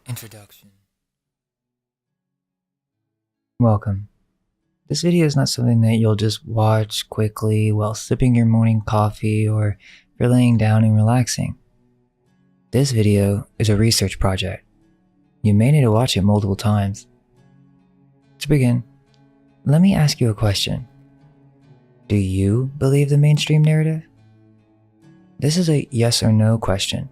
Introduction. Welcome. This video is not something that you'll just watch quickly while sipping your morning coffee or if you're laying down and relaxing. This video is a research project. You may need to watch it multiple times. To begin, let me ask you a question. Do you believe the mainstream narrative? This is a yes or no question.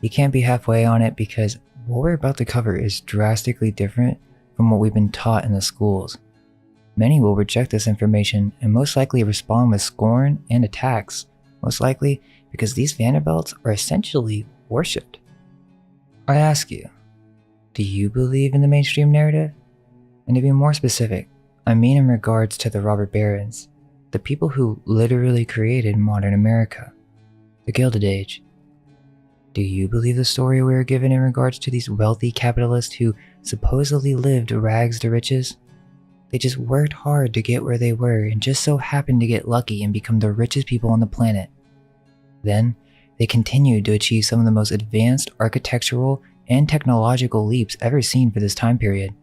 You can't be halfway on it because what we're about to cover is drastically different from what we've been taught in the schools. Many will reject this information and most likely respond with scorn and attacks, most likely because these Vanderbilts are essentially worshipped. I ask you, do you believe in the mainstream narrative? And to be more specific, I mean in regards to the robber barons, the people who literally created modern America, the Gilded Age. Do you believe the story we are given in regards to these wealthy capitalists who supposedly lived rags to riches? They just worked hard to get where they were and just so happened to get lucky and become the richest people on the planet. Then, they continued to achieve some of the most advanced architectural and technological leaps ever seen for this time period.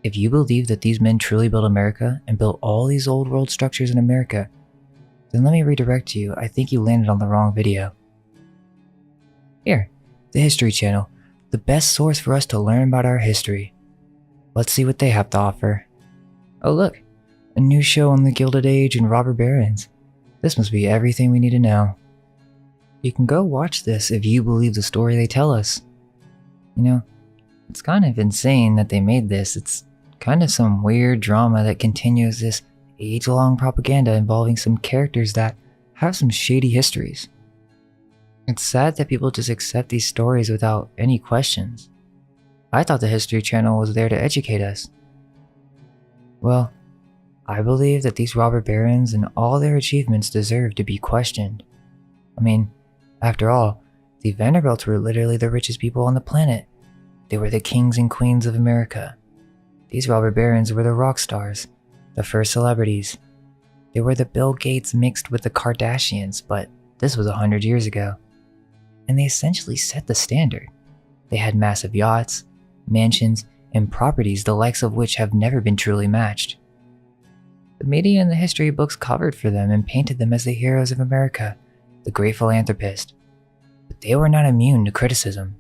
If you believe that these men truly built America and built all these old world structures in America, then let me redirect you. I think you landed on the wrong video. Here, the History Channel, the best source for us to learn about our history. Let's see what they have to offer. Oh look, a new show on the Gilded Age and robber barons. This must be everything we need to know. You can go watch this if you believe the story they tell us. You know, it's kind of insane that they made this. It's kind of some weird drama that continues this age-long propaganda involving some characters that have some shady histories. It's sad that people just accept these stories without any questions. I thought the History Channel was there to educate us. Well, I believe that these robber barons and all their achievements deserve to be questioned. I mean, after all, the Vanderbilts were literally the richest people on the planet. They were the kings and queens of America. These robber barons were the rock stars, the first celebrities. They were the Bill Gates mixed with the Kardashians, but this was 100 years ago. And they essentially set the standard. They had massive yachts, mansions, and properties the likes of which have never been truly matched. The media and the history books covered for them and painted them as the heroes of America, the great philanthropist. But they were not immune to criticism.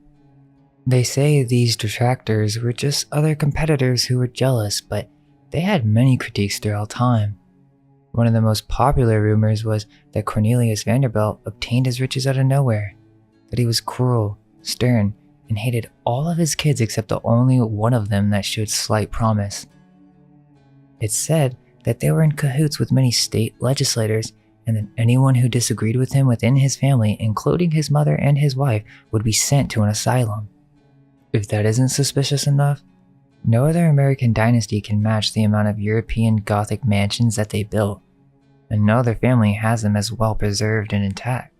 They say these detractors were just other competitors who were jealous, but they had many critiques throughout time. One of the most popular rumors was that Cornelius Vanderbilt obtained his riches out of nowhere, that he was cruel, stern, and hated all of his kids except the only one of them that showed slight promise. It's said that they were in cahoots with many state legislators, and that anyone who disagreed with him within his family, including his mother and his wife, would be sent to an asylum. If that isn't suspicious enough, no other American dynasty can match the amount of European Gothic mansions that they built, and no other family has them as well preserved and intact.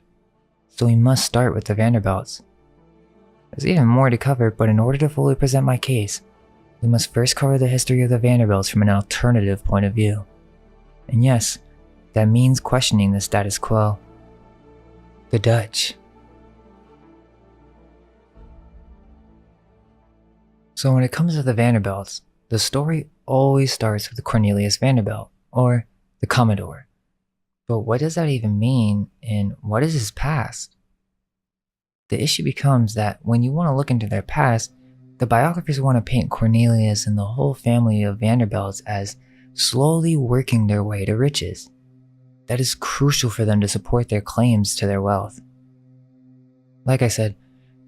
So we must start with the Vanderbilts. There's even more to cover, but in order to fully present my case, we must first cover the history of the Vanderbilts from an alternative point of view. And yes, that means questioning the status quo. The Dutch. So when it comes to the Vanderbilts, the story always starts with Cornelius Vanderbilt, or the Commodore. But what does that even mean, and what is his past? The issue becomes that when you want to look into their past, the biographers want to paint Cornelius and the whole family of Vanderbilts as slowly working their way to riches. That is crucial for them to support their claims to their wealth. Like I said,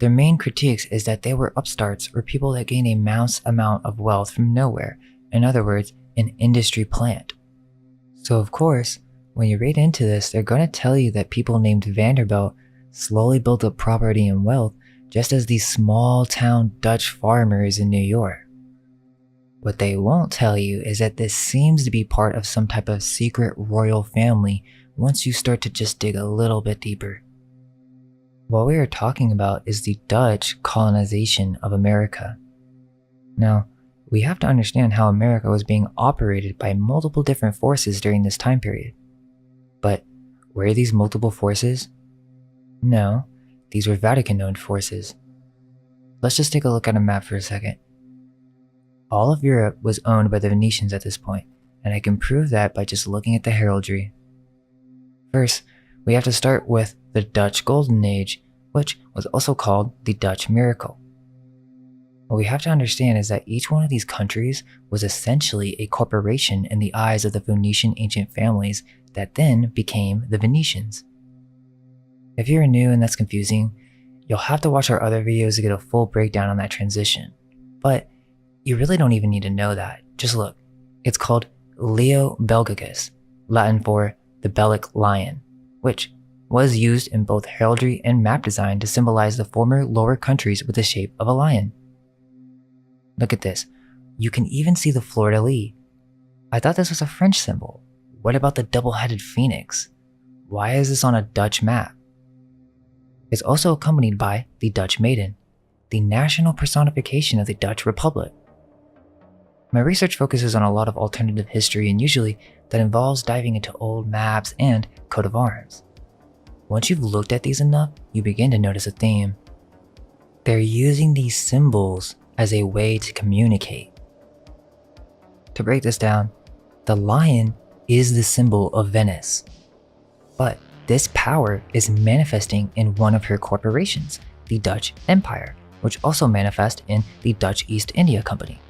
their main critiques is that they were upstarts or people that gained a mass amount of wealth from nowhere, in other words, an industry plant. So of course, when you read into this, they're going to tell you that people named Vanderbilt slowly built up property and wealth just as these small town Dutch farmers in New York. What they won't tell you is that this seems to be part of some type of secret royal family once you start to just dig a little bit deeper. What we are talking about is the Dutch colonization of America. Now, we have to understand how America was being operated by multiple different forces during this time period. But were these multiple forces? No, these were Vatican-owned forces. Let's just take a look at a map for a second. All of Europe was owned by the Venetians at this point, and I can prove that by just looking at the heraldry. First, we have to start with the Dutch Golden Age, which was also called the Dutch Miracle. What we have to understand is that each one of these countries was essentially a corporation in the eyes of the Venetian ancient families that then became the Venetians. If you're new and that's confusing, you'll have to watch our other videos to get a full breakdown on that transition. But you really don't even need to know that. Just look. It's called Leo Belgicus, Latin for the Belgic lion, which was used in both heraldry and map design to symbolize the former lower countries with the shape of a lion. Look at this. You can even see the fleur-de-lis. I thought this was a French symbol. What about the double-headed phoenix? Why is this on a Dutch map? It's also accompanied by the Dutch maiden, the national personification of the Dutch Republic. My research focuses on a lot of alternative history, and usually that involves diving into old maps and coat of arms. Once you've looked at these enough, you begin to notice a theme. They're using these symbols as a way to communicate. To break this down, the lion is the symbol of Venice, but this power is manifesting in one of her corporations, the Dutch Empire, which also manifests in the Dutch East India Company.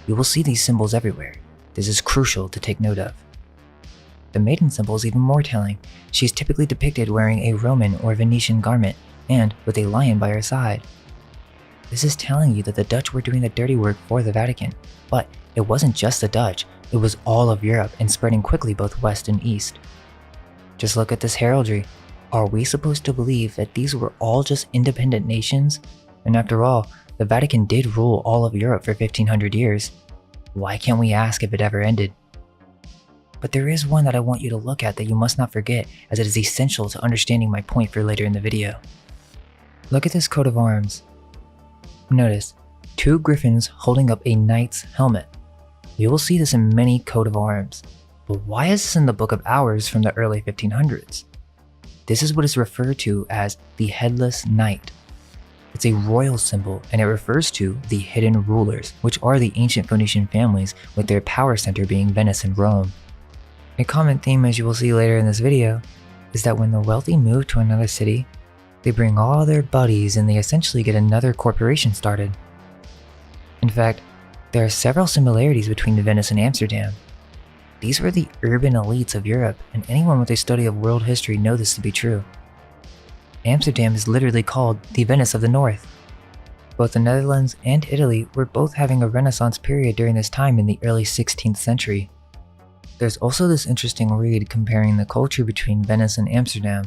You will see these symbols everywhere. This is crucial to take note of. The maiden symbol is even more telling. She's typically depicted wearing a Roman or Venetian garment and with a lion by her side. This is telling you that the Dutch were doing the dirty work for the Vatican, but it wasn't just the Dutch, it was all of Europe and spreading quickly both west and east. Just look at this heraldry. Are we supposed to believe that these were all just independent nations? And after all, the Vatican did rule all of Europe for 1500 years. Why can't we ask if it ever ended? But there is one that I want you to look at that you must not forget, as it is essential to understanding my point for later in the video. Look at this coat of arms. Notice, two griffins holding up a knight's helmet. You will see this in many coat of arms. But why is this in the Book of Hours from the early 1500s? This is what is referred to as the headless knight. It's a royal symbol, and it refers to the hidden rulers, which are the ancient Phoenician families with their power center being Venice and Rome. A common theme, as you will see later in this video, is that when the wealthy move to another city, they bring all their buddies and they essentially get another corporation started. In fact, there are several similarities between Venice and Amsterdam. These were the urban elites of Europe, and anyone with a study of world history knows this to be true. Amsterdam is literally called the Venice of the North. Both the Netherlands and Italy were both having a Renaissance period during this time in the early 16th century. There's also this interesting read comparing the culture between Venice and Amsterdam.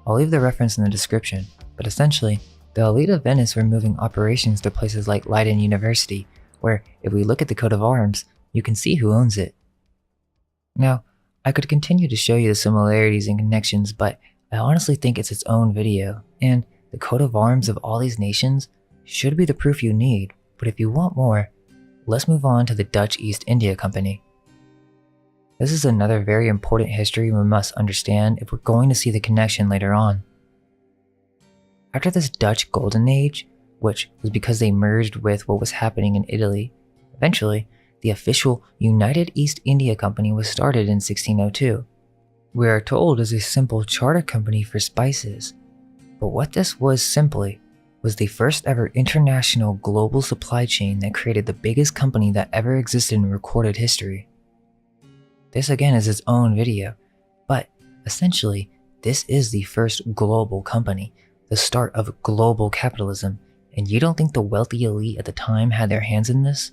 I'll leave the reference in the description, but essentially, the elite of Venice were moving operations to places like Leiden University, where if we look at the coat of arms, you can see who owns it. Now, I could continue to show you the similarities and connections, but I honestly think it's its own video, and the coat of arms of all these nations should be the proof you need, but if you want more, let's move on to the Dutch East India Company. This is another very important history we must understand if we're going to see the connection later on. After this Dutch Golden Age, which was because they merged with what was happening in Italy, eventually, the official United East India Company was started in 1602. We are told as a simple charter company for spices, but what this was simply was the first ever international global supply chain that created the biggest company that ever existed in recorded history. This again is its own video, but essentially this is the first global company, the start of global capitalism, and you don't think the wealthy elite at the time had their hands in this?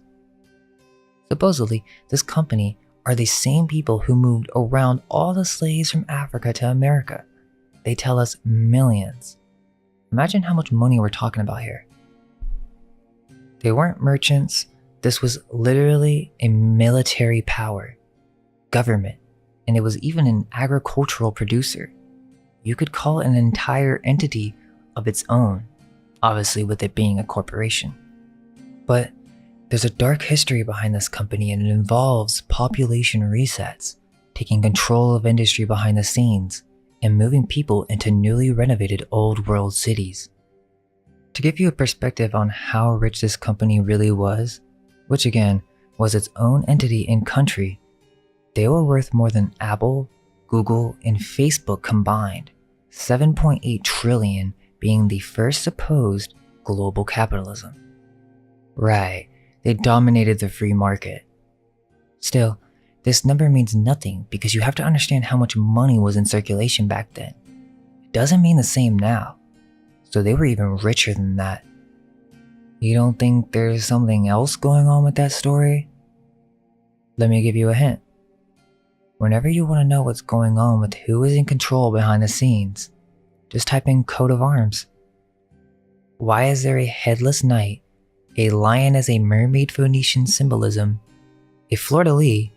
Supposedly, this company are the same people who moved around all the slaves from Africa to America. They tell us millions. Imagine how much money we're talking about here. They weren't merchants, this was literally a military power, government, and it was even an agricultural producer. You could call it an entire entity of its own, obviously with it being a corporation. But There's a dark history behind this company, and it involves population resets, taking control of industry behind the scenes, and moving people into newly renovated old world cities. To give you a perspective on how rich this company really was, which again was its own entity and country, they were worth more than Apple, Google, and Facebook combined, 7.8 trillion being the first supposed global capitalism. Right, they dominated the free market. Still, this number means nothing because you have to understand how much money was in circulation back then. It doesn't mean the same now, so they were even richer than that. You don't think there's something else going on with that story? Let me give you a hint. Whenever you want to know what's going on with who is in control behind the scenes, just type in coat of arms. Why is there a headless knight, a lion as a mermaid Phoenician symbolism, a fleur-de-lis,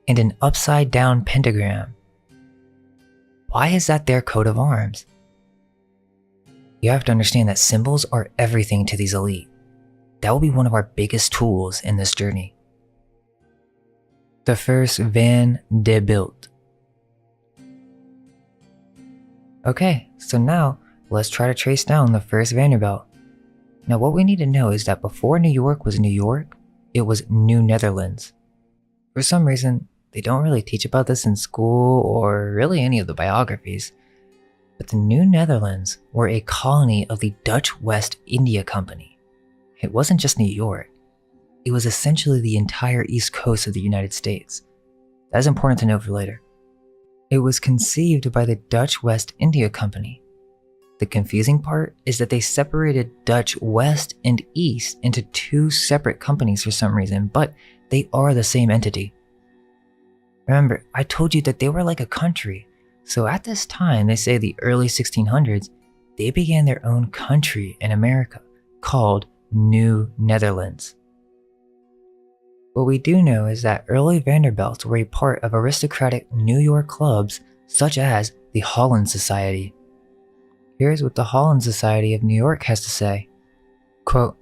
and an upside down pentagram? Why is that their coat of arms? You have to understand that symbols are everything to these elite. That will be one of our biggest tools in this journey. The first Vanderbilt. Okay, so now let's try to trace down the first Vanderbilt. Now what we need to know is that before New York was New York, it was New Netherlands. For some reason, they don't really teach about this in school or really any of the biographies, but the New Netherlands were a colony of the Dutch West India Company. It wasn't just New York. It was essentially the entire east coast of the United States. That is important to note for later. It was conceived by the Dutch West India Company. The confusing part is that they separated Dutch West and East into two separate companies for some reason, but they are the same entity. Remember, I told you that they were like a country. So at this time, they say the early 1600s, they began their own country in America called New Netherlands. What we do know is that early Vanderbilts were a part of aristocratic New York clubs such as the Holland Society. Here's what the Holland Society of New York has to say. Quote,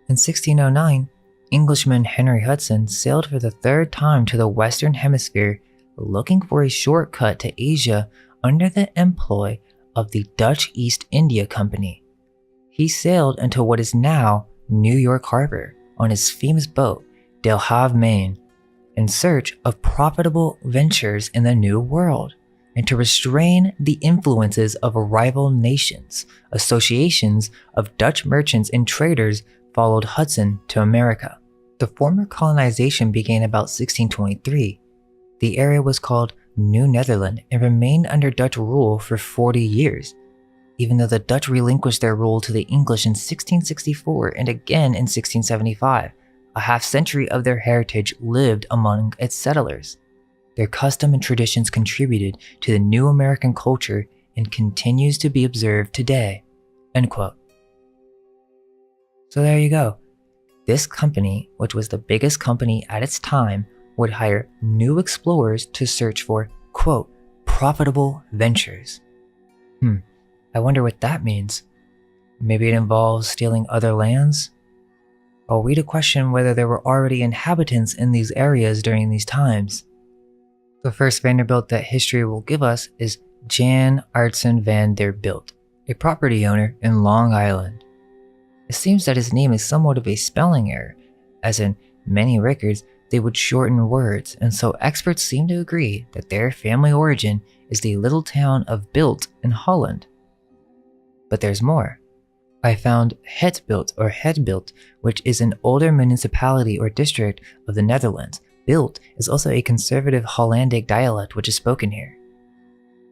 in 1609, Englishman Henry Hudson sailed for the third time to the Western Hemisphere looking for a shortcut to Asia under the employ of the Dutch East India Company. He sailed into what is now New York Harbor on his famous boat, De Have, Maine, in search of profitable ventures in the New World, and to restrain the influences of rival nations. Associations of Dutch merchants and traders followed Hudson to America. The former colonization began about 1623. The area was called New Netherland and remained under Dutch rule for 40 years, even though the Dutch relinquished their rule to the English in 1664 and again in 1675. A half-century of their heritage lived among its settlers. Their custom and traditions contributed to the new American culture and continues to be observed today." End quote. So there you go. This company, which was the biggest company at its time, would hire new explorers to search for, quote, profitable ventures. I wonder what that means. Maybe it involves stealing other lands? Are we to question whether there were already inhabitants in these areas during these times? The first Vanderbilt that history will give us is Jan Artson Vanderbilt, a property owner in Long Island. It seems that his name is somewhat of a spelling error, as in many records they would shorten words, and so experts seem to agree that their family origin is the little town of Bilt in Holland. But there's more. I found Hetbilt or Hedbilt, which is an older municipality or district of the Netherlands. Bilt is also a conservative Hollandic dialect which is spoken here.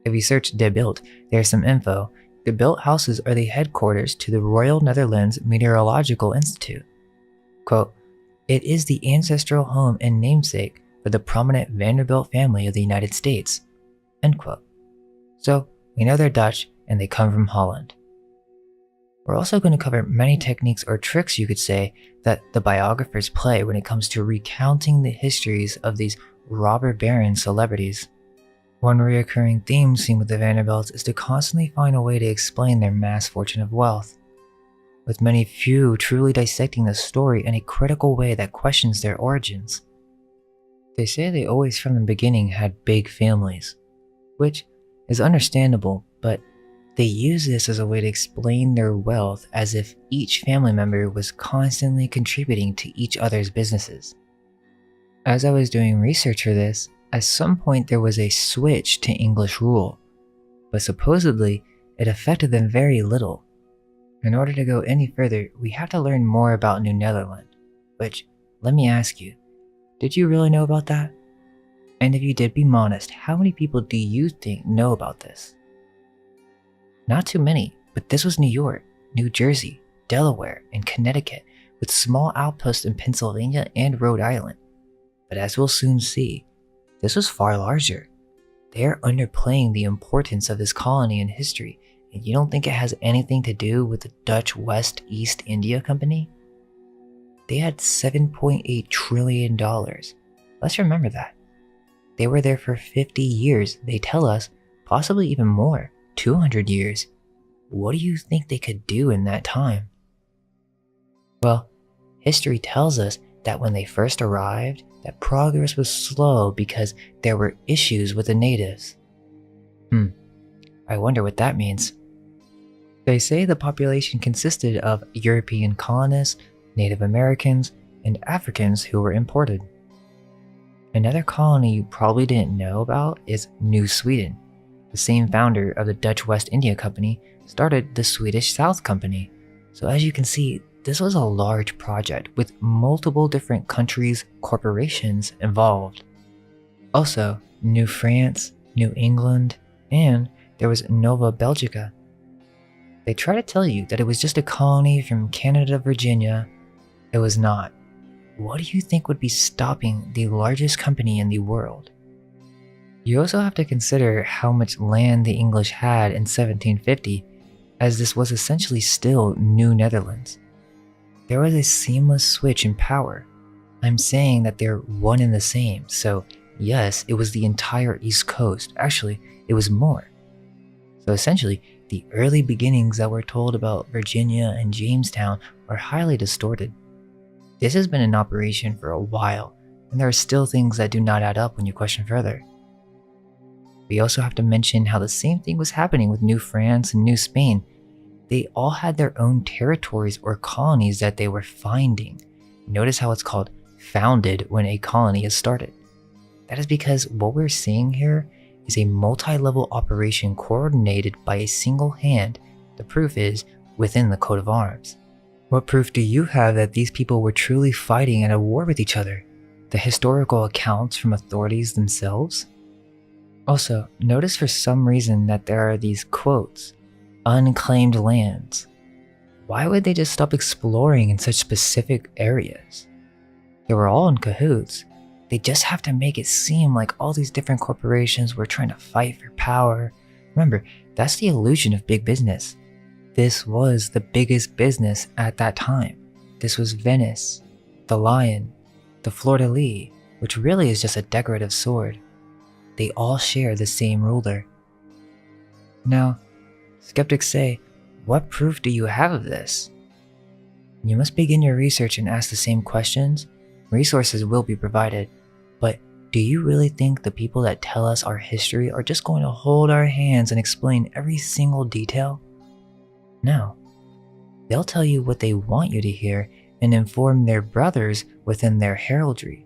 If you search De Bilt, there's some info. The Bilt houses are the headquarters to the Royal Netherlands Meteorological Institute. Quote, "It is the ancestral home and namesake for the prominent Vanderbilt family of the United States." End quote. So we know they're Dutch and they come from Holland. We're also going to cover many techniques or tricks, you could say, that the biographers play when it comes to recounting the histories of these robber baron celebrities. One recurring theme seen with the Vanderbilts is to constantly find a way to explain their mass fortune of wealth. with many few truly dissecting the story in a critical way that questions their origins. They say they always from the beginning had big families, which is understandable, but they use this as a way to explain their wealth as if each family member was constantly contributing to each other's businesses. As I was doing research for this, at some point there was a switch to English rule, but supposedly it affected them very little. In order to go any further, we have to learn more about New Netherland, which, let me ask you, did you really know about that? And if you did, be honest, how many people do you think know about this? Not too many, but this was New York, New Jersey, Delaware, and Connecticut, with small outposts in Pennsylvania and Rhode Island. But as we'll soon see, this was far larger. They are underplaying the importance of this colony in history, and you don't think it has anything to do with the Dutch West East India Company? They had $7.8 trillion. Let's remember that. They were there for 50 years, they tell us, possibly even more, 200 years. What do you think they could do in that time? Well, history tells us that when they first arrived, that progress was slow because there were issues with the natives. I wonder what that means. They say the population consisted of European colonists, Native Americans, and Africans who were imported. Another colony you probably didn't know about is New Sweden. The same founder of the Dutch West India Company started the Swedish South Company. So as you can see, this was a large project with multiple different countries, corporations involved. Also, New France, New England, and there was Nova Belgica. They try to tell you that it was just a colony from Canada to Virginia. It was not. What do you think would be stopping the largest company in the world? You also have to consider how much land the English had in 1750, as this was essentially still New Netherlands. There was a seamless switch in power. I'm saying that they're one and the same, so yes, it was the entire East Coast. Actually, it was more. So essentially, the early beginnings that were told about Virginia and Jamestown are highly distorted. This has been in operation for a while, and there are still things that do not add up when you question further. We also have to mention how the same thing was happening with New France and New Spain. They all had their own territories or colonies that they were finding. Notice how it's called founded when a colony is started. That is because what we're seeing here is a multi-level operation coordinated by a single hand. The proof is within the coat of arms. What proof do you have that these people were truly fighting at a war with each other? The historical accounts from authorities themselves? Also, notice for some reason that there are these quotes, unclaimed lands. Why would they just stop exploring in such specific areas? They were all in cahoots. They just have to make it seem like all these different corporations were trying to fight for power. Remember, that's the illusion of big business. This was the biggest business at that time. This was Venice, the lion, the fleur-de-lis, which really is just a decorative sword. They all share the same ruler. Now, skeptics say, what proof do you have of this? You must begin your research and ask the same questions. Resources will be provided, but do you really think the people that tell us our history are just going to hold our hands and explain every single detail? No. They'll tell you what they want you to hear and inform their brothers within their heraldry.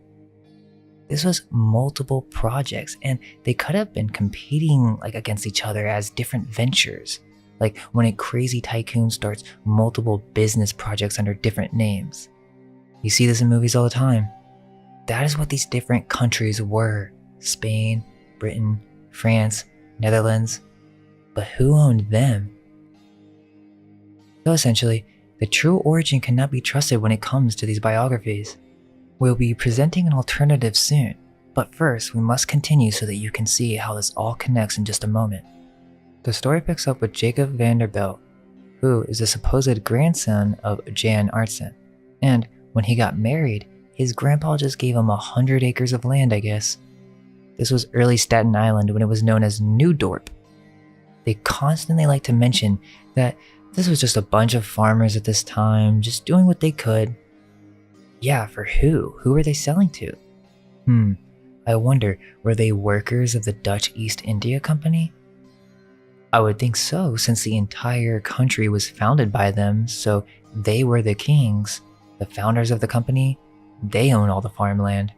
This was multiple projects, and they could have been competing against each other as different ventures, like when a crazy tycoon starts multiple business projects under different names. You see this in movies all the time. That is what these different countries were: Spain, Britain, France, Netherlands. But who owned them? So essentially, the true origin cannot be trusted when it comes to these biographies. We'll be presenting an alternative soon, but first we must continue so that you can see how this all connects in just a moment. The story picks up with Jacob Vanderbilt, who is the supposed grandson of Jan Artson, and when he got married, his grandpa just gave him 100 acres of land, I guess. This was early Staten Island when it was known as New Dorp. They constantly like to mention that This was just a bunch of farmers at this time, just doing what they could. Yeah, for who? Who were they selling to? I wonder, were they workers of the Dutch East India Company? I would think so, since the entire country was founded by them, so they were the kings, the founders of the company. They own all the farmland.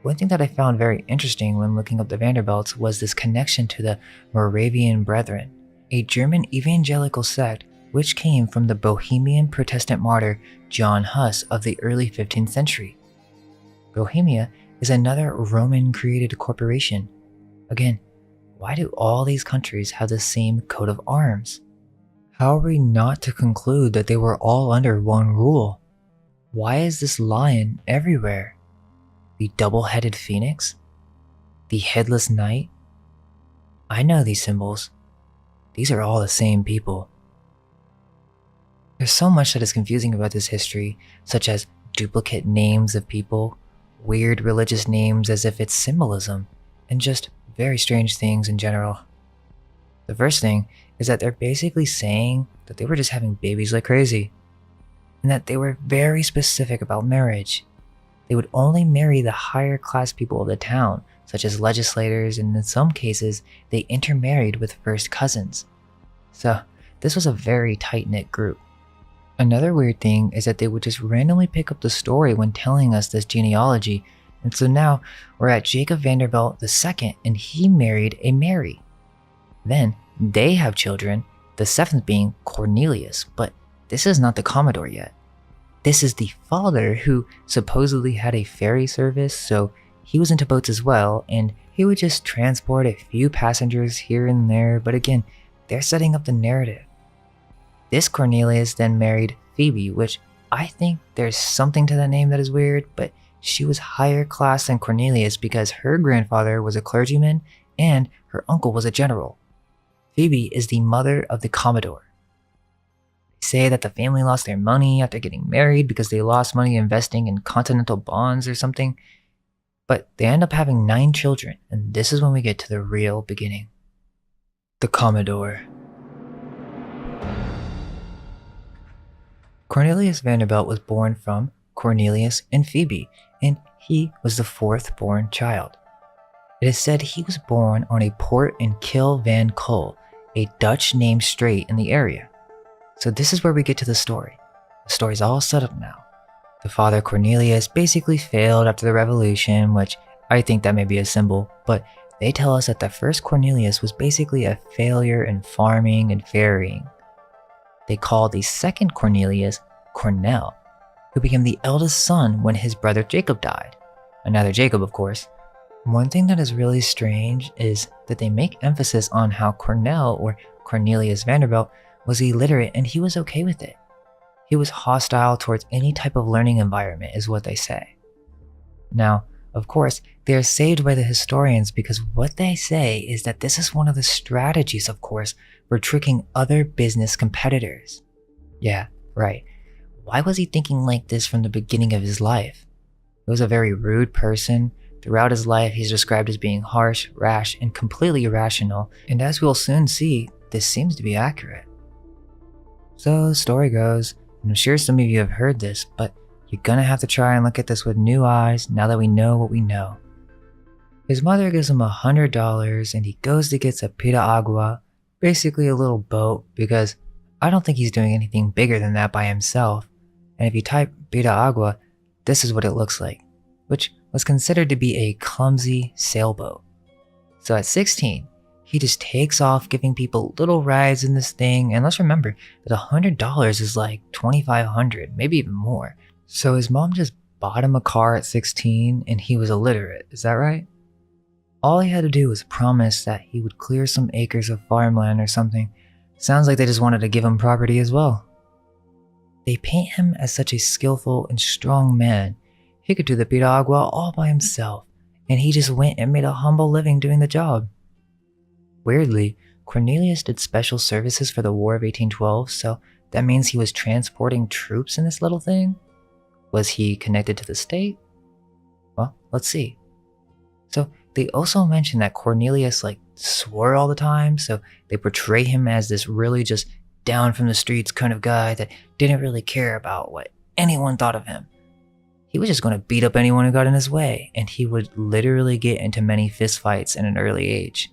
One thing that I found very interesting when looking up the Vanderbilts was this connection to the Moravian Brethren, a German evangelical sect which came from the Bohemian Protestant martyr John Huss of the early 15th century. Bohemia is another Roman-created corporation. Again, why do all these countries have the same coat of arms? How are we not to conclude that they were all under one rule? Why is this lion everywhere? The double-headed phoenix? The headless knight? I know these symbols. These are all the same people. There's so much that is confusing about this history, such as duplicate names of people, weird religious names as if it's symbolism, and just very strange things in general. The first thing is that they're basically saying that they were just having babies like crazy, and that they were very specific about marriage. They would only marry the higher class people of the town, such as legislators, and in some cases, they intermarried with first cousins. So, this was a very tight-knit group. Another weird thing is that they would just randomly pick up the story when telling us this genealogy, and so now we're at Jacob Vanderbilt II, and he married a Mary. Then, they have children, the seventh being Cornelius, but this is not the Commodore yet. This is the father who supposedly had a ferry service, so he was into boats as well, and he would just transport a few passengers here and there, but again, they're setting up the narrative. This Cornelius then married Phoebe, which I think there's something to that name that is weird, but she was higher class than Cornelius because her grandfather was a clergyman and her uncle was a general. Phoebe is the mother of the Commodore. They say that the family lost their money after getting married because they lost money investing in continental bonds or something, but they end up having 9 children, and this is when we get to the real beginning. The Commodore. Cornelius Vanderbilt was born from Cornelius and Phoebe, and he was the 4th born child. It is said he was born on a port in Kil van Kull, a Dutch named strait in the area. So this is where we get to the story. The story's all set up now. The father Cornelius basically failed after the revolution, which I think that may be a symbol, but they tell us that the first Cornelius was basically a failure in farming and ferrying. They called the second Cornelius Cornell, who became the eldest son when his brother Jacob died. Another Jacob, of course. One thing that is really strange is that they make emphasis on how Cornell, or Cornelius Vanderbilt, was illiterate and he was okay with it. He was hostile towards any type of learning environment, is what they say. Now, of course, they are saved by the historians because what they say is that this is one of the strategies, of course, for tricking other business competitors. Yeah, right. Why was he thinking like this from the beginning of his life? He was a very rude person. Throughout his life, he's described as being harsh, rash, and completely irrational, and as we'll soon see, this seems to be accurate. So the story goes, and I'm sure some of you have heard this, but you're gonna have to try and look at this with new eyes now that we know what we know. His mother gives him $100 and he goes to get a piragua, basically a little boat, because I don't think he's doing anything bigger than that by himself. And if you type piragua, this is what it looks like, which was considered to be a clumsy sailboat. So at 16, he just takes off giving people little rides in this thing, and let's remember that $100 is like $2,500, maybe even more. So his mom just bought him a car at 16 and he was illiterate, is that right? All he had to do was promise that he would clear some acres of farmland or something. Sounds like they just wanted to give him property as well. They paint him as such a skillful and strong man. He could do the piragua all by himself, and he just went and made a humble living doing the job. Weirdly, Cornelius did special services for the War of 1812, so that means he was transporting troops in this little thing? Was he connected to the state? Well, let's see. So they also mention that Cornelius swore all the time, so they portray him as this really just down from the streets kind of guy that didn't really care about what anyone thought of him. He was just going to beat up anyone who got in his way, and he would literally get into many fistfights in an early age.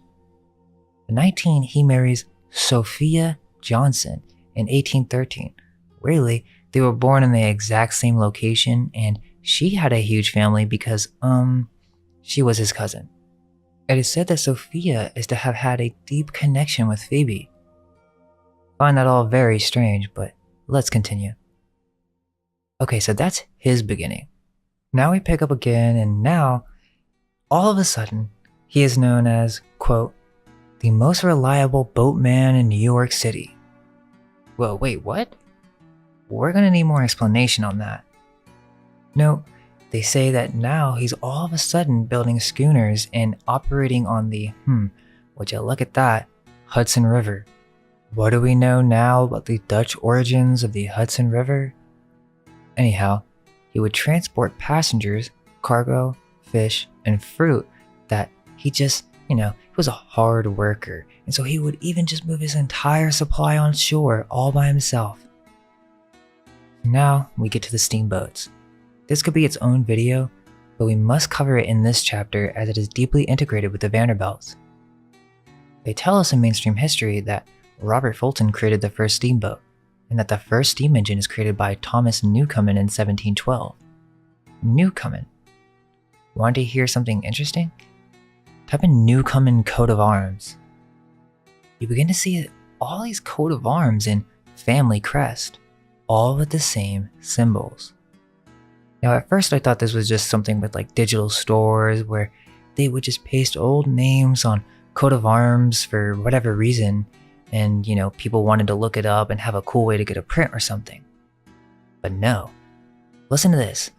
At 19, he marries Sophia Johnson in 1813. Weirdly, they were born in the exact same location, and she had a huge family because, she was his cousin. It is said that Sophia is to have had a deep connection with Phoebe. Find that all very strange, but let's continue. Okay, so that's his beginning. Now we pick up again, and now, all of a sudden, he is known as, quote, the most reliable boatman in New York City. Well, wait, what? We're gonna need more explanation on that. No, they say that now he's all of a sudden building schooners and operating on the, would you look at that, Hudson River. What do we know now about the Dutch origins of the Hudson River? Anyhow, he would transport passengers, cargo, fish, and fruit that he just, he was a hard worker, and so he would even just move his entire supply on shore all by himself. Now we get to the steamboats. This could be its own video, but we must cover it in this chapter as it is deeply integrated with the Vanderbilts. They tell us in mainstream history that Robert Fulton created the first steamboat, and that the first steam engine is created by Thomas Newcomen in 1712. Newcomen. Want to hear something interesting? Type in Newcomen coat of arms. You begin to see all these coat of arms in family crest, all with the same symbols. Now at first I thought this was just something with like digital stores where they would just paste old names on coat of arms for whatever reason, and people wanted to look it up and have a cool way to get a print or something. But no. Listen to this.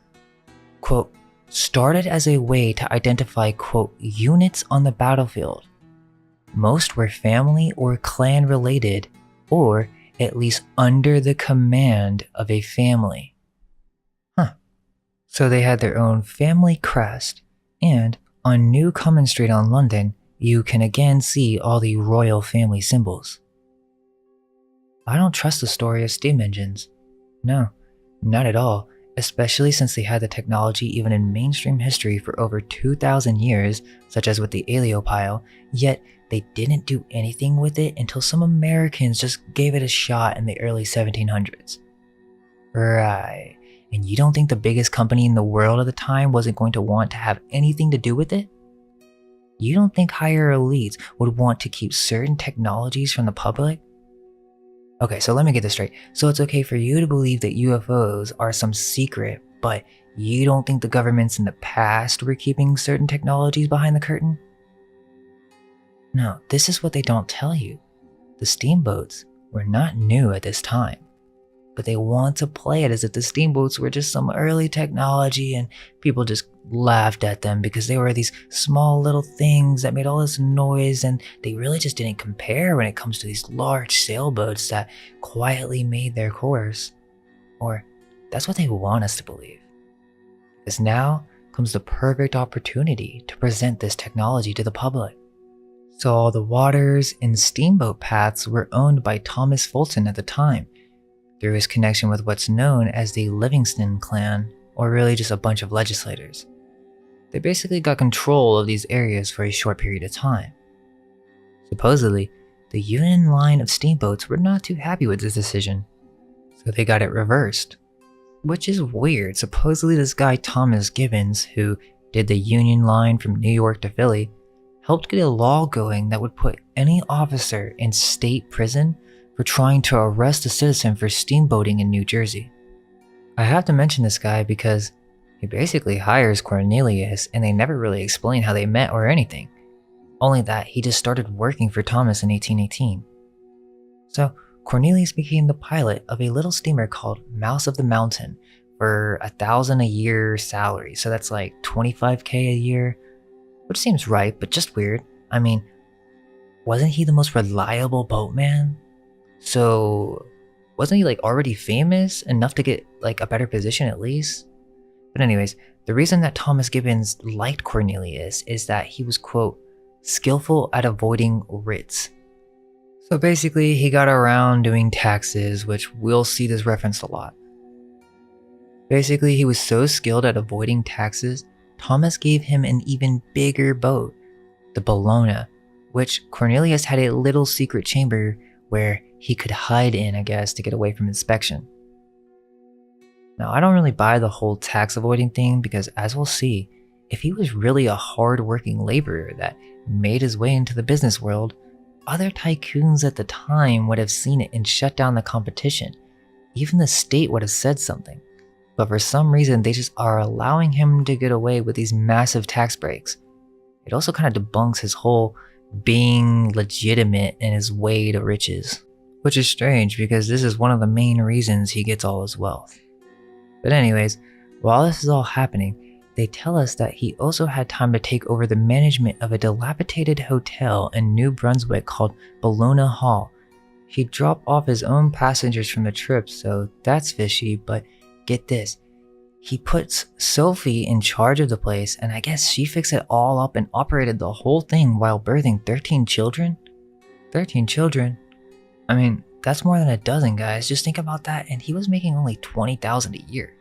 Quote, started as a way to identify, quote, units on the battlefield. Most were family or clan related, or at least under the command of a family. So they had their own family crest, and on New Common Street on London, you can again see all the royal family symbols. I don't trust the story of steam engines. No, not at all, especially since they had the technology even in mainstream history for over 2,000 years, such as with the Heliopile, yet they didn't do anything with it until some Americans just gave it a shot in the early 1700s. Right. And you don't think the biggest company in the world at the time wasn't going to want to have anything to do with it? You don't think higher elites would want to keep certain technologies from the public? Okay, so let me get this straight. So it's okay for you to believe that UFOs are some secret, but you don't think the governments in the past were keeping certain technologies behind the curtain? No, this is what they don't tell you. The steamboats were not new at this time, but they want to play it as if the steamboats were just some early technology and people just laughed at them because they were these small little things that made all this noise, and they really just didn't compare when it comes to these large sailboats that quietly made their course. Or that's what they want us to believe. Because now comes the perfect opportunity to present this technology to the public. So all the waters and steamboat paths were owned by Thomas Fulton at the time, through his connection with what's known as the Livingston clan, or really just a bunch of legislators. They basically got control of these areas for a short period of time. Supposedly, the Union line of steamboats were not too happy with this decision, so they got it reversed. Which is weird. Supposedly this guy Thomas Gibbons, who did the Union line from New York to Philly, helped get a law going that would put any officer in state prison for trying to arrest a citizen for steamboating in New Jersey. I have to mention this guy because he basically hires Cornelius, and they never really explain how they met or anything. Only that he just started working for Thomas in 1818. So Cornelius became the pilot of a little steamer called Mouse of the Mountain for $1,000 a year salary. So that's like $25K a year, which seems right, but just weird. I mean, wasn't he the most reliable boatman? So wasn't he like already famous enough to get like a better position at least? But anyways, the reason that Thomas Gibbons liked Cornelius is that he was, quote, skillful at avoiding writs. So basically, he got around doing taxes, which we'll see this referenced a lot. Basically, he was so skilled at avoiding taxes, Thomas gave him an even bigger boat, the Bologna, which Cornelius had a little secret chamber where he could hide in, I guess, to get away from inspection. Now, I don't really buy the whole tax avoiding thing because, as we'll see, if he was really a hard-working laborer that made his way into the business world, other tycoons at the time would have seen it and shut down the competition. Even the state would have said something. But for some reason, they just are allowing him to get away with these massive tax breaks. It also kind of debunks his whole being legitimate in his way to riches, which is strange because this is one of the main reasons he gets all his wealth. But anyways, while this is all happening, they tell us that he also had time to take over the management of a dilapidated hotel in New Brunswick called Bologna Hall. He'd drop off his own passengers from the trip, so that's fishy, but get this. He puts Sophie in charge of the place, and I guess she fixed it all up and operated the whole thing while birthing 13 children? 13 children? I mean, that's more than a dozen, guys. Just think about that, and he was making only $20,000 a year.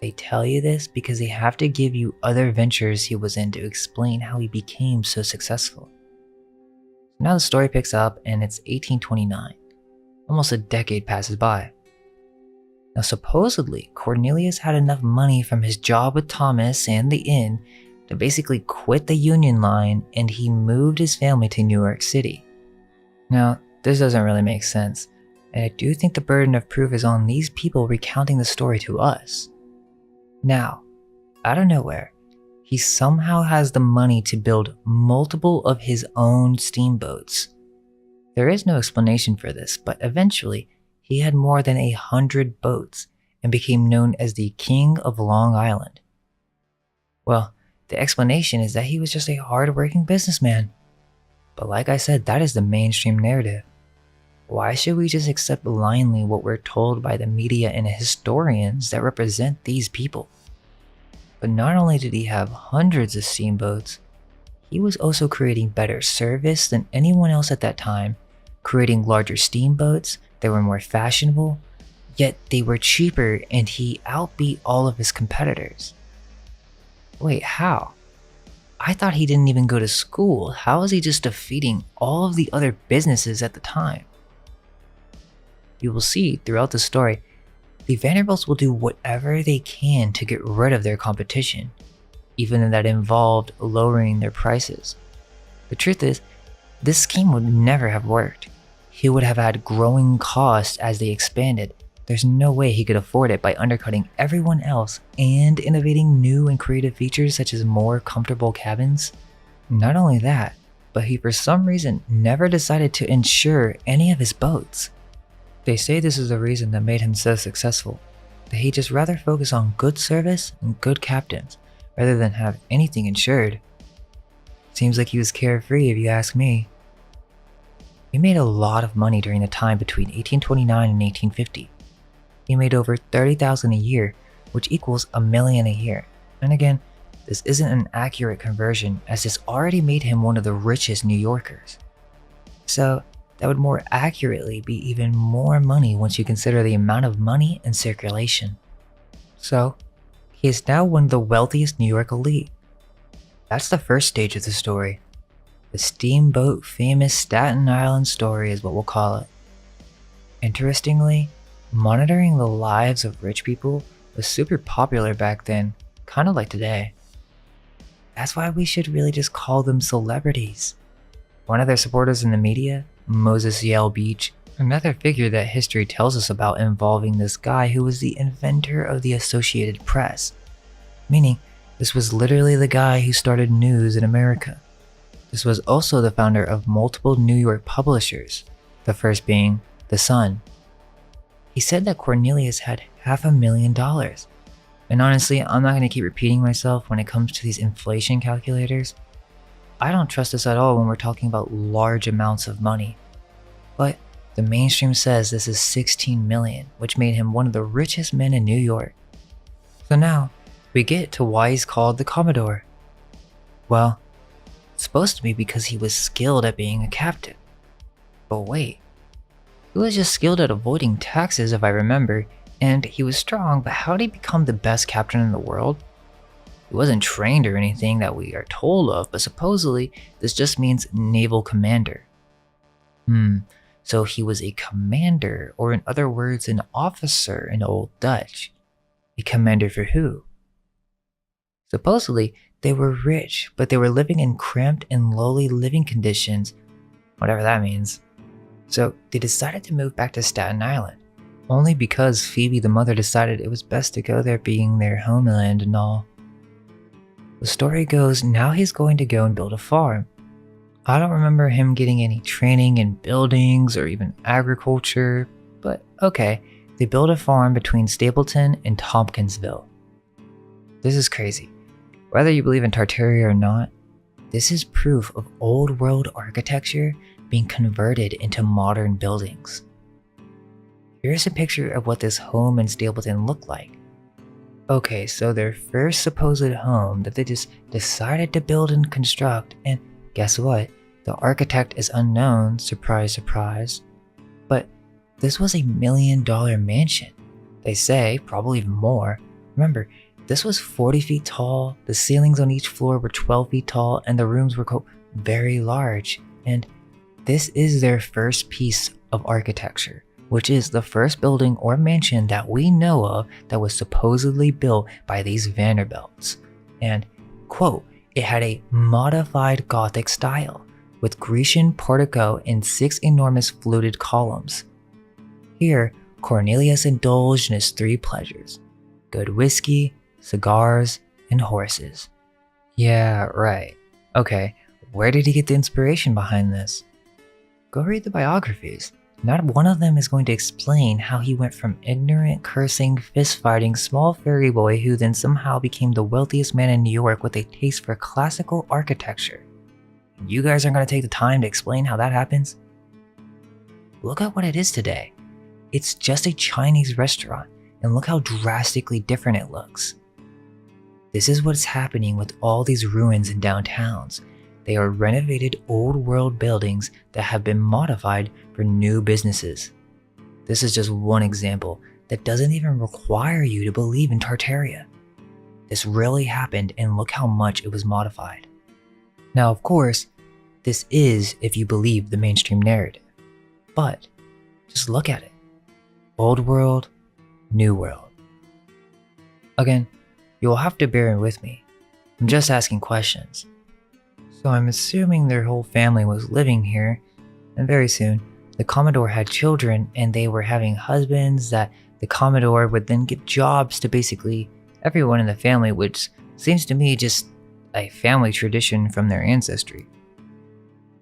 They tell you this because they have to give you other ventures he was in to explain how he became so successful. Now the story picks up, and it's 1829. Almost a decade passes by. Now supposedly, Cornelius had enough money from his job with Thomas and the inn to basically quit the Union line, and he moved his family to New York City. Now, this doesn't really make sense, and I do think the burden of proof is on these people recounting the story to us. Now, out of nowhere, he somehow has the money to build multiple of his own steamboats. There is no explanation for this, but eventually, he had more than 100 boats and became known as the King of Long Island. Well, the explanation is that he was just a hard-working businessman. But like I said, that is the mainstream narrative. Why should we just accept blindly what we're told by the media and historians that represent these people? But not only did he have hundreds of steamboats, he was also creating better service than anyone else at that time, creating larger steamboats that were more fashionable, yet they were cheaper, and he outbeat all of his competitors. Wait, how? I thought he didn't even go to school. How is he just defeating all of the other businesses at the time? You will see throughout the story, the Vanderbilts will do whatever they can to get rid of their competition, even if that involved lowering their prices. The truth is, this scheme would never have worked. He would have had growing costs as they expanded. There's no way he could afford it by undercutting everyone else and innovating new and creative features such as more comfortable cabins. Not only that, but he for some reason never decided to insure any of his boats. They say this is the reason that made him so successful, that he just rather focus on good service and good captains rather than have anything insured. Seems like he was carefree if you ask me. He made a lot of money during the time between 1829 and 1850. He made over $30,000 a year, which equals $1 million a year. And again, this isn't an accurate conversion as this already made him one of the richest New Yorkers. So that would more accurately be even more money once you consider the amount of money in circulation. So, he is now one of the wealthiest New York elite. That's the first stage of the story. The steamboat famous Staten Island story is what we'll call it. Interestingly, monitoring the lives of rich people was super popular back then, kind of like today. That's why we should really just call them celebrities. One of their supporters in the media, Moses Yale Beach, another figure that history tells us about involving this guy who was the inventor of the Associated Press. Meaning, this was literally the guy who started news in America. This was also the founder of multiple New York publishers, the first being The Sun. He said that Cornelius had $500,000. And honestly, I'm not going to keep repeating myself when it comes to these inflation calculators. I don't trust this at all when we're talking about large amounts of money. But the mainstream says this is $16 million, which made him one of the richest men in New York. So now, we get to why he's called the Commodore. Well, it's supposed to be because he was skilled at being a captain. But wait, he was just skilled at avoiding taxes if I remember, and he was strong, but how did he become the best captain in the world? He wasn't trained or anything that we are told of, but supposedly this just means naval commander. So he was a commander, or in other words, an officer in Old Dutch. A commander for who? Supposedly, they were rich, but they were living in cramped and lowly living conditions, whatever that means. So they decided to move back to Staten Island, only because Phoebe the mother decided it was best to go there being their homeland and all. The story goes now he's going to go and build a farm. I don't remember him getting any training in buildings or even agriculture, but okay, they built a farm between Stapleton and Tompkinsville. This is crazy. Whether you believe in Tartaria or not, this is proof of old world architecture being converted into modern buildings. Here's a picture of what this home in Stapleton looked like. Okay, so their first supposed home that they just decided to build and construct, and guess what? The architect is unknown, surprise, surprise. But this was $1 million mansion. They say, probably even more. Remember, this was 40 feet tall, the ceilings on each floor were 12 feet tall, and the rooms were, quote, very large. And this is their first piece of architecture, which is the first building or mansion that we know of that was supposedly built by these Vanderbilts. And, quote, it had a modified Gothic style, with Grecian portico and 6 enormous fluted columns. Here, Cornelius indulged in his 3 pleasures: good whiskey, cigars, and horses. Yeah, right. Okay, where did he get the inspiration behind this? Go read the biographies. Not one of them is going to explain how he went from ignorant, cursing, fist-fighting small fairy boy who then somehow became the wealthiest man in New York with a taste for classical architecture. You guys aren't going to take the time to explain how that happens? Look at what it is today. It's just a Chinese restaurant, and look how drastically different it looks. This is what's happening with all these ruins and downtowns. They are renovated old world buildings that have been modified for new businesses. This is just one example that doesn't even require you to believe in Tartaria. This really happened, and look how much it was modified. Now, of course, this is if you believe the mainstream narrative, but just look at it. Old world, new world. Again, you'll have to bear with me. I'm just asking questions. So I'm assuming their whole family was living here, and very soon, the Commodore had children and they were having husbands that the Commodore would then give jobs to basically everyone in the family, which seems to me just a family tradition from their ancestry.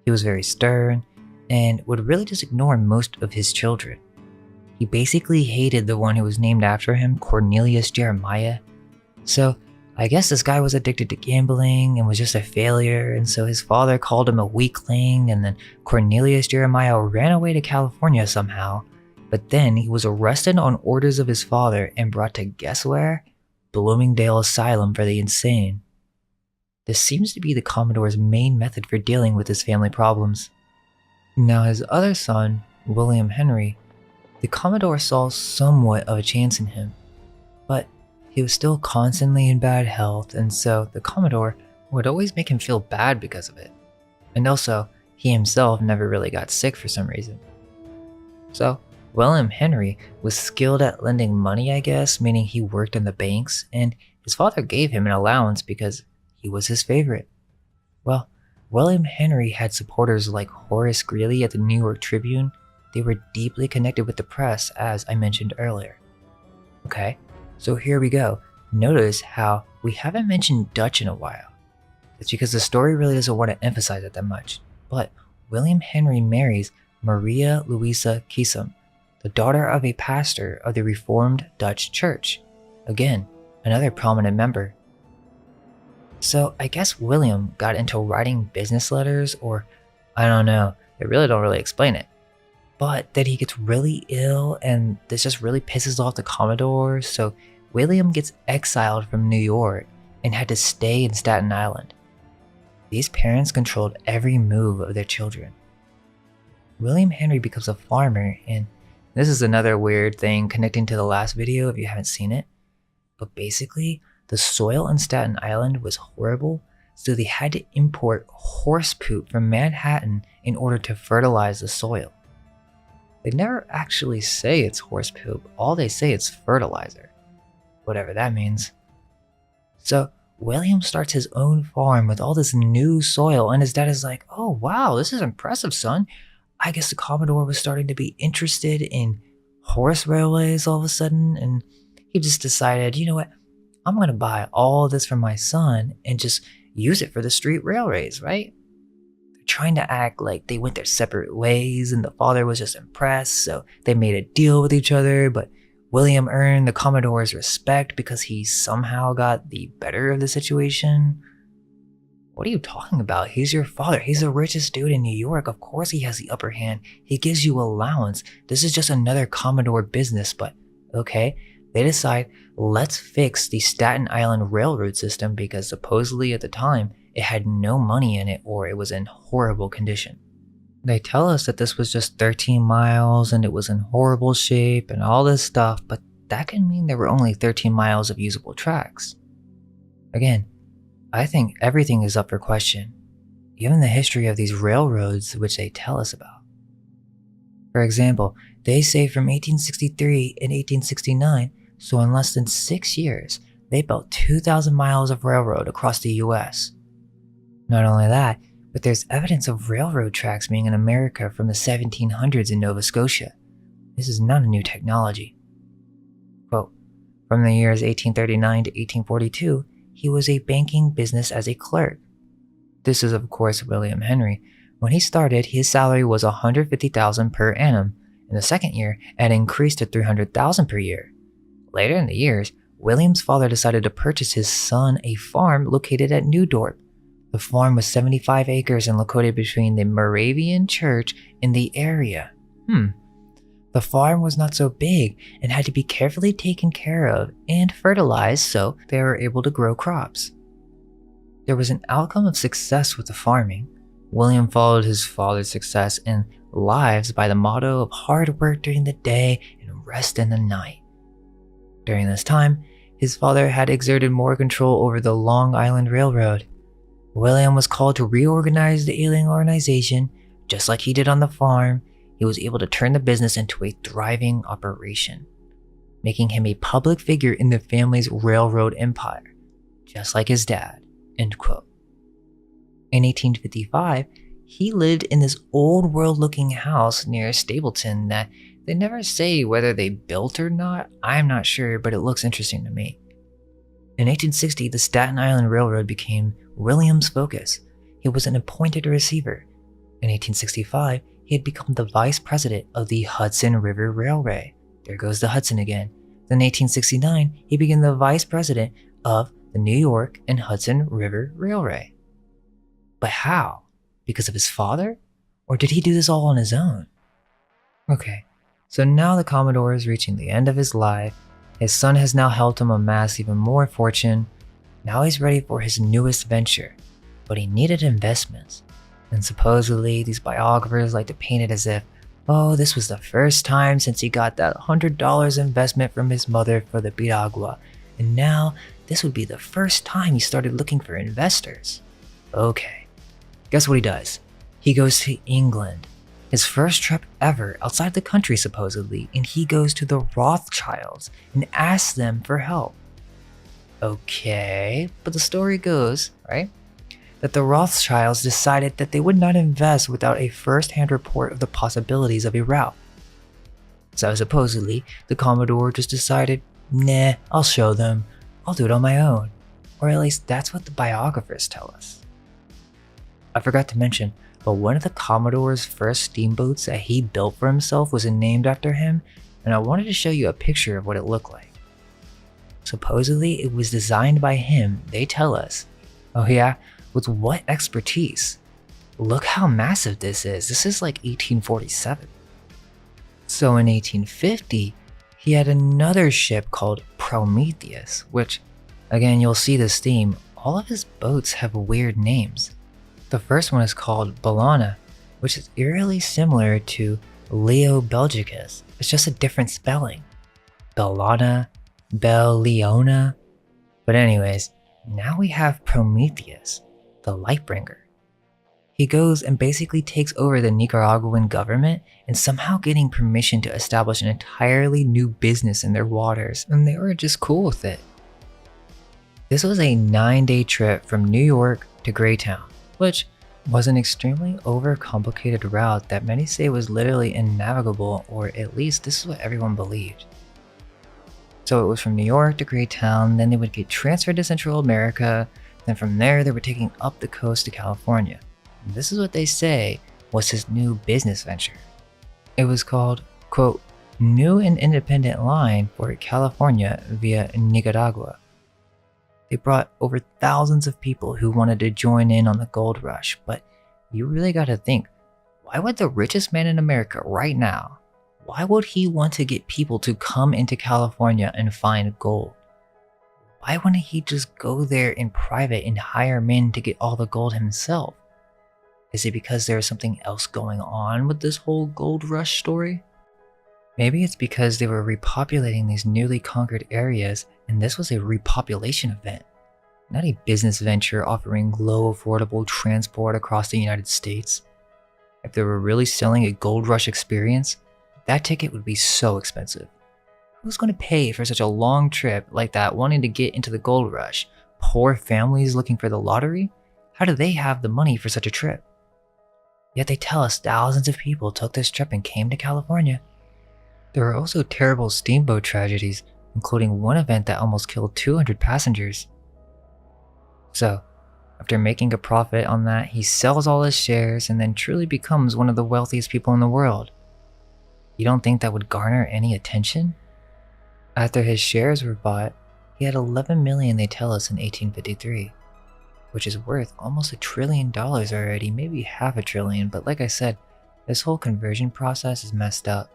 He was very stern and would really just ignore most of his children. He basically hated the one who was named after him, Cornelius Jeremiah. So I guess this guy was addicted to gambling and was just a failure, and so his father called him a weakling, and then Cornelius Jeremiah ran away to California somehow. But then he was arrested on orders of his father and brought to guess where? Bloomingdale Asylum for the Insane. This seems to be the Commodore's main method for dealing with his family problems. Now his other son, William Henry, the Commodore saw somewhat of a chance in him, but he was still constantly in bad health, and so the Commodore would always make him feel bad because of it. And also, he himself never really got sick for some reason. So, William Henry was skilled at lending money, I guess, meaning he worked in the banks, and his father gave him an allowance because he was his favorite. Well, William Henry had supporters like Horace Greeley at the New York Tribune. They were deeply connected with the press, as I mentioned earlier. Okay, so here we go. Notice how we haven't mentioned Dutch in a while. It's because the story really doesn't want to emphasize it that much. But William Henry marries Maria Louisa Keesum, the daughter of a pastor of the Reformed Dutch Church. Again, another prominent member. So I guess William got into writing business letters, or I don't know, they really don't really explain it. But then he gets really ill, and this just really pisses off the Commodore, so William gets exiled from New York and had to stay in Staten Island. These parents controlled every move of their children. William Henry becomes a farmer, and this is another weird thing connecting to the last video if you haven't seen it. But basically, the soil on Staten Island was horrible, so they had to import horse poop from Manhattan in order to fertilize the soil. They never actually say it's horse poop, all they say it's fertilizer. Whatever that means. So William starts his own farm with all this new soil, and his dad is like, "Oh wow, this is impressive, son." I guess the Commodore was starting to be interested in horse railways all of a sudden, and he just decided, you know what, I'm gonna buy all this from my son and just use it for the street railways, right? They're trying to act like they went their separate ways, and the father was just impressed, so they made a deal with each other, but William earned the Commodore's respect because he somehow got the better of the situation. What are you talking about? He's your father. He's the richest dude in New York. Of course he has the upper hand. He gives you allowance. This is just another Commodore business, but okay. They decide, let's fix the Staten Island railroad system because supposedly at the time, it had no money in it or it was in horrible condition. They tell us that this was just 13 miles and it was in horrible shape and all this stuff, but that can mean there were only 13 miles of usable tracks. Again, I think everything is up for question, even the history of these railroads which they tell us about. For example, they say from 1863 and 1869, so in less than 6 years, they built 2,000 miles of railroad across the US. Not only that, but there's evidence of railroad tracks being in America from the 1700s in Nova Scotia. This is not a new technology. Quote, from the years 1839 to 1842, he was a banking business as a clerk. This is of course William Henry. When he started, his salary was $150,000 per annum. In the second year, it increased to $300,000 per year. Later in the years, William's father decided to purchase his son a farm located at Newdorp. The farm was 75 acres and located between the Moravian church and the area. The farm was not so big and had to be carefully taken care of and fertilized so they were able to grow crops. There was an outcome of success with the farming. William followed his father's success in lives by the motto of hard work during the day and rest in the night. During this time, his father had exerted more control over the Long Island Railroad. William was called to reorganize the ailing organization, just like he did on the farm. He was able to turn the business into a thriving operation, making him a public figure in the family's railroad empire, just like his dad, end quote. In 1855, he lived in this old world looking house near Stapleton that they never say whether they built or not. I'm not sure, but it looks interesting to me. In 1860, the Staten Island Railroad became William's focus. He was an appointed receiver. In 1865, he had become the vice president of the Hudson River Railway. There goes the Hudson again. Then in 1869, he became the vice president of the New York and Hudson River Railway. But how? Because of his father? Or did he do this all on his own? Okay, so now the Commodore is reaching the end of his life. His son has now helped him amass even more fortune. Now he's ready for his newest venture, but he needed investments. And supposedly these biographers like to paint it as if, oh, this was the first time since he got that $100 investment from his mother for the Piragua, and now this would be the first time he started looking for investors. Okay, guess what he does? He goes to England. His first trip ever outside the country supposedly, and he goes to the Rothschilds and asks them for help. Okay, but the story goes, right, that the Rothschilds decided that they would not invest without a first-hand report of the possibilities of a route. So supposedly, the Commodore just decided, nah, I'll show them. I'll do it on my own. Or at least that's what the biographers tell us. I forgot to mention, but one of the Commodore's first steamboats that he built for himself was named after him, and I wanted to show you a picture of what it looked like. Supposedly, it was designed by him, they tell us. Oh yeah? With what expertise? Look how massive this is. This is like 1847. So in 1850, he had another ship called Prometheus, which, again, you'll see this theme, all of his boats have weird names. The first one is called Bellona, which is eerily similar to Leo Belgicus. It's just a different spelling. Bellana, Belleona. But anyways, now we have Prometheus, the Lightbringer. He goes and basically takes over the Nicaraguan government and somehow getting permission to establish an entirely new business in their waters, and they were just cool with it. This was a 9-day trip from New York to Greytown, which was an extremely overcomplicated route that many say was literally innavigable, or at least this is what everyone believed. So it was from New York to Greytown, then they would get transferred to Central America, then from there they were taking up the coast to California. And this is what they say was his new business venture. It was called, quote, New and Independent Line for California via Nicaragua. They brought over thousands of people who wanted to join in on the gold rush, but you really gotta think, why would the richest man in America right now, why would he want to get people to come into California and find gold? Why wouldn't he just go there in private and hire men to get all the gold himself? Is it because there is something else going on with this whole gold rush story? Maybe it's because they were repopulating these newly conquered areas and this was a repopulation event, not a business venture offering low affordable transport across the United States. If they were really selling a gold rush experience, that ticket would be so expensive. Who's going to pay for such a long trip like that wanting to get into the gold rush? Poor families looking for the lottery? How do they have the money for such a trip? Yet they tell us thousands of people took this trip and came to California. There were also terrible steamboat tragedies, including one event that almost killed 200 passengers. So, after making a profit on that, he sells all his shares and then truly becomes one of the wealthiest people in the world. You don't think that would garner any attention? After his shares were bought, he had 11 million they tell us in 1853. Which is worth almost $1 trillion already, maybe half a trillion, but like I said, this whole conversion process is messed up.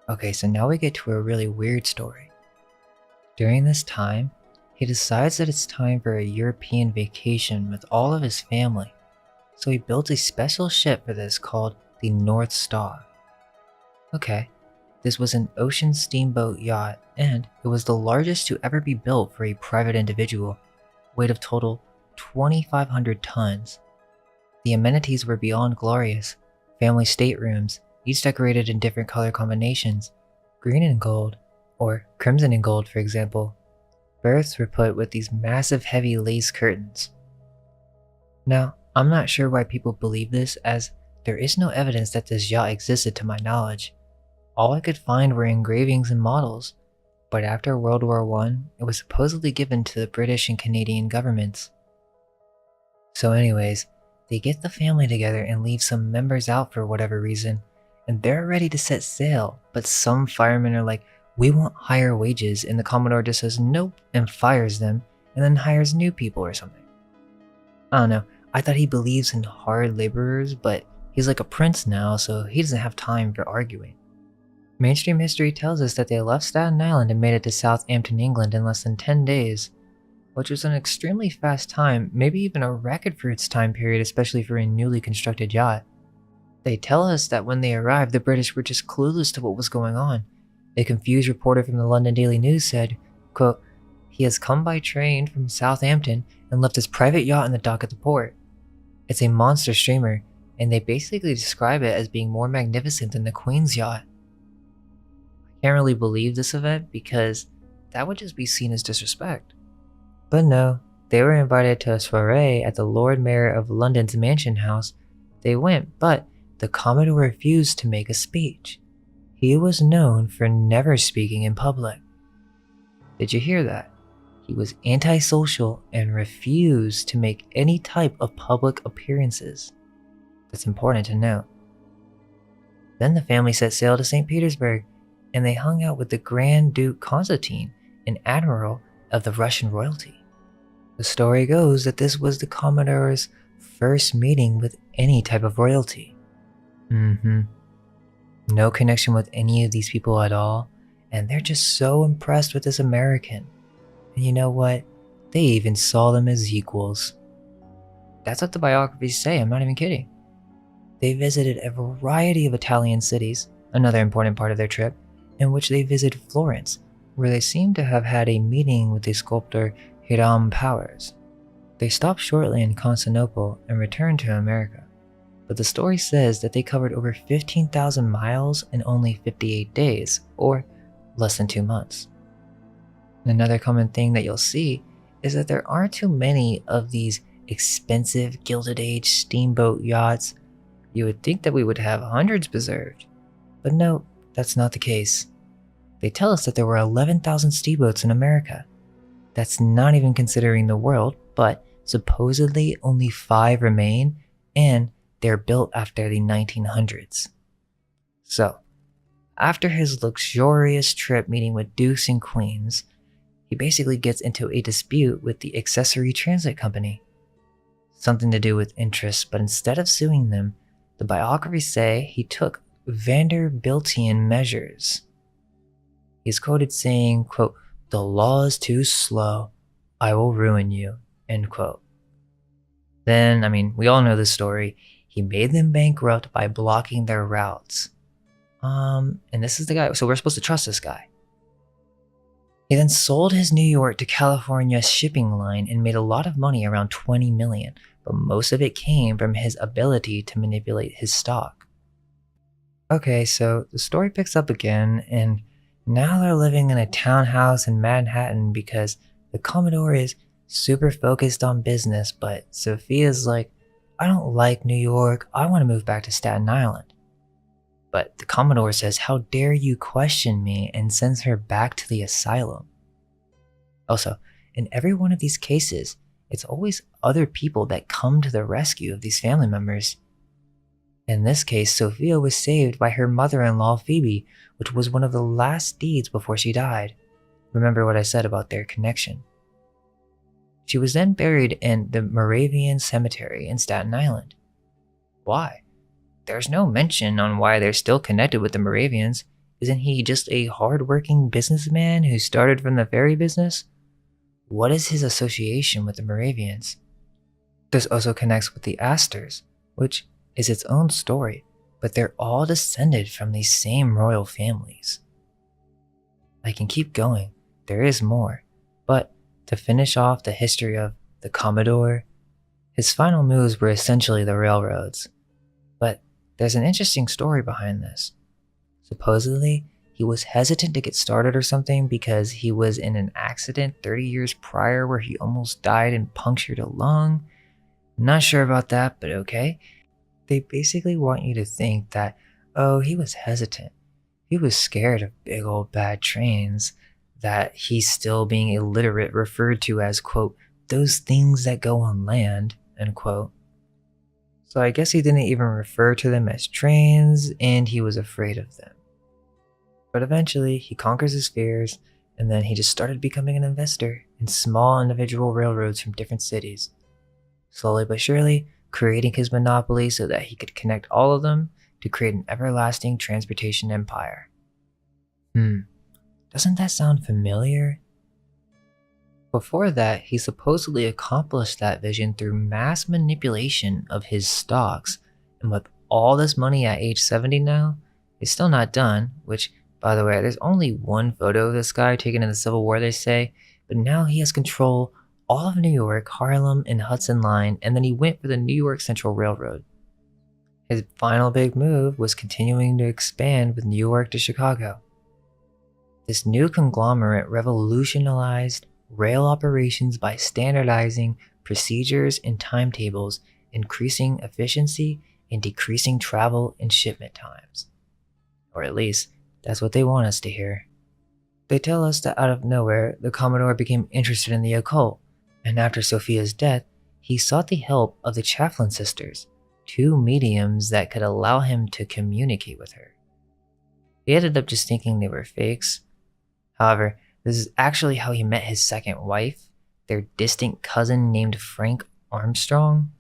Okay, so now we get to a really weird story. During this time, he decides that it's time for a European vacation with all of his family, so he builds a special ship for this called the North Star. Okay, this was an ocean steamboat yacht, and it was the largest to ever be built for a private individual, weight of total 2,500 tons. The amenities were beyond glorious. Family staterooms, each decorated in different color combinations, green and gold, or crimson and gold for example. Berths were put with these massive heavy lace curtains. Now, I'm not sure why people believe this, as there is no evidence that this yacht existed to my knowledge. All I could find were engravings and models, but after World War I, it was supposedly given to the British and Canadian governments. So anyways, they get the family together and leave some members out for whatever reason, and they're ready to set sail, but some firemen are like, we want higher wages, and the Commodore just says nope and fires them, and then hires new people or something. I don't know, I thought he believes in hard laborers, but he's like a prince now, so he doesn't have time for arguing. Mainstream history tells us that they left Staten Island and made it to Southampton, England in less than 10 days, which was an extremely fast time, maybe even a record for its time period, especially for a newly constructed yacht. They tell us that when they arrived, the British were just clueless to what was going on. A confused reporter from the London Daily News said, quote, he has come by train from Southampton and left his private yacht in the dock at the port. It's a monster steamer, and they basically describe it as being more magnificent than the Queen's yacht. I can't really believe this event because that would just be seen as disrespect. But no, they were invited to a soiree at the Lord Mayor of London's mansion house. They went, but the Commodore refused to make a speech. He was known for never speaking in public. Did you hear that? He was antisocial and refused to make any type of public appearances. That's important to note. Then the family set sail to St. Petersburg, and they hung out with the Grand Duke Constantine, an admiral of the Russian royalty. The story goes that this was the Commodore's first meeting with any type of royalty. No connection with any of these people at all, and they're just so impressed with this American. And you know what? They even saw them as equals. That's what the biographies say, I'm not even kidding. They visited a variety of Italian cities, another important part of their trip, in which they visited Florence, where they seem to have had a meeting with the sculptor Hiram Powers. They stopped shortly in Constantinople and returned to America, but the story says that they covered over 15,000 miles in only 58 days, or less than 2 months. Another common thing that you'll see is that there aren't too many of these expensive Gilded Age steamboat yachts. You would think that we would have hundreds preserved, but no, that's not the case. They tell us that there were 11,000 steamboats in America. That's not even considering the world, but supposedly only 5 remain, and they're built after the 1900s. So, after his luxurious trip meeting with dukes and queens, he basically gets into a dispute with the accessory transit company. Something to do with interest, but instead of suing them, the biographies say he took Vanderbiltian measures. He's quoted saying, quote, "The law is too slow. I will ruin you," end quote. Then, we all know the story. He made them bankrupt by blocking their routes. And this is the guy, so we're supposed to trust this guy. He then sold his New York to California shipping line and made a lot of money, around $20 million, but most of it came from his ability to manipulate his stock. Okay, so the story picks up again, and now they're living in a townhouse in Manhattan because the Commodore is super focused on business, but Sophia's like, "I don't like New York, I want to move back to Staten Island." But the Commodore says, "How dare you question me," and sends her back to the asylum. Also, in every one of these cases, it's always other people that come to the rescue of these family members. In this case, Sophia was saved by her mother-in-law Phoebe, which was one of the last deeds before she died. Remember what I said about their connection. She was then buried in the Moravian Cemetery in Staten Island. Why? There's no mention on why they're still connected with the Moravians. Isn't he just a hard-working businessman who started from the ferry business? What is his association with the Moravians? This also connects with the Astors, which is its own story, but they're all descended from these same royal families. I can keep going, there is more, but to finish off the history of the Commodore, his final moves were essentially the railroads. But there's an interesting story behind this. Supposedly, he was hesitant to get started or something because he was in an accident 30 years prior where he almost died and punctured a lung. Not sure about that, but okay. They basically want you to think that, oh, he was hesitant. He was scared of big old bad trains, that he's still being illiterate, referred to as, quote, "those things that go on land," end quote. So I guess he didn't even refer to them as trains, and he was afraid of them. But eventually, he conquers his fears, and then he just started becoming an investor in small individual railroads from different cities. Slowly but surely, creating his monopoly so that he could connect all of them to create an everlasting transportation empire. Doesn't that sound familiar? Before that, he supposedly accomplished that vision through mass manipulation of his stocks, and with all this money at age 70 now, he's still not done, which, by the way, there's only one photo of this guy taken in the Civil War, they say, but now he has control all of New York, Harlem, and Hudson Line, and then he went for the New York Central Railroad. His final big move was continuing to expand with New York to Chicago. This new conglomerate revolutionized rail operations by standardizing procedures and timetables, increasing efficiency and decreasing travel and shipment times. Or at least, that's what they want us to hear. They tell us that out of nowhere, the Commodore became interested in the occult, and after Sophia's death, he sought the help of the Chafflin sisters, 2 mediums that could allow him to communicate with her. He ended up just thinking they were fakes. However, this is actually how he met his second wife, their distant cousin named Frank Armstrong.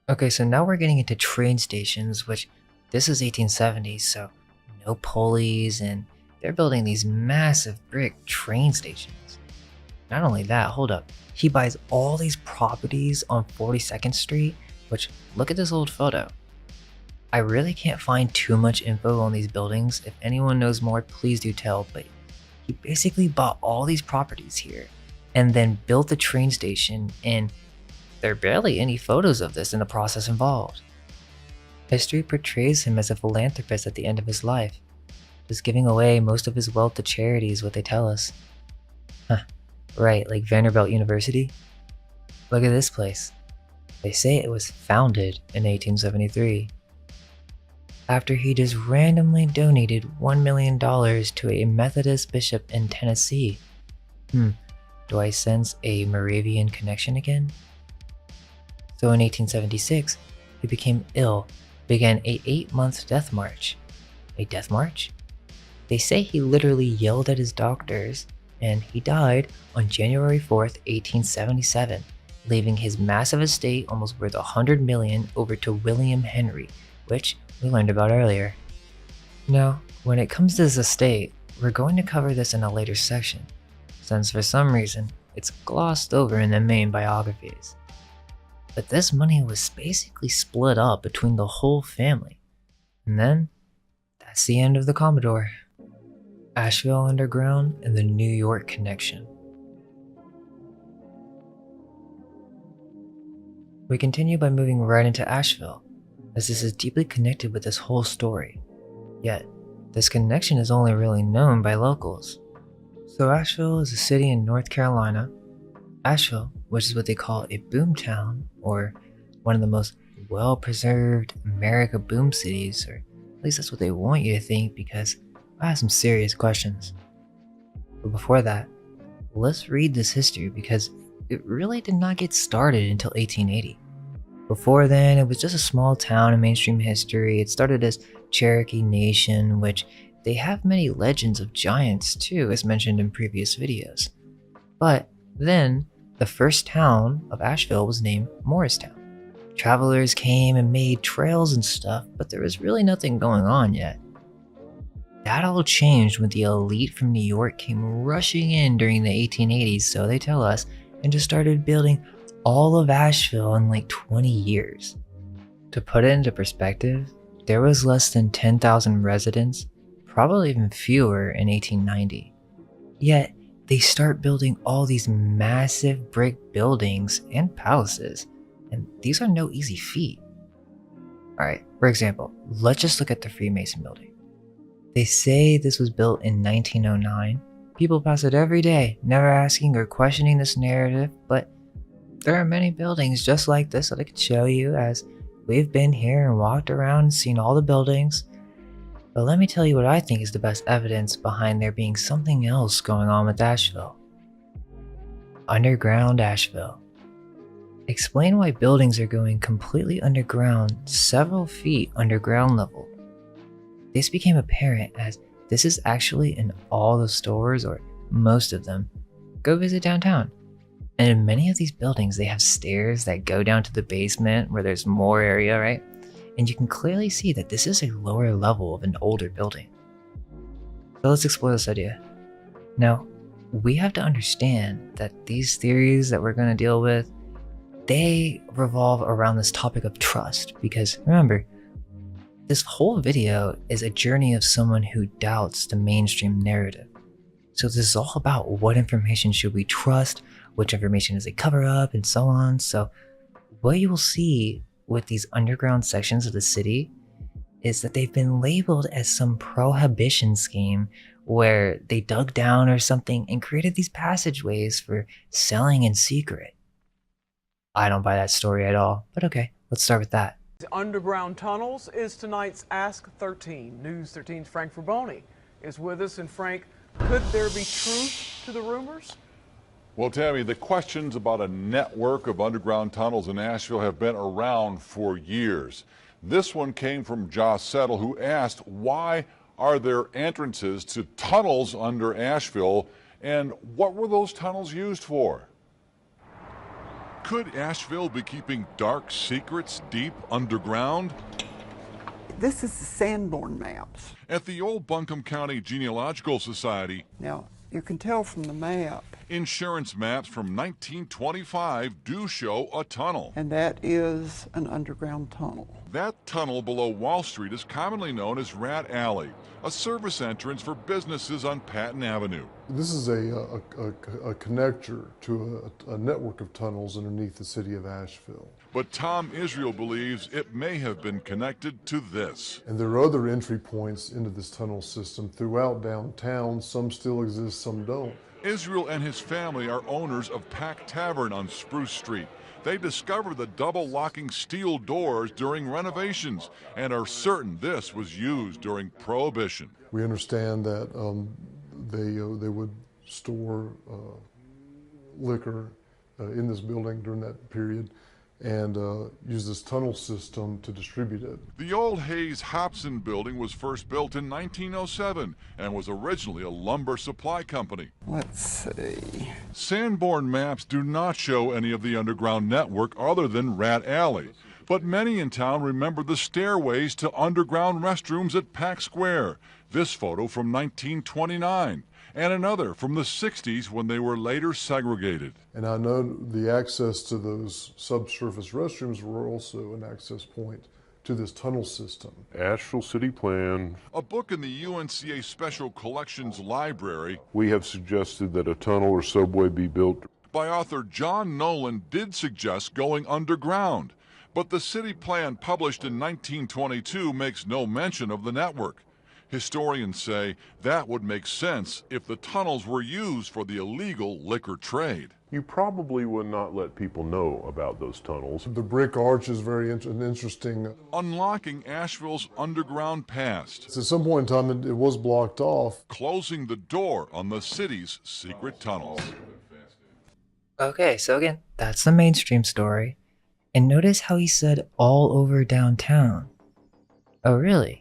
Okay, so now we're getting into train stations, which this is 1870s, so no pulleys, and they're building these massive brick train stations. Not only that, hold up, he buys all these properties on 42nd Street, which, look at this old photo. I really can't find too much info on these buildings. If anyone knows more, please do tell, but he basically bought all these properties here and then built the train station, and there are barely any photos of this in the process involved. History portrays him as a philanthropist at the end of his life, just giving away most of his wealth to charity is what they tell us. Huh, right, like Vanderbilt University? Look at this place. They say it was founded in 1873. After he just randomly donated $1 million to a Methodist bishop in Tennessee. Do I sense a Moravian connection again? So in 1876, he became ill, began a 8-month death march. A death march? They say he literally yelled at his doctors, and he died on January 4th, 1877, leaving his massive estate almost worth $100 million over to William Henry, which we learned about earlier. Now, when it comes to his estate, we're going to cover this in a later section, since for some reason, it's glossed over in the main biographies. But this money was basically split up between the whole family. And then, that's the end of the Commodore. Asheville Underground and the New York connection. We continue by moving right into Asheville, as this is deeply connected with this whole story. Yet, this connection is only really known by locals. So Asheville is a city in North Carolina. Asheville, which is what they call a boom town, or one of the most well-preserved America boom cities, or at least that's what they want you to think, because I have some serious questions. But before that, let's read this history because it really did not get started until 1880. Before then, it was just a small town in mainstream history. It started as Cherokee Nation, which they have many legends of giants too, as mentioned in previous videos. But then, the first town of Asheville was named Morristown. Travelers came and made trails and stuff, but there was really nothing going on yet. That all changed when the elite from New York came rushing in during the 1880s, so they tell us, and just started building all of Asheville in like 20 years. To put it into perspective, there was less than 10,000 residents, probably even fewer in 1890. Yet, they start building all these massive brick buildings and palaces, and these are no easy feat. Alright, for example, let's just look at the Freemason building. They say this was built in 1909. People pass it every day, never asking or questioning this narrative, but there are many buildings just like this that I could show you, as we've been here and walked around and seen all the buildings. But let me tell you what I think is the best evidence behind there being something else going on with Asheville. Underground Asheville. Explain why buildings are going completely underground, several feet under ground level. This became apparent as this is actually in all the stores, or most of them. Go visit downtown. And in many of these buildings, they have stairs that go down to the basement where there's more area, right? And you can clearly see that this is a lower level of an older building. So let's explore this idea. Now, we have to understand that these theories that we're going to deal with, they revolve around this topic of trust, because remember, this whole video is a journey of someone who doubts the mainstream narrative. So this is all about what information should we trust, which information is a cover-up, and so on. So what you will see with these underground sections of the city is that they've been labeled as some prohibition scheme where they dug down or something and created these passageways for selling in secret. I don't buy that story at all, but okay, let's start with that. Underground tunnels is tonight's Ask 13. News 13's Frank Fraboni is with us. And Frank, could there be truth to the rumors? Well, Tammy, the questions about a network of underground tunnels in Asheville have been around for years. This one came from Josh Settle, who asked, why are there entrances to tunnels under Asheville, and what were those tunnels used for? Could Asheville be keeping dark secrets deep underground? This is the Sanborn maps. At the old Buncombe County Genealogical Society, Now, you can tell from the map Insurance maps from 1925 do show a tunnel. And that is an underground tunnel. That tunnel below Wall Street is commonly known as Rat Alley, a service entrance for businesses on Patton Avenue. This is a connector to a network of tunnels underneath the city of Asheville. But Tom Israel believes it may have been connected to this. And there are other entry points into this tunnel system throughout downtown. Some still exist, some don't. Israel and his family are owners of Pack Tavern on Spruce Street. They discovered the double-locking steel doors during renovations and are certain this was used during Prohibition. We understand that they would store liquor in this building during that period and use this tunnel system to distribute it. The old Hayes Hobson building was first built in 1907 and was originally a lumber supply company. Let's see. Sanborn maps do not show any of the underground network other than Rat Alley, but many in town remember the stairways to underground restrooms at Pack Square. This photo from 1929. And another from the 60s when they were later segregated. And I know the access to those subsurface restrooms were also an access point to this tunnel system. Asheville City Plan. A book in the UNCA Special Collections Library. We have suggested that a tunnel or subway be built. By author John Nolan did suggest going underground, but the city plan published in 1922 makes no mention of the network. Historians say that would make sense if the tunnels were used for the illegal liquor trade. You probably would not let people know about those tunnels. The brick arch is very interesting. Unlocking Asheville's underground past. At some point in time, it was blocked off. Closing the door on the city's secret tunnels. Okay, so again, that's the mainstream story. And notice how he said all over downtown. Oh, really?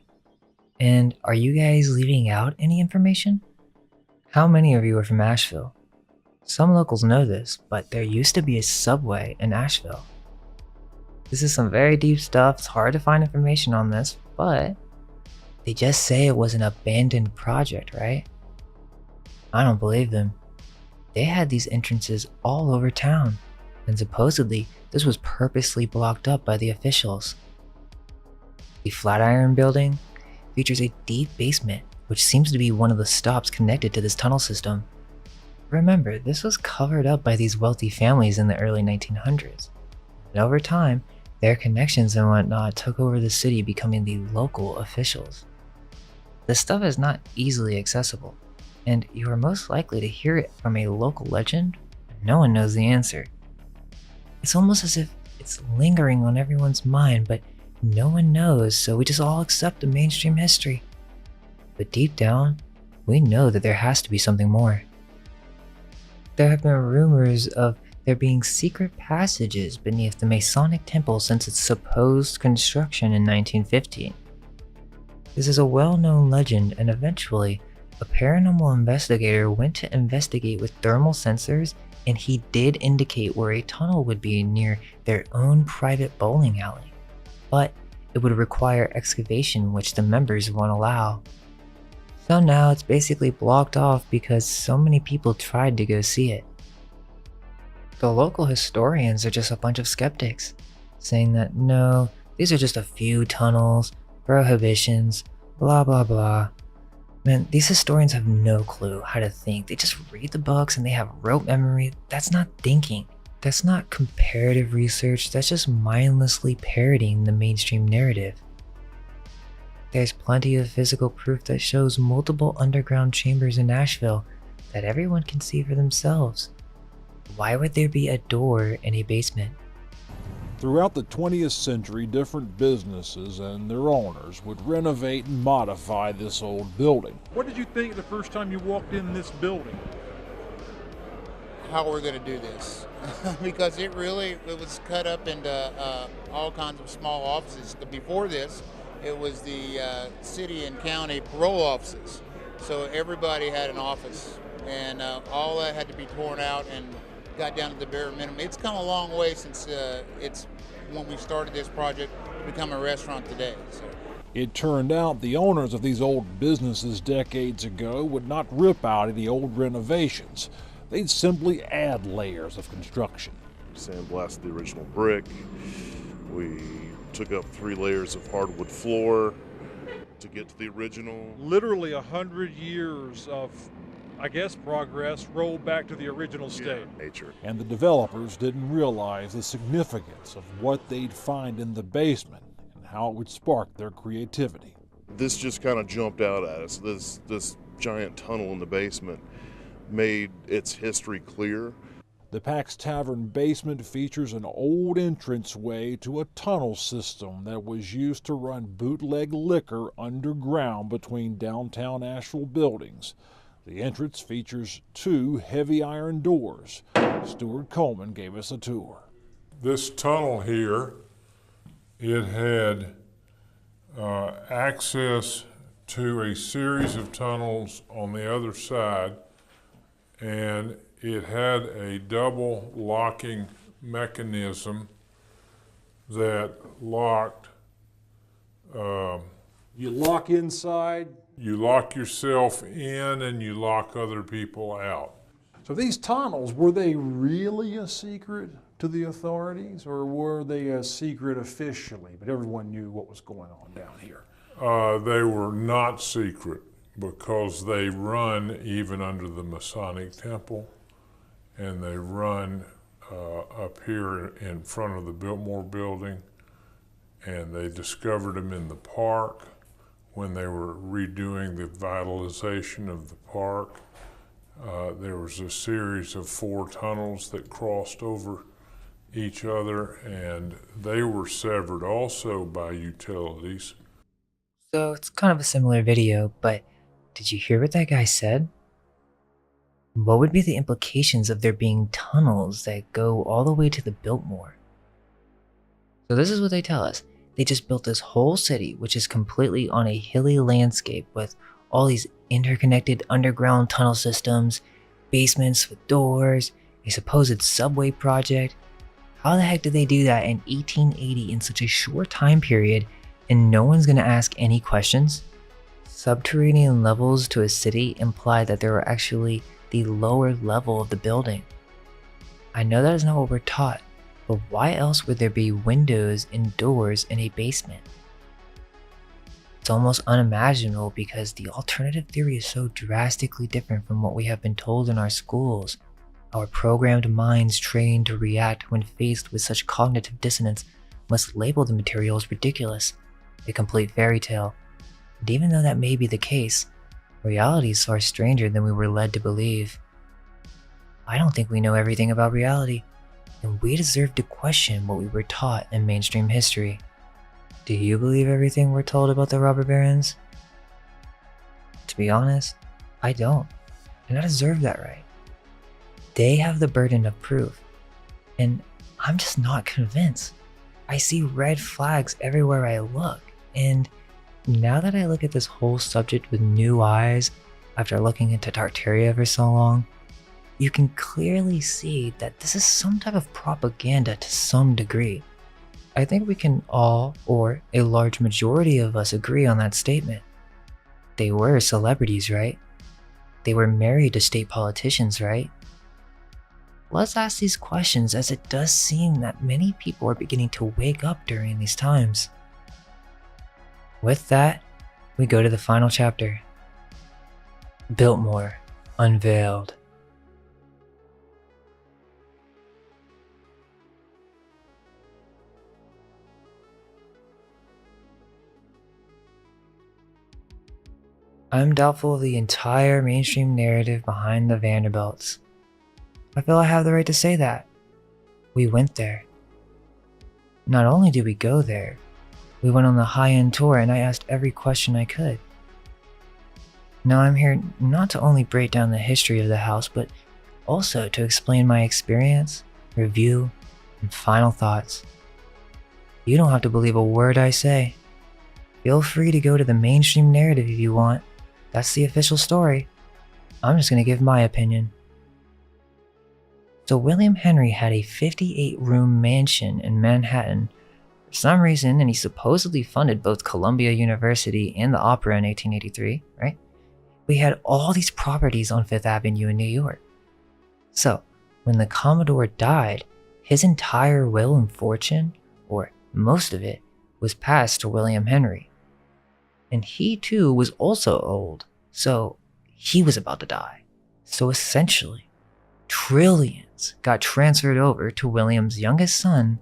And are you guys leaving out any information? How many of you are from Asheville? Some locals know this, but there used to be a subway in Asheville. This is some very deep stuff. It's hard to find information on this, but they just say it was an abandoned project, right? I don't believe them. They had these entrances all over town, and supposedly this was purposely blocked up by the officials. The Flatiron Building features a deep basement, which seems to be one of the stops connected to this tunnel system. Remember, this was covered up by these wealthy families in the early 1900s, and over time, their connections and whatnot took over the city, becoming the local officials. This stuff is not easily accessible, and you are most likely to hear it from a local legend, and no one knows the answer. It's almost as if it's lingering on everyone's mind, but no one knows, so we just all accept the mainstream history. But deep down, we know that there has to be something more. There have been rumors of there being secret passages beneath the Masonic temple since its supposed construction in 1915. This is a well-known legend, and eventually, a paranormal investigator went to investigate with thermal sensors, and he did indicate where a tunnel would be near their own private bowling alley. But it would require excavation, which the members won't allow. So now it's basically blocked off because so many people tried to go see it. The local historians are just a bunch of skeptics, saying that no, these are just a few tunnels, prohibitions, blah blah blah. Man, these historians have no clue how to think. They just read the books and they have rote memory. That's not thinking. That's not comparative research, that's just mindlessly parroting the mainstream narrative. There's plenty of physical proof that shows multiple underground chambers in Asheville that everyone can see for themselves. Why would there be a door in a basement? Throughout the 20th century, different businesses and their owners would renovate and modify this old building. What did you think the first time you walked in this building? How we're going to do this because it was cut up into all kinds of small offices. Before this, it was the city and county parole offices. So everybody had an office, and all that had to be torn out and got down to the bare minimum. It's come a long way since it's when we started this project to become a restaurant today. So. It turned out the owners of these old businesses decades ago would not rip out any old renovations. they'd simply add layers of construction. Sandblasted the original brick. We took up 3 layers of hardwood floor to get to the original. Literally 100 years of, I guess, progress rolled back to the original state. Nature. And the developers didn't realize the significance of what they'd find in the basement and how it would spark their creativity. This just kind of jumped out at us. This giant tunnel in the basement made its history clear. The Pax Tavern basement features an old entranceway to a tunnel system that was used to run bootleg liquor underground between downtown Asheville buildings. The entrance features 2 heavy iron doors. Stuart Coleman gave us a tour. This tunnel here, it had access to a series of tunnels on the other side, and it had a double locking mechanism that locked. You lock inside. You lock yourself in and you lock other people out. So these tunnels, were they really a secret to the authorities, or were they a secret officially, but everyone knew what was going on down here? They were not secret because they run even under the Masonic Temple, and they run up here in front of the Biltmore building, and they discovered them in the park when they were redoing the vitalization of the park. There was a series of 4 tunnels that crossed over each other, and they were severed also by utilities. So it's kind of a similar video, but did you hear what that guy said? What would be the implications of there being tunnels that go all the way to the Biltmore? So this is what they tell us. They just built this whole city, which is completely on a hilly landscape with all these interconnected underground tunnel systems, basements with doors, a supposed subway project. How the heck did they do that in 1880 in such a short time period, and no one's gonna ask any questions? Subterranean levels to a city imply that there were actually the lower level of the building. I know that is not what we're taught, but why else would there be windows and doors in a basement? It's almost unimaginable because the alternative theory is so drastically different from what we have been told in our schools. Our programmed minds trained to react when faced with such cognitive dissonance must label the material as ridiculous, a complete fairy tale. And even though that may be the case, reality is far stranger than we were led to believe. I don't think we know everything about reality, and we deserve to question what we were taught in mainstream history. Do you believe everything we're told about the robber barons? To be honest, I don't, and I deserve that right. They have the burden of proof, and I'm just not convinced. I see red flags everywhere I look, and now that I look at this whole subject with new eyes after looking into Tartaria for so long, you can clearly see that this is some type of propaganda to some degree. I think we can all, or a large majority of us, agree on that statement. They were celebrities, right? They were married to state politicians, right? Let's ask these questions, as it does seem that many people are beginning to wake up during these times. With that, we go to the final chapter. Biltmore, Unveiled. I'm doubtful of the entire mainstream narrative behind the Vanderbilts. I feel I have the right to say that. We went there. Not only did we go there, we went on the high-end tour and I asked every question I could. Now I'm here not to only break down the history of the house, but also to explain my experience, review, and final thoughts. You don't have to believe a word I say. Feel free to go to the mainstream narrative if you want. That's the official story. I'm just gonna give my opinion. So William Henry had a 58-room mansion in Manhattan for some reason, and he supposedly funded both Columbia University and the Opera in 1883, right? We had all these properties on Fifth Avenue in New York. So, when the Commodore died, his entire will and fortune, or most of it, was passed to William Henry. And he too was also old, so he was about to die. So essentially, trillions got transferred over to William's youngest son,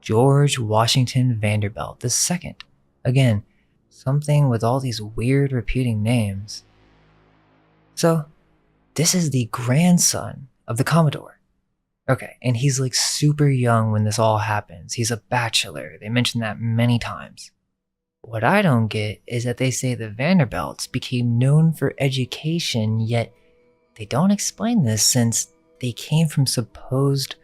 George Washington Vanderbilt II. Again, something with all these weird repeating names. So, this is the grandson of the Commodore. Okay, and he's like super young when this all happens. He's a bachelor. They mention that many times. What I don't get is that they say the Vanderbilts became known for education, yet they don't explain this since they came from supposed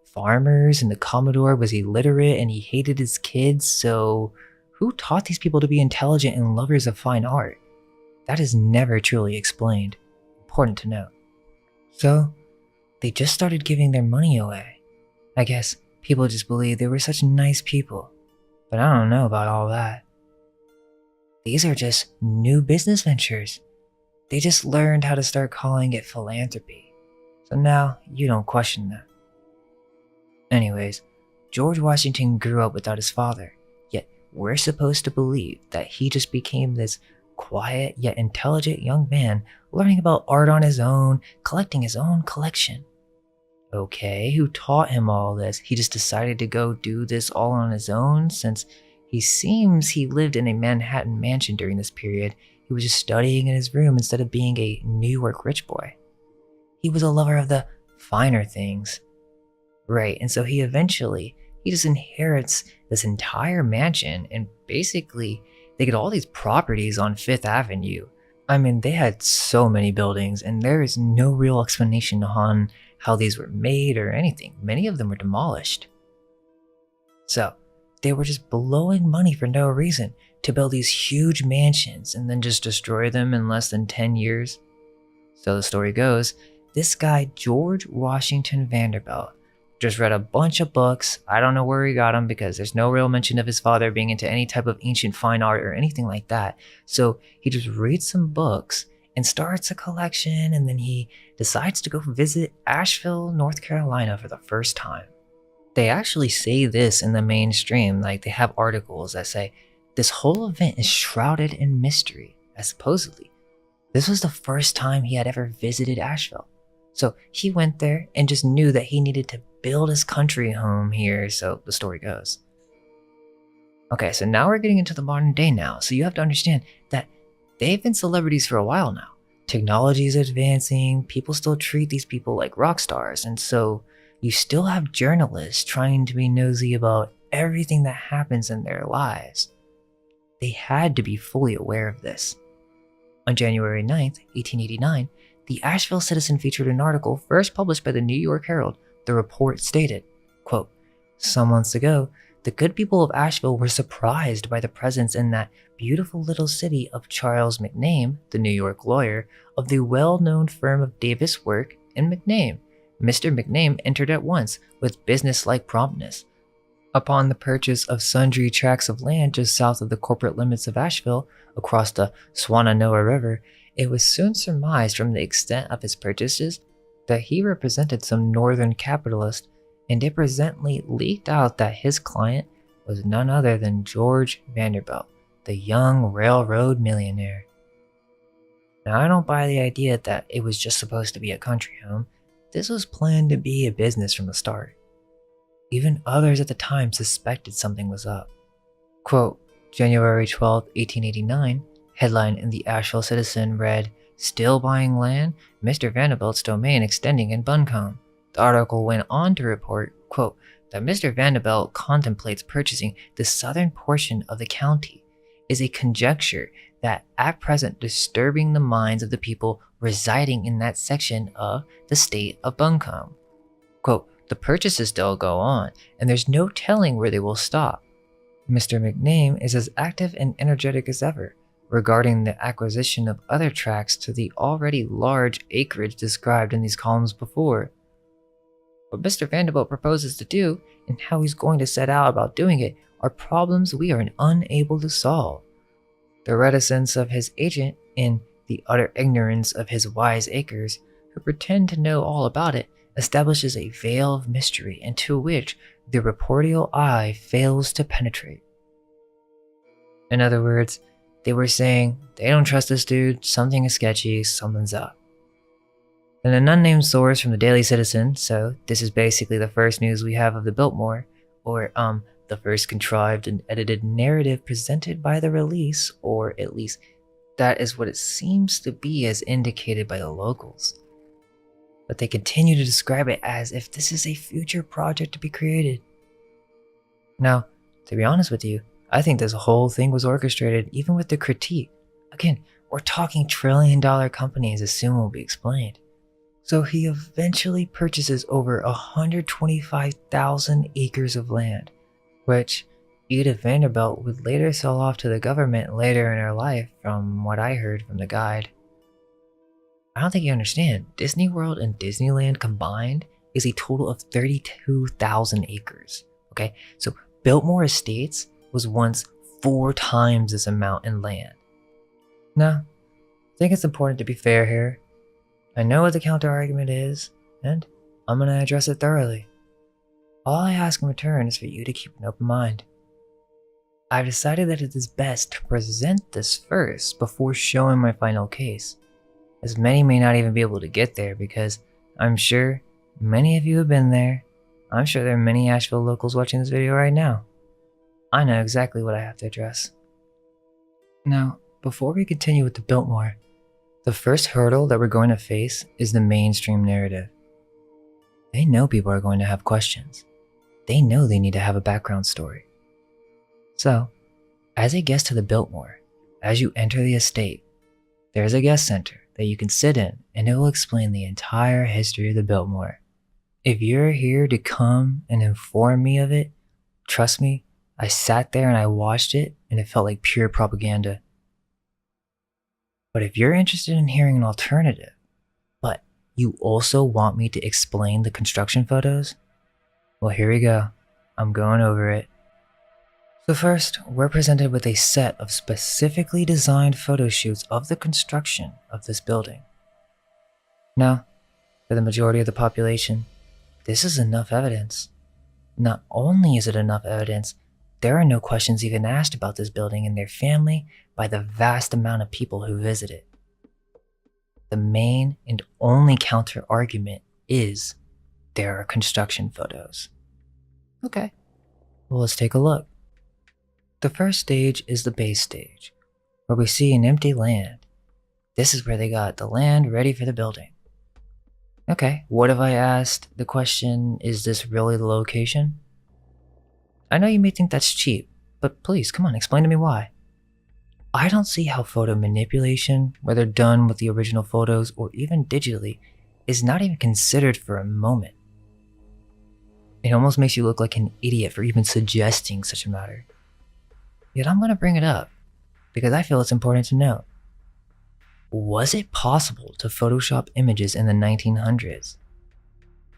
farmers and the Commodore was illiterate and he hated his kids, so who taught these people to be intelligent and lovers of fine art? That is never truly explained. Important to note. So, they just started giving their money away. I guess people just believed they were such nice people, but I don't know about all that. These are just new business ventures. They just learned how to start calling it philanthropy. So now you don't question that. Anyways, George Washington grew up without his father, yet we're supposed to believe that he just became this quiet yet intelligent young man learning about art on his own, collecting his own collection. Okay, who taught him all this? He just decided to go do this all on his own since he seems he lived in a Manhattan mansion during this period. He was just studying in his room instead of being a New York rich boy. He was a lover of the finer things. Right, and so he just inherits this entire mansion, and basically they get all these properties on Fifth Avenue. I mean, they had so many buildings, and there is no real explanation on how these were made or anything. Many of them were demolished. So, they were just blowing money for no reason to build these huge mansions and then just destroy them in less than 10 years. So the story goes, this guy, George Washington Vanderbilt, just read a bunch of books. I don't know where he got them because there's no real mention of his father being into any type of ancient fine art or anything like that. So he just reads some books and starts a collection, and then he decides to go visit Asheville, North Carolina for the first time. They actually say this in the mainstream, like they have articles that say, this whole event is shrouded in mystery, as supposedly this was the first time he had ever visited Asheville. So he went there and just knew that he needed to build his country home here, so the story goes. Okay, so now we're getting into the modern day now, so you have to understand that they've been celebrities for a while now. Technology is advancing, people still treat these people like rock stars, and so you still have journalists trying to be nosy about everything that happens in their lives. They had to be fully aware of this. On January 9th, 1889, the Asheville Citizen featured an article first published by the New York Herald. The report stated, quote, some months ago, the good people of Asheville were surprised by the presence in that beautiful little city of Charles McName, the New York lawyer, of the well-known firm of Davis, Work, and McName. Mr. McName entered at once with business-like promptness. Upon the purchase of sundry tracts of land just south of the corporate limits of Asheville, across the Swananoa River, it was soon surmised from the extent of his purchases that he represented some northern capitalist, and it presently leaked out that his client was none other than George Vanderbilt, the young railroad millionaire. Now, I don't buy the idea that it was just supposed to be a country home. This was planned to be a business from the start. Even others at the time suspected something was up. Quote, January 12, 1889, headline in the Asheville Citizen read, still buying land? Mr. Vanderbilt's domain extending in Buncombe. The article went on to report, quote, that Mr. Vanderbilt contemplates purchasing the southern portion of the county is a conjecture that at present disturbing the minds of the people residing in that section of the state of Buncombe. Quote, the purchases still go on, and there's no telling where they will stop. Mr. McName is as active and energetic as ever regarding the acquisition of other tracts to the already large acreage described in these columns before. What Mr. Vanderbilt proposes to do, and how he's going to set out about doing it, are problems we are unable to solve. The reticence of his agent, and the utter ignorance of his wise acres, who pretend to know all about it establishes a veil of mystery into which the reportorial eye fails to penetrate. In other words, they were saying, they don't trust this dude, something is sketchy, something's up. And an unnamed source from the Daily Citizen, so this is basically the first news we have of the Biltmore, or the first contrived and edited narrative presented by the release, or at least that is what it seems to be as indicated by the locals. But they continue to describe it as if this is a future project to be created. Now, to be honest with you, I think this whole thing was orchestrated even with the critique. Again, we're talking trillion-dollar companies, as soon will be explained. So he eventually purchases over 125,000 acres of land, which Edith Vanderbilt would later sell off to the government later in her life, from what I heard from the guide. I don't think you understand, Disney World and Disneyland combined is a total of 32,000 acres, okay? So Biltmore Estates was once 4 times this amount in land. Now, I think it's important to be fair here. I know what the counter-argument is, and I'm going to address it thoroughly. All I ask in return is for you to keep an open mind. I've decided that it is best to present this first before showing my final case, as many may not even be able to get there because I'm sure many of you have been there. I'm sure there are many Asheville locals watching this video right now. I know exactly what I have to address. Now, before we continue with the Biltmore, the first hurdle that we're going to face is the mainstream narrative. They know people are going to have questions. They know they need to have a background story. So, as a guest to the Biltmore, as you enter the estate, there's a guest center that you can sit in and it will explain the entire history of the Biltmore. If you're here to come and inform me of it, trust me, I sat there and I watched it and it felt like pure propaganda. But if you're interested in hearing an alternative, but you also want me to explain the construction photos, well, here we go. I'm going over it. So first, we're presented with a set of specifically designed photo shoots of the construction of this building. Now, for the majority of the population, this is enough evidence. Not only is it enough evidence, there are no questions even asked about this building and their family by the vast amount of people who visit it. The main and only counter argument is there are construction photos. Okay, well, let's take a look. The first stage is the base stage, where we see an empty land. This is where they got the land ready for the building. Okay, what if I asked the question, is this really the location? I know you may think that's cheap, but please, come on, explain to me why. I don't see how photo manipulation, whether done with the original photos or even digitally, is not even considered for a moment. It almost makes you look like an idiot for even suggesting such a matter. Yet I'm going to bring it up, because I feel it's important to know. Was it possible to Photoshop images in the 1900s?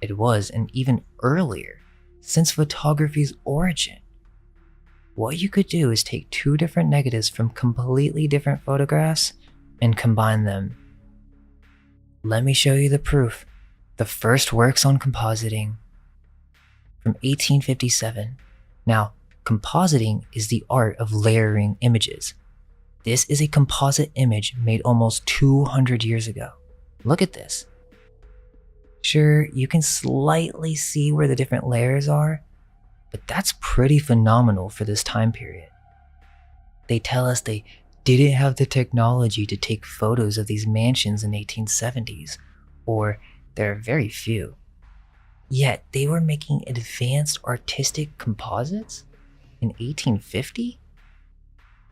It was, and even earlier, since photography's origin. What you could do is take 2 different negatives from completely different photographs and combine them. Let me show you the proof. The first works on compositing from 1857. Now, compositing is the art of layering images. This is a composite image made almost 200 years ago. Look at this. Sure, you can slightly see where the different layers are, but that's pretty phenomenal for this time period. They tell us they didn't have the technology to take photos of these mansions in the 1870s, or there are very few. Yet they were making advanced artistic composites in 1850?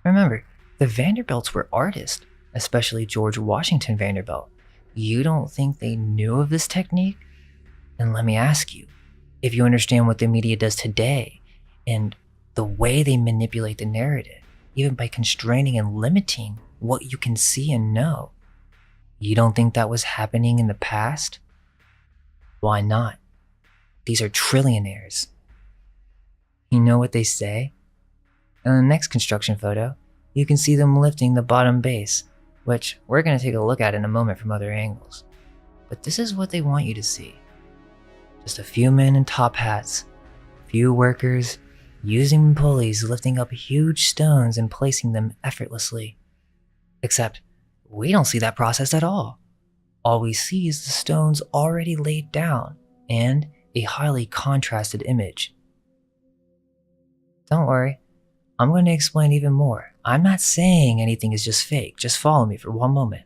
Remember, the Vanderbilts were artists, especially George Washington Vanderbilt. You don't think they knew of this technique? And let me ask you, if you understand what the media does today and the way they manipulate the narrative, even by constraining and limiting what you can see and know, you don't think that was happening in the past? Why not? These are trillionaires. You know what they say? In the next construction photo, you can see them lifting the bottom base, which we're going to take a look at in a moment from other angles. But this is what they want you to see. Just a few men in top hats, few workers using pulleys lifting up huge stones and placing them effortlessly. Except we don't see that process at all. All we see is the stones already laid down and a highly contrasted image. Don't worry, I'm going to explain even more. I'm not saying anything is just fake, just follow me for one moment.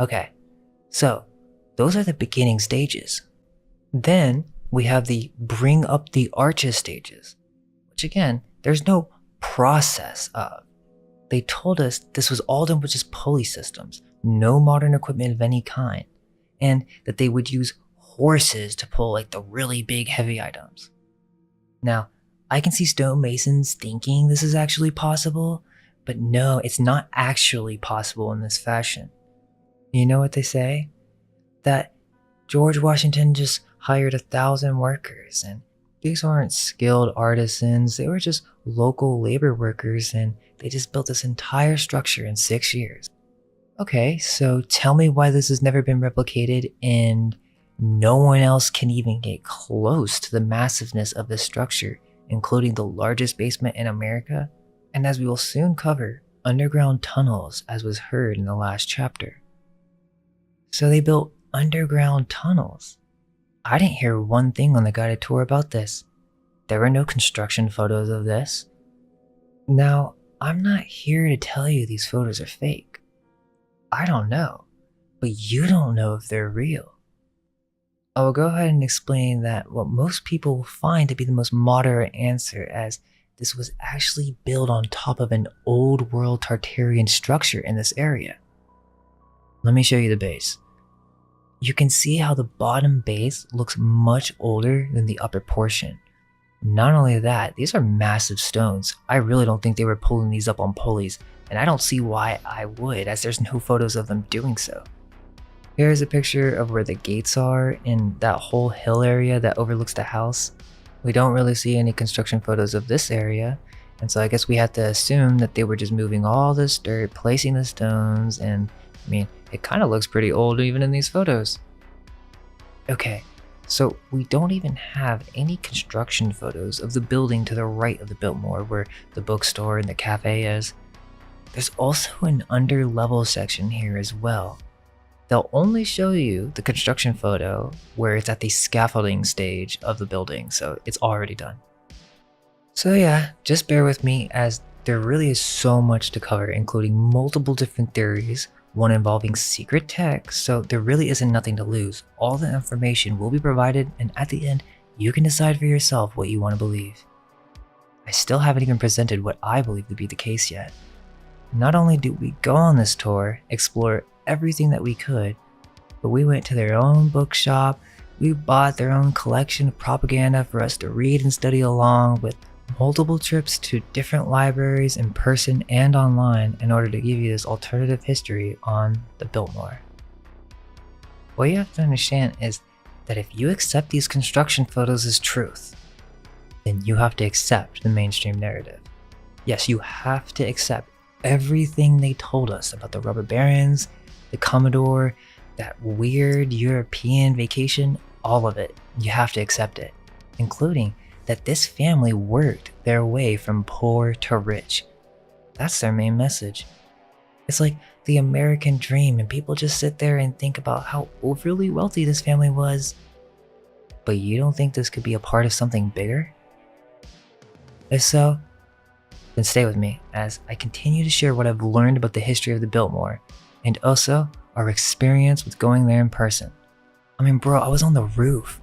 Okay, so those are the beginning stages. Then we have the bring up the arches stages, which again, there's no process of. They told us this was all done with just pulley systems, no modern equipment of any kind, and that they would use horses to pull like the really big heavy items. Now, I can see stonemasons thinking this is actually possible, but no, it's not actually possible in this fashion. You know what they say? That George Washington just hired 1,000 workers, and these weren't skilled artisans, they were just local labor workers, and they just built this entire structure in 6 years. Okay, so tell me why this has never been replicated and no one else can even get close to the massiveness of this structure, including the largest basement in America, and as we will soon cover, underground tunnels, as was heard in the last chapter. So they built underground tunnels. I didn't hear one thing on the guided tour about this. There were no construction photos of this. Now, I'm not here to tell you these photos are fake. I don't know, but you don't know if they're real. I will go ahead and explain that what most people will find to be the most moderate answer, as this was actually built on top of an old world Tartarian structure in this area. Let me show you the base. You can see how the bottom base looks much older than the upper portion. Not only that, these are massive stones. I really don't think they were pulling these up on pulleys, and I don't see why I would, as there's no photos of them doing so. Here's a picture of where the gates are in that whole hill area that overlooks the house. We don't really see any construction photos of this area, and so I guess we have to assume that they were just moving all this dirt, placing the stones, and I mean, it kind of looks pretty old even in these photos. Okay, so we don't even have any construction photos of the building to the right of the Biltmore where the bookstore and the cafe is. There's also an under-level section here as well. They'll only show you the construction photo where it's at the scaffolding stage of the building, so it's already done. So yeah, just bear with me as there really is so much to cover, including multiple different theories, one involving secret tech, so there really isn't nothing to lose. All the information will be provided, and at the end, you can decide for yourself what you want to believe. I still haven't even presented what I believe to be the case yet. Not only did we go on this tour, explore everything that we could, but we went to their own bookshop, we bought their own collection of propaganda for us to read and study along, with multiple trips to different libraries in person and online in order to give you this alternative history on the Biltmore. What you have to understand is that if you accept these construction photos as truth, then you have to accept the mainstream narrative. Yes, you have to accept everything they told us about the rubber barons, the Commodore, that weird European vacation, all of it. You have to accept it, including that this family worked their way from poor to rich. That's their main message. It's like the American dream, and people just sit there and think about how overly wealthy this family was. But you don't think this could be a part of something bigger? If so, then stay with me as I continue to share what I've learned about the history of the Biltmore, and also our experience with going there in person. I mean, bro, I was on the roof.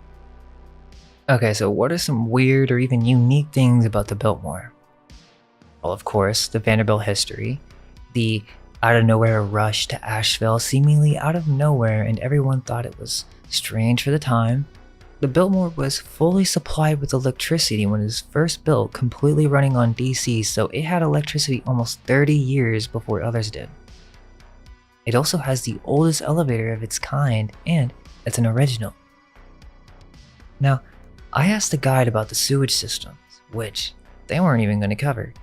Okay, so what are some weird or even unique things about the Biltmore? Well, of course, the Vanderbilt history, the out-of-nowhere rush to Asheville, seemingly out of nowhere, and everyone thought it was strange for the time. The Biltmore was fully supplied with electricity when it was first built, completely running on DC, so it had electricity almost 30 years before others did. It also has the oldest elevator of its kind, and it's an original. Now, I asked the guide about the sewage systems, which they weren't even going to cover.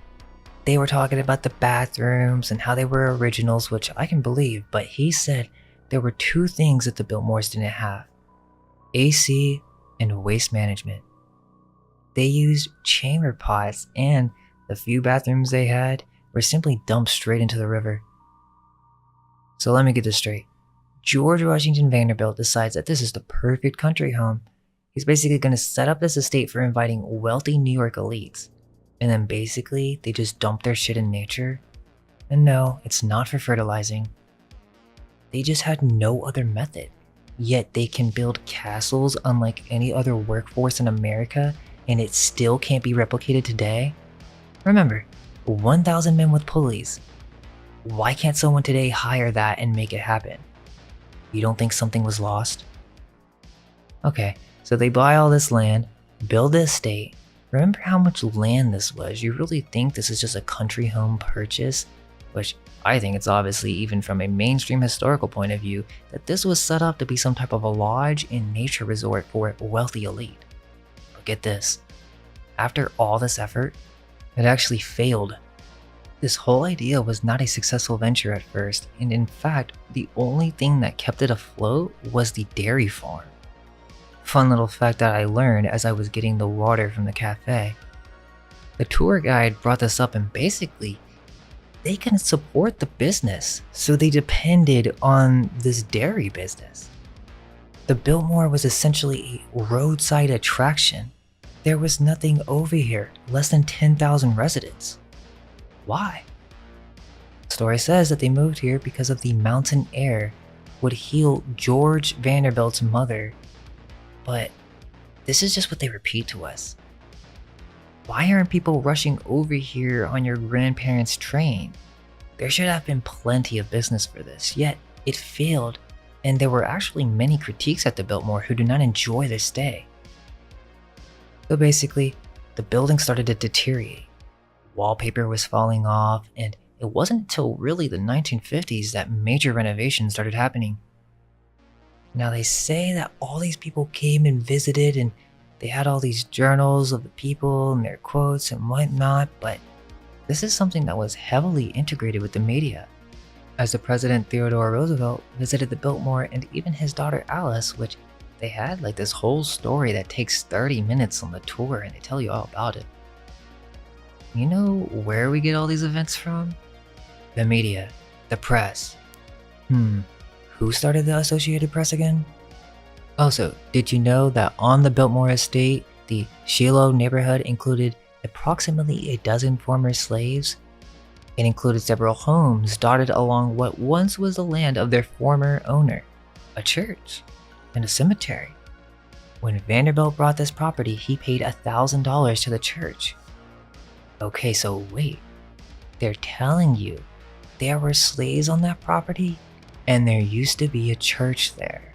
They were talking about the bathrooms and how they were originals, which I can believe, but he said there were two things that the Biltmores didn't have: AC and waste management. They used chamber pots, and the few bathrooms they had were simply dumped straight into the river. So let me get this straight. George Washington Vanderbilt decides that this is the perfect country home. He's basically going to set up this estate for inviting wealthy New York elites. And then basically, they just dump their shit in nature. And no, it's not for fertilizing. They just had no other method. Yet they can build castles unlike any other workforce in America, and it still can't be replicated today? Remember, 1,000 men with pulleys. Why can't someone today hire that and make it happen? You don't think something was lost? Okay, so they buy all this land, build the estate. Remember how much land this was? You really think this is just a country home purchase? Which I think it's obviously, even from a mainstream historical point of view, that this was set up to be some type of a lodge and nature resort for a wealthy elite. But get this, after all this effort, it actually failed. This whole idea was not a successful venture at first, and in fact, the only thing that kept it afloat was the dairy farm. Fun little fact that I learned as I was getting the water from the cafe. The tour guide brought this up, and basically, they couldn't support the business, so they depended on this dairy business. The Biltmore was essentially a roadside attraction. There was nothing over here, less than 10,000 residents. Why? The story says that they moved here because of the mountain air would heal George Vanderbilt's mother, but this is just what they repeat to us. Why aren't people rushing over here on your grandparents' train? There should have been plenty of business for this, yet it failed, and there were actually many critiques at the Biltmore who did not enjoy their stay. So basically, the building started to deteriorate. Wallpaper was falling off, and it wasn't until really the 1950s that major renovations started happening. Now they say that all these people came and visited, and they had all these journals of the people and their quotes and whatnot, but this is something that was heavily integrated with the media. As the President Theodore Roosevelt visited the Biltmore, and even his daughter Alice, which they had like this whole story that takes 30 minutes on the tour, and they tell you all about it. You know where we get all these events from? The media, the press. Who started the Associated Press again? Also, did you know that on the Biltmore estate, the Shiloh neighborhood included approximately a dozen former slaves? It included several homes dotted along what once was the land of their former owner, a church, and a cemetery. When Vanderbilt bought this property, he paid $1,000 to the church. Okay, so wait, they're telling you there were slaves on that property and there used to be a church there.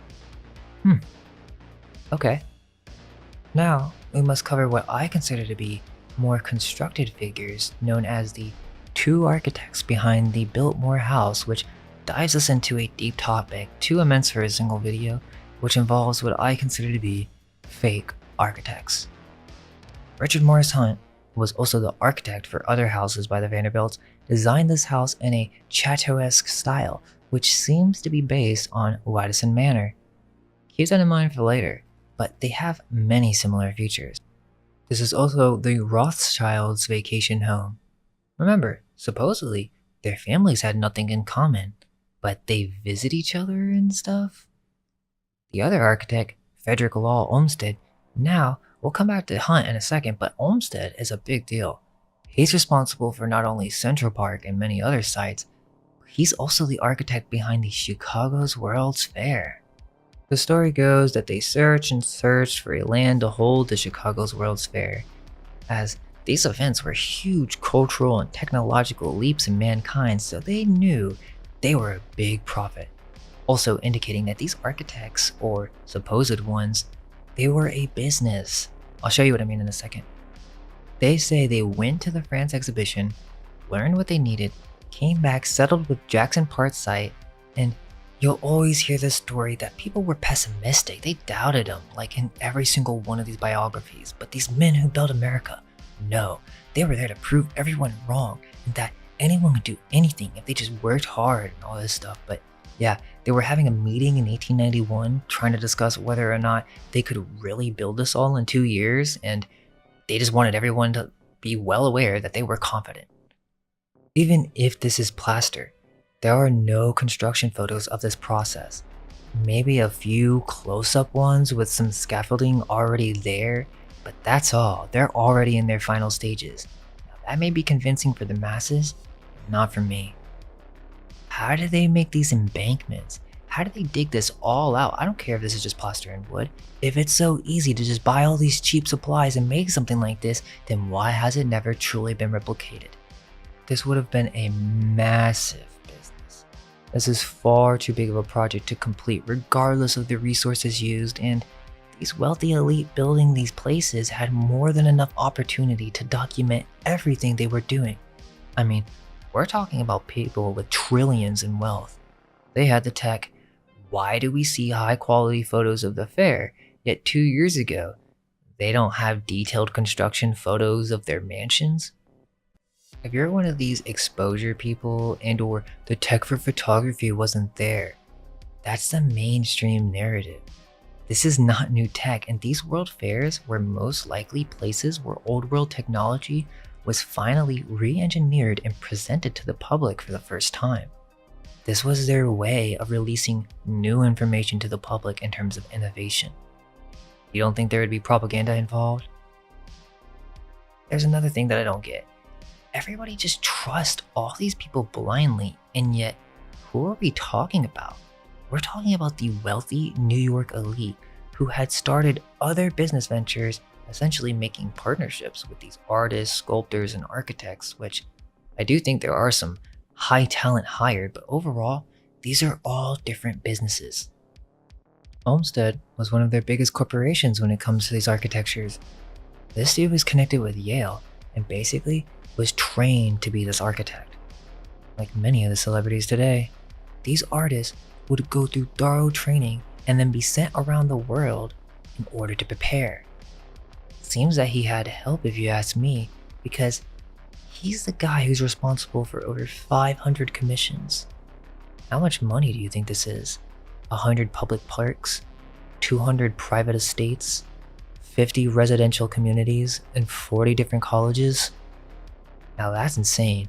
Okay. Now, we must cover what I consider to be more constructed figures known as the two architects behind the Biltmore house, which dives us into a deep topic too immense for a single video, which involves what I consider to be fake architects. Richard Morris Hunt, who was also the architect for other houses by the Vanderbilts, designed this house in a chateau-esque style, which seems to be based on Wadison Manor. Keep that in mind for later, but they have many similar features. This is also the Rothschilds' vacation home. Remember, supposedly, their families had nothing in common, but they visit each other and stuff. The other architect, Frederick Law Olmsted, now, we'll come back to Hunt in a second, but Olmsted is a big deal. He's responsible for not only Central Park and many other sites, but he's also the architect behind the Chicago's World's Fair. The story goes that they searched and searched for a land to hold the Chicago's World's Fair, as these events were huge cultural and technological leaps in mankind, so they knew they were a big profit. Also indicating that these architects, or supposed ones, they were a business. I'll show you what I mean in a second. They say they went to the France exhibition, learned what they needed, came back, settled with Jackson Park's site, and you'll always hear this story that people were pessimistic. They doubted them, like in every single one of these biographies. But these men who built America, no, they were there to prove everyone wrong, and that anyone could do anything if they just worked hard and all this stuff. But Yeah, they were having a meeting in 1891 trying to discuss whether or not they could really build this all in 2 years, and they just wanted everyone to be well aware that they were confident. Even if this is plaster, there are no construction photos of this process. Maybe a few close-up ones with some scaffolding already there, but that's all. They're already in their final stages. Now, that may be convincing for the masses, but not for me. How do they make these embankments? How do they dig this all out? I don't care if this is just plaster and wood. If it's so easy to just buy all these cheap supplies and make something like this, then why has it never truly been replicated? This would have been a massive business. This is far too big of a project to complete regardless of the resources used, and these wealthy elite building these places had more than enough opportunity to document everything they were doing. I mean, we're talking about people with trillions in wealth. They had the tech. Why do we see high quality photos of the fair, yet 2 years ago, they don't have detailed construction photos of their mansions? If you're one of these exposure people and or the tech for photography wasn't there, that's the mainstream narrative. This is not new tech, and these world fairs were most likely places where old world technology was finally re-engineered and presented to the public for the first time. This was their way of releasing new information to the public in terms of innovation. You don't think there would be propaganda involved? There's another thing that I don't get. Everybody just trusts all these people blindly, and yet, who are we talking about? We're talking about the wealthy New York elite who had started other business ventures, essentially making partnerships with these artists, sculptors, and architects, which I do think there are some high talent hired, but overall, these are all different businesses. Olmsted was one of their biggest corporations when it comes to these architectures. This dude was connected with Yale and basically was trained to be this architect. Like many of the celebrities today, these artists would go through thorough training and then be sent around the world in order to prepare. Seems that he had help, if you ask me, because he's the guy who's responsible for over 500 commissions. How much money do you think this is? 100 public parks, 200 private estates, 50 residential communities, and 40 different colleges? Now that's insane,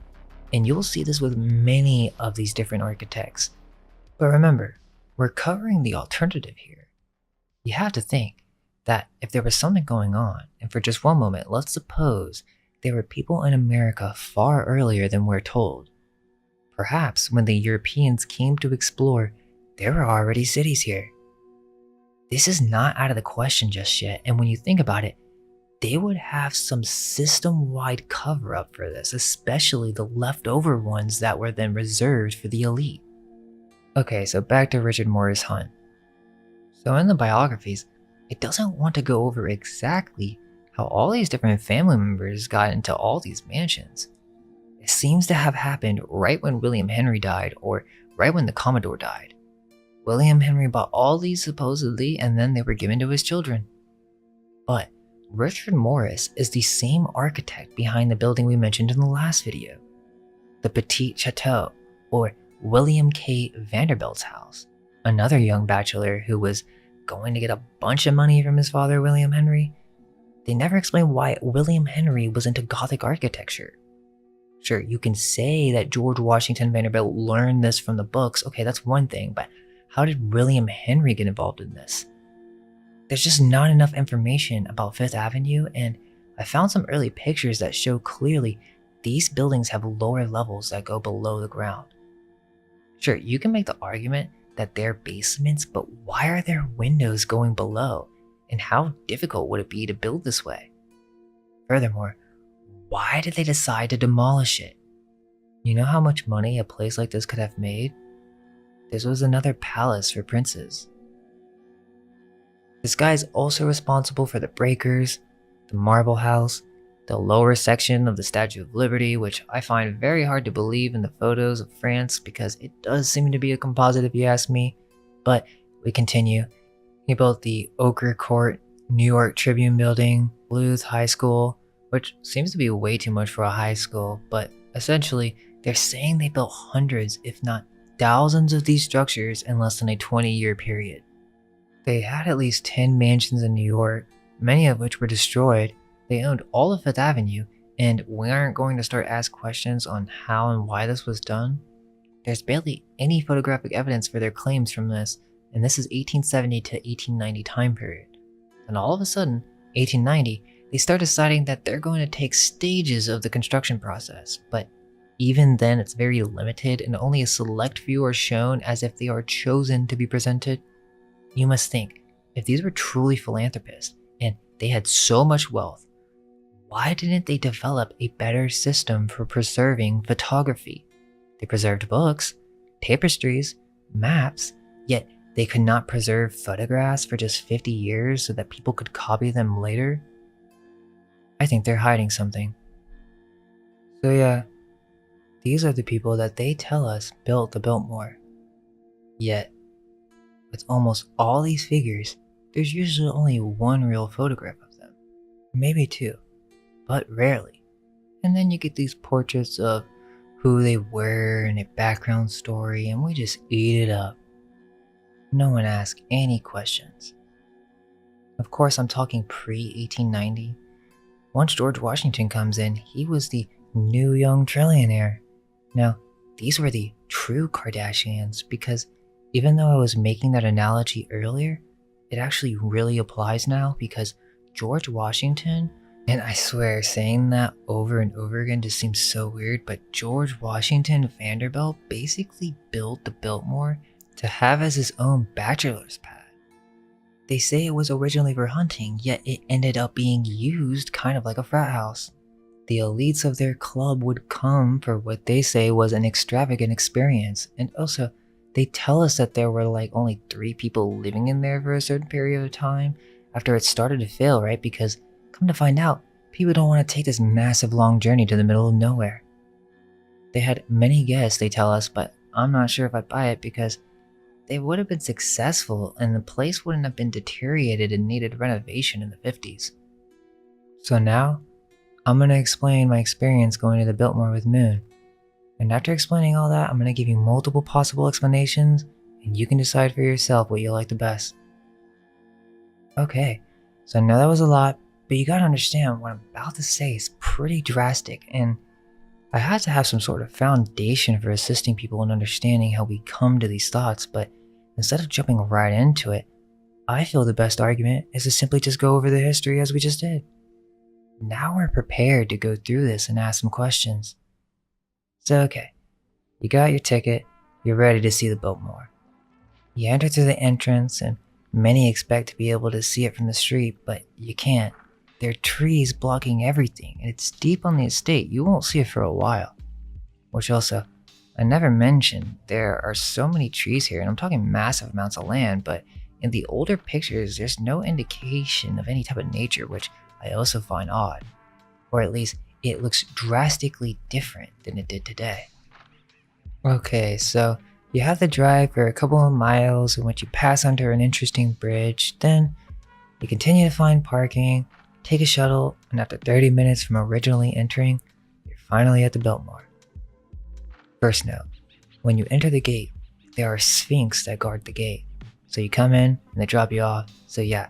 and you'll see this with many of these different architects. But remember, we're covering the alternative here. You have to think that if there was something going on, and for just one moment, let's suppose there were people in America far earlier than we're told. Perhaps when the Europeans came to explore, there were already cities here. This is not out of the question just yet, and when you think about it, they would have some system-wide cover-up for this, especially the leftover ones that were then reserved for the elite. Okay, so back to Richard Morris Hunt. So in the biographies, it doesn't want to go over exactly how all these different family members got into all these mansions. It seems to have happened right when William Henry died, or right when the Commodore died. William Henry bought all these supposedly, and then they were given to his children. But Richard Morris is the same architect behind the building we mentioned in the last video, the Petit Chateau, or William K. Vanderbilt's house, another young bachelor who was going to get a bunch of money from his father, William Henry. They never explain why William Henry was into Gothic architecture. Sure, you can say that George Washington Vanderbilt learned this from the books, okay, that's one thing, but how did William Henry get involved in this? There's just not enough information about Fifth Avenue, and I found some early pictures that show clearly these buildings have lower levels that go below the ground. Sure, you can make the argument that they're basements, but why are there windows going below? And how difficult would it be to build this way? Furthermore, why did they decide to demolish it? You know how much money a place like this could have made? This was another palace for princes. This guy is also responsible for the breakers, the Marble House, the lower section of the Statue of Liberty, which I find very hard to believe in the photos of France because it does seem to be a composite if you ask me. But we continue. He built the Ochre Court, New York Tribune Building, Bluth High School, which seems to be way too much for a high school, but essentially they're saying they built hundreds, if not thousands of these structures in less than a 20-year period. They had at least 10 mansions in New York, many of which were destroyed. They owned all of Fifth Avenue, and we aren't going to start asking questions on how and why this was done. There's barely any photographic evidence for their claims from this, and this is 1870 to 1890 time period. And all of a sudden, 1890, they start deciding that they're going to take stages of the construction process, but even then it's very limited and only a select few are shown as if they are chosen to be presented. You must think, if these were truly philanthropists and they had so much wealth, why didn't they develop a better system for preserving photography? They preserved books, tapestries, maps, yet they could not preserve photographs for just 50 years so that people could copy them later? I think they're hiding something. So yeah, these are the people that they tell us built the Biltmore. Yet, with almost all these figures, there's usually only one real photograph of them. Maybe two, but rarely. And then you get these portraits of who they were and their background story, and we just eat it up. No one asks any questions. Of course, I'm talking pre-1890. Once George Washington comes in, he was the new young trillionaire. Now, these were the true Kardashians, because even though I was making that analogy earlier, it actually really applies now, because George Washington, and I swear saying that over and over again just seems so weird, but George Washington Vanderbilt basically built the Biltmore to have as his own bachelor's pad. They say it was originally for hunting, yet it ended up being used kind of like a frat house. The elites of their club would come for what they say was an extravagant experience, and also they tell us that there were like only 3 people living in there for a certain period of time after it started to fail, right? Because come to find out, people don't want to take this massive long journey to the middle of nowhere. They had many guests, they tell us, but I'm not sure if I buy it, because they would have been successful and the place wouldn't have been deteriorated and needed renovation in the 50s. So now, I'm going to explain my experience going to the Biltmore with Moon. And after explaining all that, I'm going to give you multiple possible explanations, and you can decide for yourself what you like the best. Okay, so I know that was a lot, but you gotta understand what I'm about to say is pretty drastic, and I had to have some sort of foundation for assisting people in understanding how we come to these thoughts, but instead of jumping right into it, I feel the best argument is to simply just go over the history as we just did. Now we're prepared to go through this and ask some questions. So okay, you got your ticket, you're ready to see the Biltmore. You enter through the entrance, and many expect to be able to see it from the street, but you can't. There are trees blocking everything, and it's deep on the estate. You won't see it for a while. Which also, I never mentioned, there are so many trees here, and I'm talking massive amounts of land, but in the older pictures, there's no indication of any type of nature, which I also find odd. Or at least, it looks drastically different than it did today. Okay, so you have to drive for a couple of miles in which you pass under an interesting bridge, then you continue to find parking, take a shuttle, and after 30 minutes from originally entering, you're finally at the Biltmore. First note, when you enter the gate, there are sphinx that guard the gate. So you come in and they drop you off, so yeah,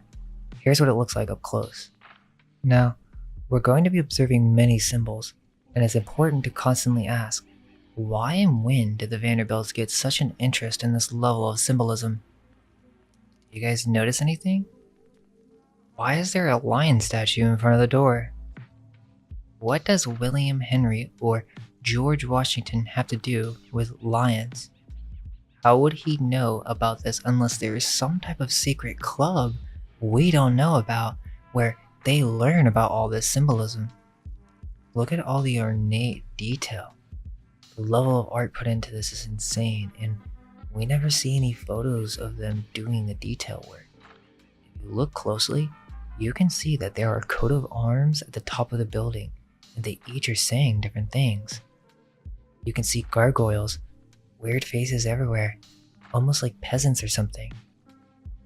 here's what it looks like up close. Now, we're going to be observing many symbols, and it's important to constantly ask, why and when did the Vanderbilts get such an interest in this level of symbolism? You guys notice anything? Why is there a lion statue in front of the door? What does William Henry or George Washington have to do with lions? How would he know about this unless there is some type of secret club we don't know about where they learn about all this symbolism? Look at all the ornate detail. The level of art put into this is insane, and we never see any photos of them doing the detail work. If you look closely, you can see that there are a coat of arms at the top of the building, and they each are saying different things. You can see gargoyles, weird faces everywhere, almost like peasants or something.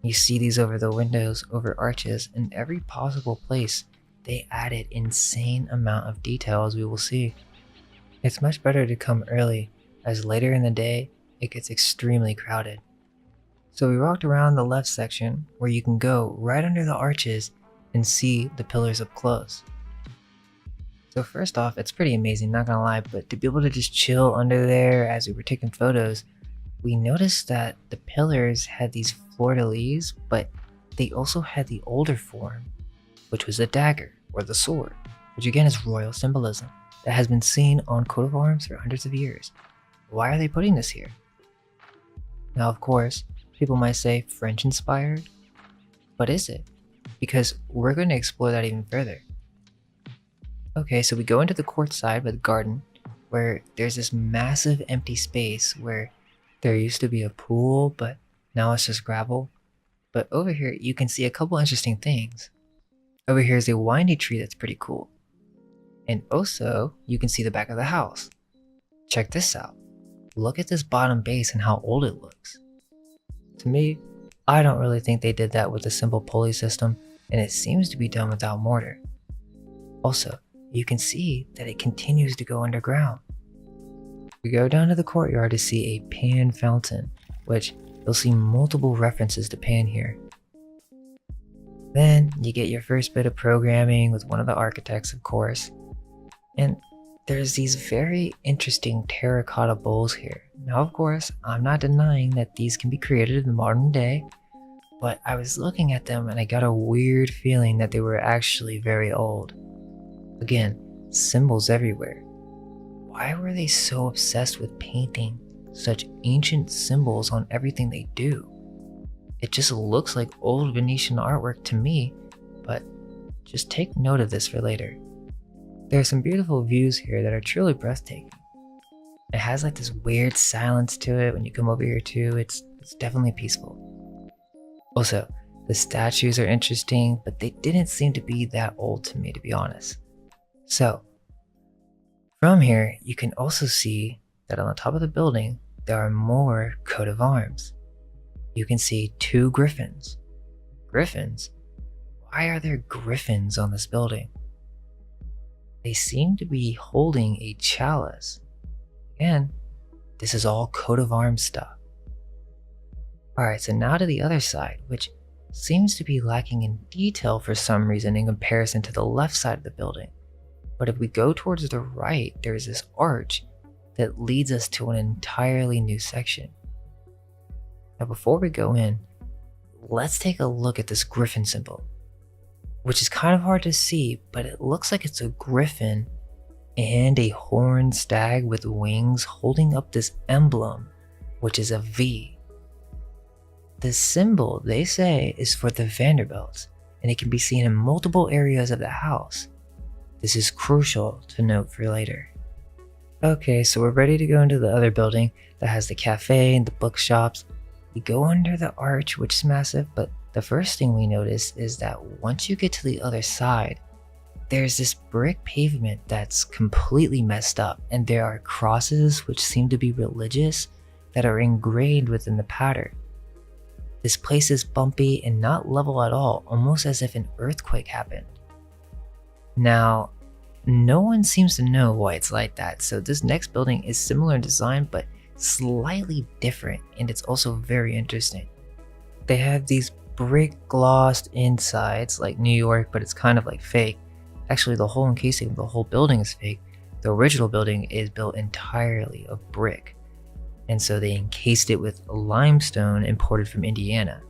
You see these over the windows, over arches, in every possible place. They added insane amount of detail, as we will see. It's much better to come early, as later in the day, it gets extremely crowded. So we walked around the left section where you can go right under the arches and see the pillars up close. So first off, it's pretty amazing, not gonna lie, but to be able to just chill under there as we were taking photos, we noticed that the pillars had these fleur-de-lis, but they also had the older form, which was the dagger or the sword, which again is royal symbolism that has been seen on coat of arms for hundreds of years. Why are they putting this here? Now, of course, people might say French inspired, but is it? Because we're going to explore that even further. Okay, so we go into the court side by the garden, where there's this massive empty space where there used to be a pool, but now it's just gravel. But over here, you can see a couple interesting things. Over here is a windy tree that's pretty cool. And also, you can see the back of the house. Check this out. Look at this bottom base and how old it looks. To me, I don't really think they did that with a simple pulley system, and it seems to be done without mortar. Also, you can see that it continues to go underground. We go down to the courtyard to see a pan fountain, which you'll see multiple references to pan here. Then you get your first bit of programming with one of the architects, of course. And there's these very interesting terracotta bowls here. Now, of course, I'm not denying that these can be created in the modern day, but I was looking at them and I got a weird feeling that they were actually very old. Again, symbols everywhere. Why were they so obsessed with painting such ancient symbols on everything they do? It just looks like old Venetian artwork to me, but just take note of this for later. There are some beautiful views here that are truly breathtaking. It has like this weird silence to it when you come over here too. It's definitely peaceful. Also, the statues are interesting, but they didn't seem to be that old to me, to be honest. So, from here, you can also see that on the top of the building, there are more coat of arms. You can see 2 griffins. Griffins? Why are there griffins on this building? They seem to be holding a chalice. Again, this is all coat of arms stuff. Alright, so now to the other side, which seems to be lacking in detail for some reason in comparison to the left side of the building. But if we go towards the right, there's this arch that leads us to an entirely new section. Now before we go in, let's take a look at this griffin symbol, which is kind of hard to see, but it looks like it's a griffin and a horned stag with wings holding up this emblem, which is a V. The symbol, they say, is for the Vanderbilts, and it can be seen in multiple areas of the house. This is crucial to note for later. Okay, so we're ready to go into the other building that has the cafe and the bookshops. We go under the arch, which is massive, but the first thing we notice is that once you get to the other side, there's this brick pavement that's completely messed up, and there are crosses which seem to be religious that are engraved within the pattern. This place is bumpy and not level at all, almost as if an earthquake happened. Now, no one seems to know why it's like that, so this next building is similar in design but slightly different, and it's also very interesting. They have these brick glossed insides like New York, but it's kind of like fake. Actually, the whole encasing of the whole building is fake. The original building is built entirely of brick, and so they encased it with limestone imported from Indiana.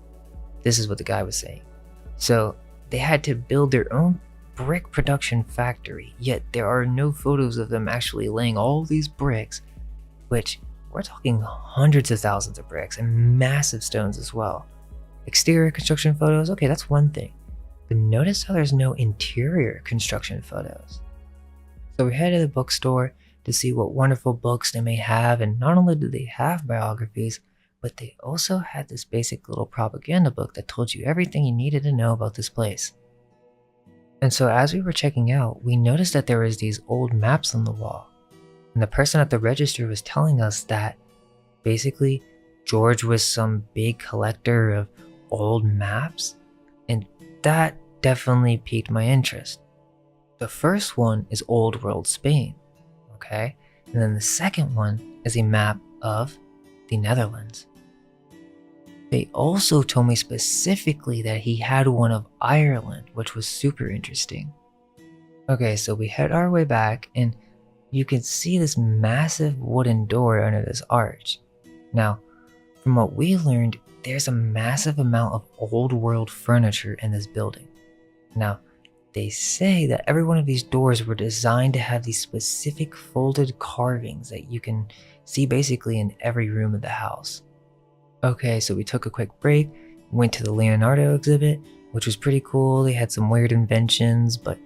This is what the guy was saying. So they had to build their own brick production factory, yet there are no photos of them actually laying all these bricks, which we're talking hundreds of thousands of bricks and massive stones as well. Exterior construction photos, okay, that's one thing, but notice how there's no interior construction photos. So we head to the bookstore to see what wonderful books they may have, and not only do they have biographies, but they also had this basic little propaganda book that told you everything you needed to know about this place. And so as we were checking out, we noticed that there was these old maps on the wall. And the person at the register was telling us that basically George was some big collector of old maps. And that definitely piqued my interest. The first one is Old World Spain, okay? And then the second one is a map of the Netherlands. They also told me specifically that he had one of Ireland, which was super interesting. Okay, so we head our way back and you can see this massive wooden door under this arch. Now, from what we learned, there's a massive amount of old world furniture in this building. Now, they say that every one of these doors were designed to have these specific folded carvings that you can see basically in every room of the house. Okay, so we took a quick break, went to the Leonardo exhibit, which was pretty cool. They had some weird inventions, but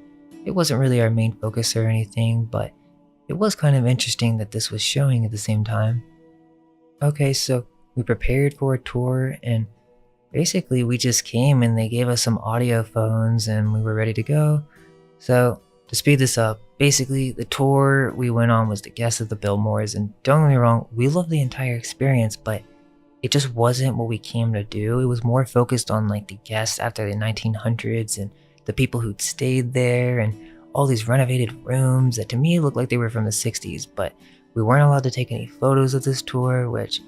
it wasn't really our main focus or anything, but it was kind of interesting that this was showing at the same time. Okay, so we prepared for a tour and basically we just came and they gave us some audio phones and we were ready to go. So to speed this up, basically the tour we went on was the guests of the Biltmores, and don't get me wrong, we loved the entire experience, but it just wasn't what we came to do. It was more focused on like the guests after the 1900s and the people who'd stayed there and all these renovated rooms that to me looked like they were from the 60s, but we weren't allowed to take any photos of this tour, which,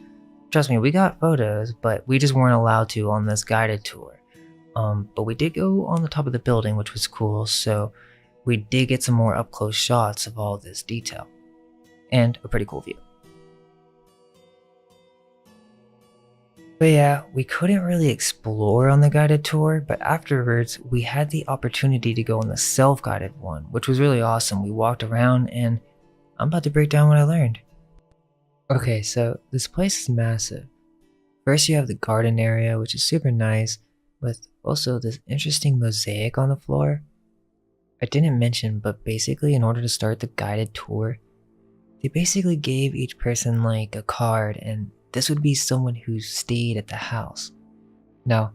trust me, we got photos, but we just weren't allowed to on this guided tour. But we did go on the top of the building, which was cool, so we did get some more up-close shots of all this detail. And a pretty cool view. But yeah, we couldn't really explore on the guided tour, but afterwards we had the opportunity to go on the self-guided one, which was really awesome. We walked around and I'm about to break down what I learned. Okay, so this place is massive. First you have the garden area, which is super nice, with also this interesting mosaic on the floor. I didn't mention, but basically in order to start the guided tour, they basically gave each person like a card, and this would be someone who stayed at the house. Now,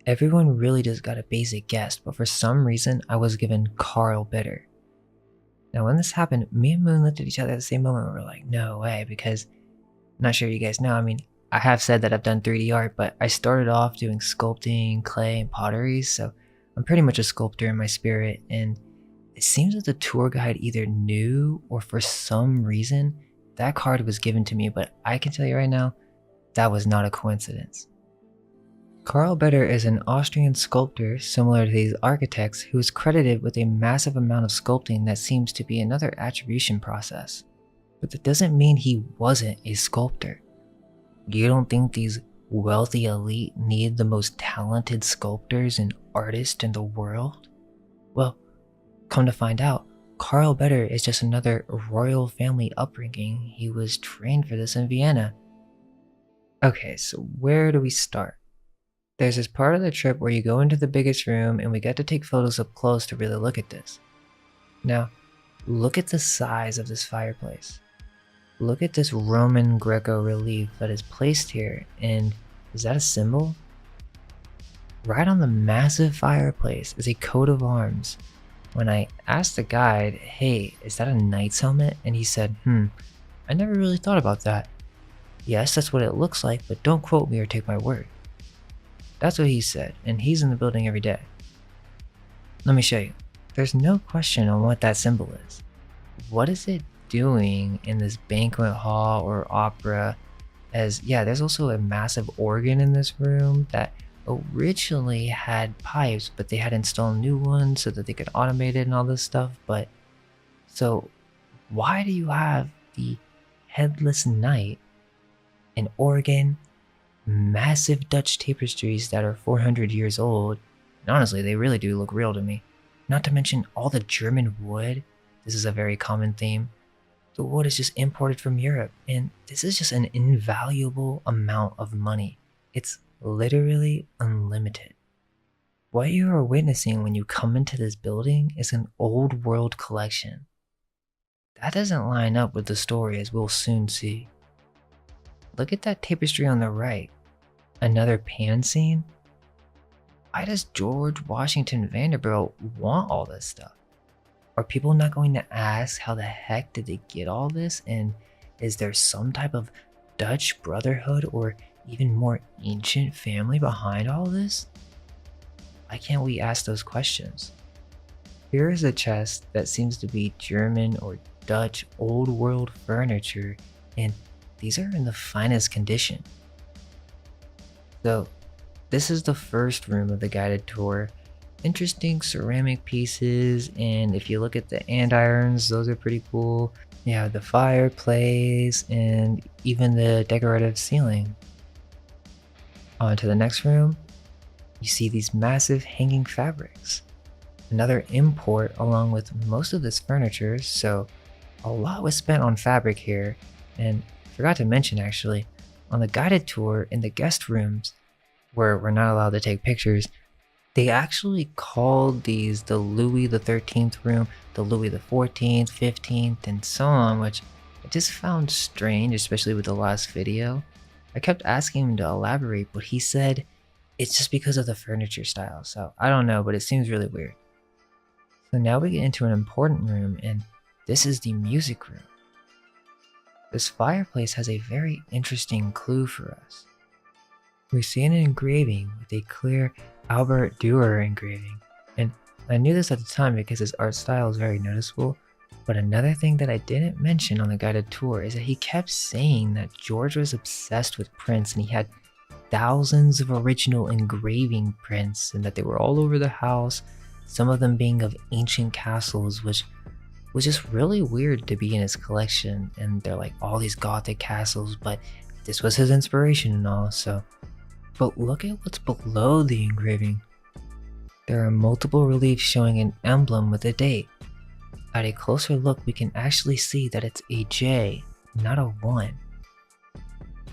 everyone really just got a basic guess, but for some reason I was given Carl Bitter. Now when this happened, me and Moon looked at each other at the same moment and we were like, no way, because I'm not sure you guys know, I mean, I have said that I've done 3D art, but I started off doing sculpting, clay, and pottery, so I'm pretty much a sculptor in my spirit, and it seems that the tour guide either knew or for some reason that card was given to me, but I can tell you right now, that was not a coincidence. Carl Bitter is an Austrian sculptor similar to these architects who is credited with a massive amount of sculpting that seems to be another attribution process. But that doesn't mean he wasn't a sculptor. You don't think these wealthy elite need the most talented sculptors and artists in the world? Well, come to find out, Carl Bitter is just another royal family upbringing. He was trained for this in Vienna. Okay, so where do we start? There's this part of the trip where you go into the biggest room and we get to take photos up close to really look at this. Now, look at the size of this fireplace. Look at this Roman Greco relief that is placed here, and is that a symbol? Right on the massive fireplace is a coat of arms. When I asked the guide, hey, is that a knight's helmet? And he said, I never really thought about that. Yes, that's what it looks like, but don't quote me or take my word. That's what he said, and he's in the building every day. Let me show you. There's no question on what that symbol is. What is it doing in this banquet hall or opera? As yeah, there's also a massive organ in this room that originally had pipes, but they had installed new ones so that they could automate it and all this stuff. But so why do you have the headless knight, an organ, massive Dutch tapestries that are 400 years old? And honestly, they really do look real to me. Not to mention all the German wood. This is a very common theme. The wood is just imported from Europe, and this is just an invaluable amount of money. It's literally unlimited. What you are witnessing when you come into this building is an old world collection. That doesn't line up with the story, as we'll soon see. Look at that tapestry on the right. Another pan scene? Why does George Washington Vanderbilt want all this stuff? Are people not going to ask how the heck did they get all this, and is there some type of Dutch brotherhood or even more ancient family behind all this? Why can't we ask those questions? Here is a chest that seems to be German or Dutch old world furniture, and these are in the finest condition. So this is the first room of the guided tour. Interesting ceramic pieces, and if you look at the andirons, those are pretty cool. You have the fireplace and even the decorative ceiling. On to the next room, you see these massive hanging fabrics. Another import along with most of this furniture, so a lot was spent on fabric here. And forgot to mention actually, on the guided tour in the guest rooms, where we're not allowed to take pictures, they actually called these the Louis the 13th room, the Louis the 14th, 15th, and so on, which I just found strange, especially with the last video. I kept asking him to elaborate, but he said it's just because of the furniture style, so I don't know, but it seems really weird. So now we get into an important room, and this is the music room. This fireplace has a very interesting clue for us. We see an engraving with a clear Albert Dürer engraving, and I knew this at the time because his art style is very noticeable, but another thing that I didn't mention on the guided tour is that he kept saying that George was obsessed with prints and he had thousands of original engraving prints and that they were all over the house, some of them being of ancient castles, which was just really weird to be in his collection. And they're like all these Gothic castles, but this was his inspiration and all, so. But look at what's below the engraving. There are multiple reliefs showing an emblem with a date. At a closer look, we can actually see that it's a J, not a 1.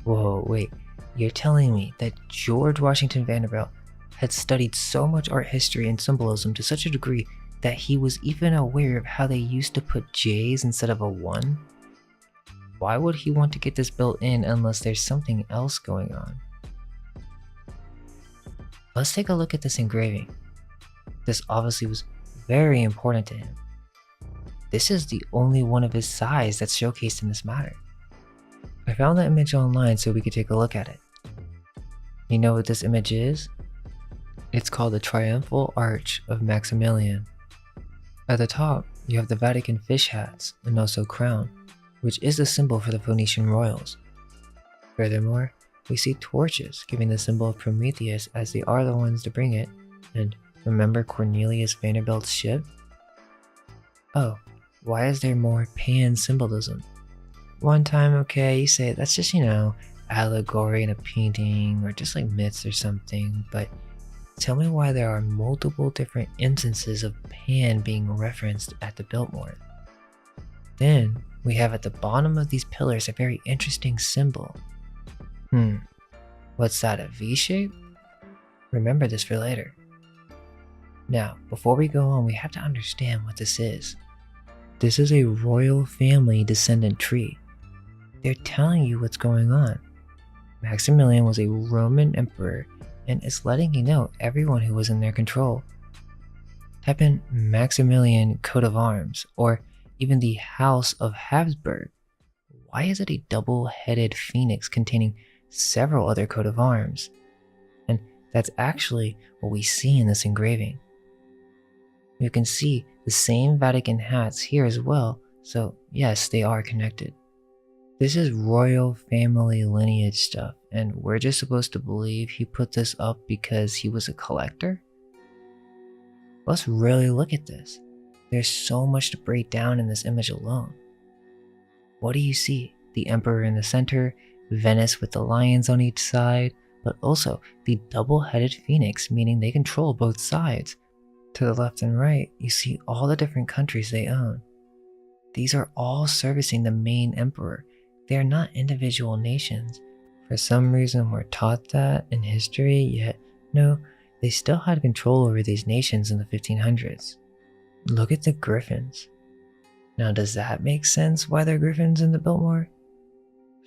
Whoa, wait, you're telling me that George Washington Vanderbilt had studied so much art history and symbolism to such a degree that he was even aware of how they used to put J's instead of a 1? Why would he want to get this built in unless there's something else going on? Let's take a look at this engraving. This obviously was very important to him. This is the only one of his size that's showcased in this matter. I found the image online so we could take a look at it. You know what this image is? It's called the Triumphal Arch of Maximilian. At the top, you have the Vatican fish hats and also crown, which is the symbol for the Phoenician royals. Furthermore, we see torches giving the symbol of Prometheus as they are the ones to bring it, and remember Cornelius Vanderbilt's ship? Oh, why is there more pan symbolism? One time, okay, you say that's just, allegory in a painting or just like myths or something, but tell me why there are multiple different instances of pan being referenced at the Biltmore. Then, we have at the bottom of these pillars a very interesting symbol. What's that, a V shape? Remember this for later. Now, before we go on, we have to understand what this is. This is a royal family descendant tree. They're telling you what's going on. Maximilian was a Roman emperor, and it's letting you know everyone who was in their control. Type in Maximilian coat of arms, or even the House of Habsburg. Why is it a double-headed phoenix containing several other coat of arms? And that's actually what we see in this engraving. You can see the same Vatican hats here as well, so yes, they are connected. This is royal family lineage stuff, and we're just supposed to believe he put this up because he was a collector? Let's really look at this. There's so much to break down in this image alone. What do you see? The emperor in the center, Venice with the lions on each side, but also the double-headed phoenix, meaning they control both sides. To the left and right, you see all the different countries they own. These are all servicing the main emperor. They are not individual nations. For some reason we're taught that in history, yet no, they still had control over these nations in the 1500s. Look at the griffins. Now does that make sense why they're griffins in the Biltmore?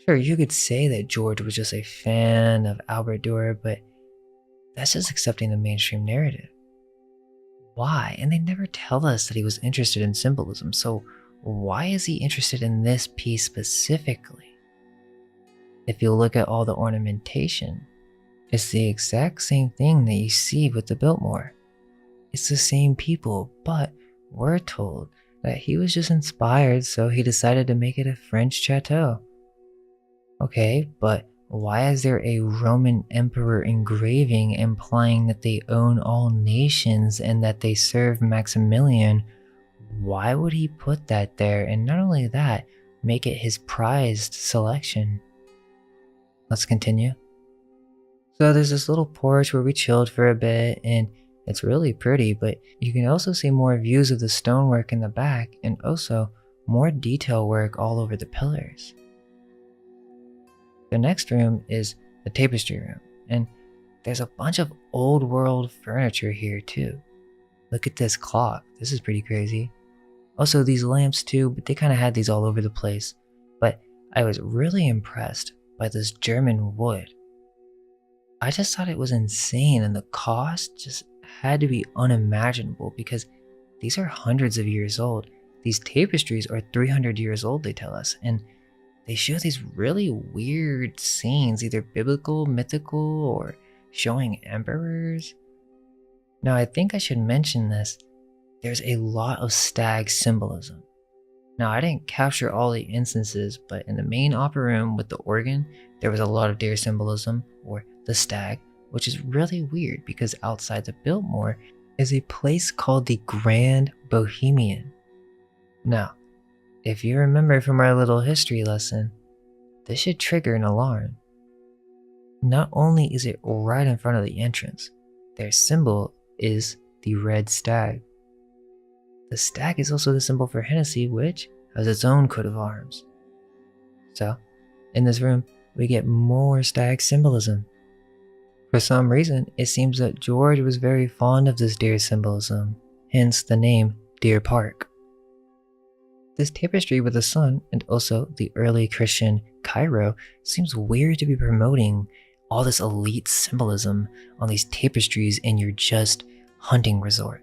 Sure, you could say that George was just a fan of Albert Dürer, but that's just accepting the mainstream narrative. Why? And they never tell us that he was interested in symbolism, so why is he interested in this piece specifically? If you look at all the ornamentation, it's the exact same thing that you see with the Biltmore. It's the same people, but we're told that he was just inspired, so he decided to make it a French chateau. Okay, but why is there a Roman emperor engraving implying that they own all nations and that they serve Maximilian? Why would he put that there? And not only that, make it his prized selection. Let's continue. So there's this little porch where we chilled for a bit, and it's really pretty, but you can also see more views of the stonework in the back and also more detail work all over the pillars. The next room is the tapestry room, and there's a bunch of old world furniture here too. Look at this clock. This is pretty crazy. Also these lamps too, but they kind of had these all over the place. But I was really impressed by this German wood. I just thought it was insane, and the cost just had to be unimaginable because these are hundreds of years old. These tapestries are 300 years old, they tell us, and they show these really weird scenes, either biblical, mythical, or showing emperors. Now, I think I should mention this. There's a lot of stag symbolism. Now, I didn't capture all the instances, but in the main opera room with the organ, there was a lot of deer symbolism, or the stag, which is really weird because outside the Biltmore is a place called the Grand Bohemian. Now, if you remember from our little history lesson, this should trigger an alarm. Not only is it right in front of the entrance, their symbol is the red stag. The stag is also the symbol for Hennessy, which has its own coat of arms. So, in this room, we get more stag symbolism. For some reason, it seems that George was very fond of this deer symbolism, hence the name Deer Park. This tapestry with the sun and also the early Christian Cairo seems weird to be promoting all this elite symbolism on these tapestries in your just hunting resort.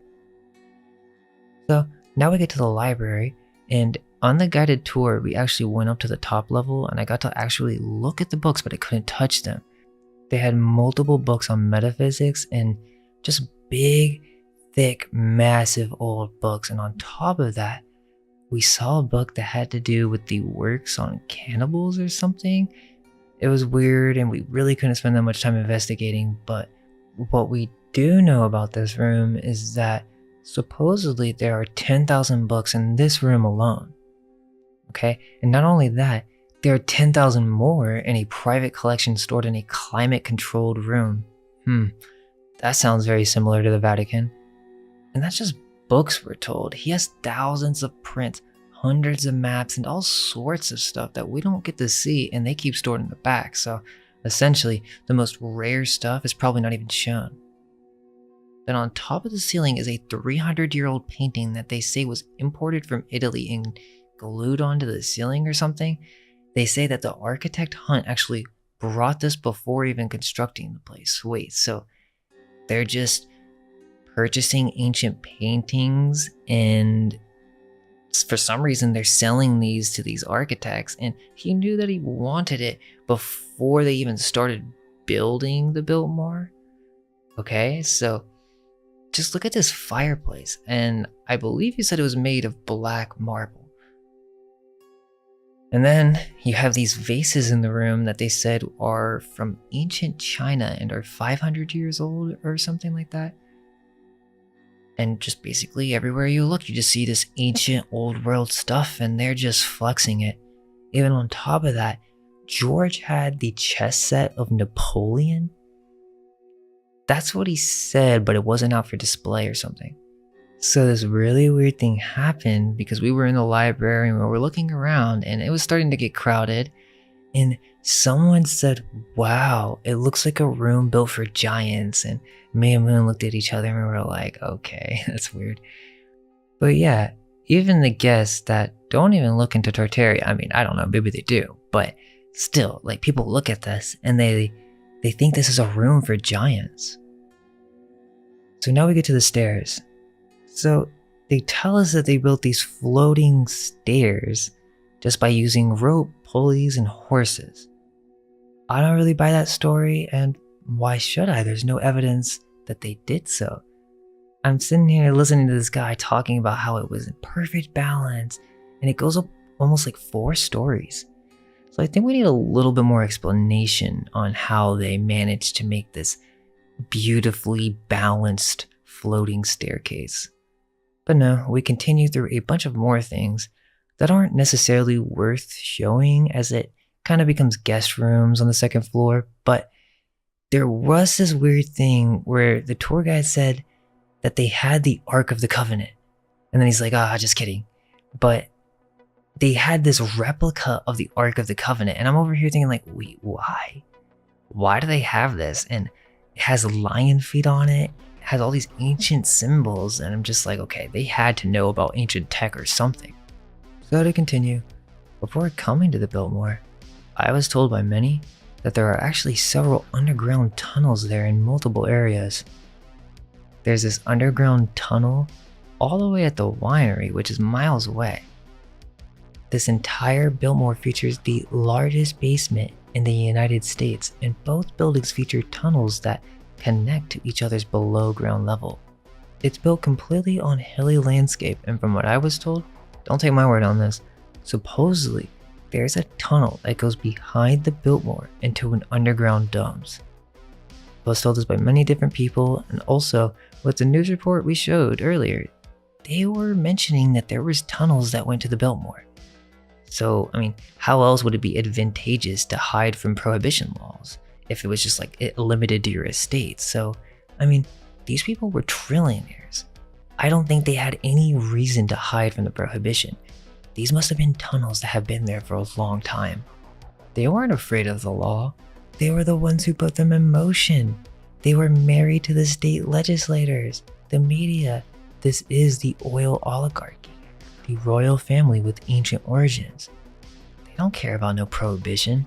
So now we get to the library, and on the guided tour we actually went up to the top level and I got to actually look at the books, but I couldn't touch them. They had multiple books on metaphysics and just big, thick, massive old books, and on top of that we saw a book that had to do with the works on cannibals or something. It was weird and we really couldn't spend that much time investigating, but what we do know about this room is that supposedly there are 10,000 books in this room alone. Okay, and not only that, there are 10,000 more in a private collection stored in a climate-controlled room. That sounds very similar to the Vatican. And that's just books, we're told. He has thousands of prints, hundreds of maps, and all sorts of stuff that we don't get to see, and they keep stored in the back. So essentially, the most rare stuff is probably not even shown. Then on top of the ceiling is a 300-year-old painting that they say was imported from Italy and glued onto the ceiling or something. They say that the architect Hunt actually brought this before even constructing the place. Wait, so they're just purchasing ancient paintings and for some reason they're selling these to these architects, and he knew that he wanted it before they even started building the Biltmore. Okay, so just look at this fireplace, and I believe he said it was made of black marble. And then you have these vases in the room that they said are from ancient China and are 500 years old or something like that. And just basically everywhere you look, you just see this ancient old world stuff and they're just flexing it. Even on top of that, George had the chess set of Napoleon. That's what he said, but it wasn't out for display or something. So this really weird thing happened because we were in the library and we were looking around and it was starting to get crowded. And someone said, wow, it looks like a room built for giants. And me and Moon looked at each other and we were like, okay, that's weird. But yeah, even the guests that don't even look into Tartaria, I mean, I don't know, maybe they do, but still, like, people look at this and they think this is a room for giants. So now we get to the stairs. So they tell us that they built these floating stairs just by using rope, pulleys, and horses. I don't really buy that story, and why should I? There's no evidence that they did so. I'm sitting here listening to this guy talking about how it was in perfect balance, and it goes up almost like 4 stories. So I think we need a little bit more explanation on how they managed to make this beautifully balanced floating staircase. But no, we continue through a bunch of more things that aren't necessarily worth showing, as it kind of becomes guest rooms on the second floor. But there was this weird thing where the tour guide said that they had the Ark of the Covenant. And then he's like, just kidding. But they had this replica of the Ark of the Covenant. And I'm over here thinking like, wait, why? Why do they have this? And it has lion feet on it. It has all these ancient symbols. And I'm just like, okay, they had to know about ancient tech or something. So to continue, before coming to the Biltmore, I was told by many that there are actually several underground tunnels there in multiple areas. There's this underground tunnel all the way at the winery, which is miles away. This entire Biltmore features the largest basement in the United States, and both buildings feature tunnels that connect to each other's below ground level. It's built completely on hilly landscape, and from what I was told, don't take my word on this, supposedly there's a tunnel that goes behind the Biltmore into an underground domes. I was told this by many different people, and also with the news report we showed earlier, they were mentioning that there was tunnels that went to the Biltmore. So, I mean, how else would it be advantageous to hide from prohibition laws if it was just like it limited to your estate? So, I mean, these people were trillionaires. I don't think they had any reason to hide from the prohibition. These must have been tunnels that have been there for a long time. They weren't afraid of the law. They were the ones who put them in motion. They were married to the state legislators, the media. This is the oil oligarchy, the royal family with ancient origins. They don't care about no prohibition.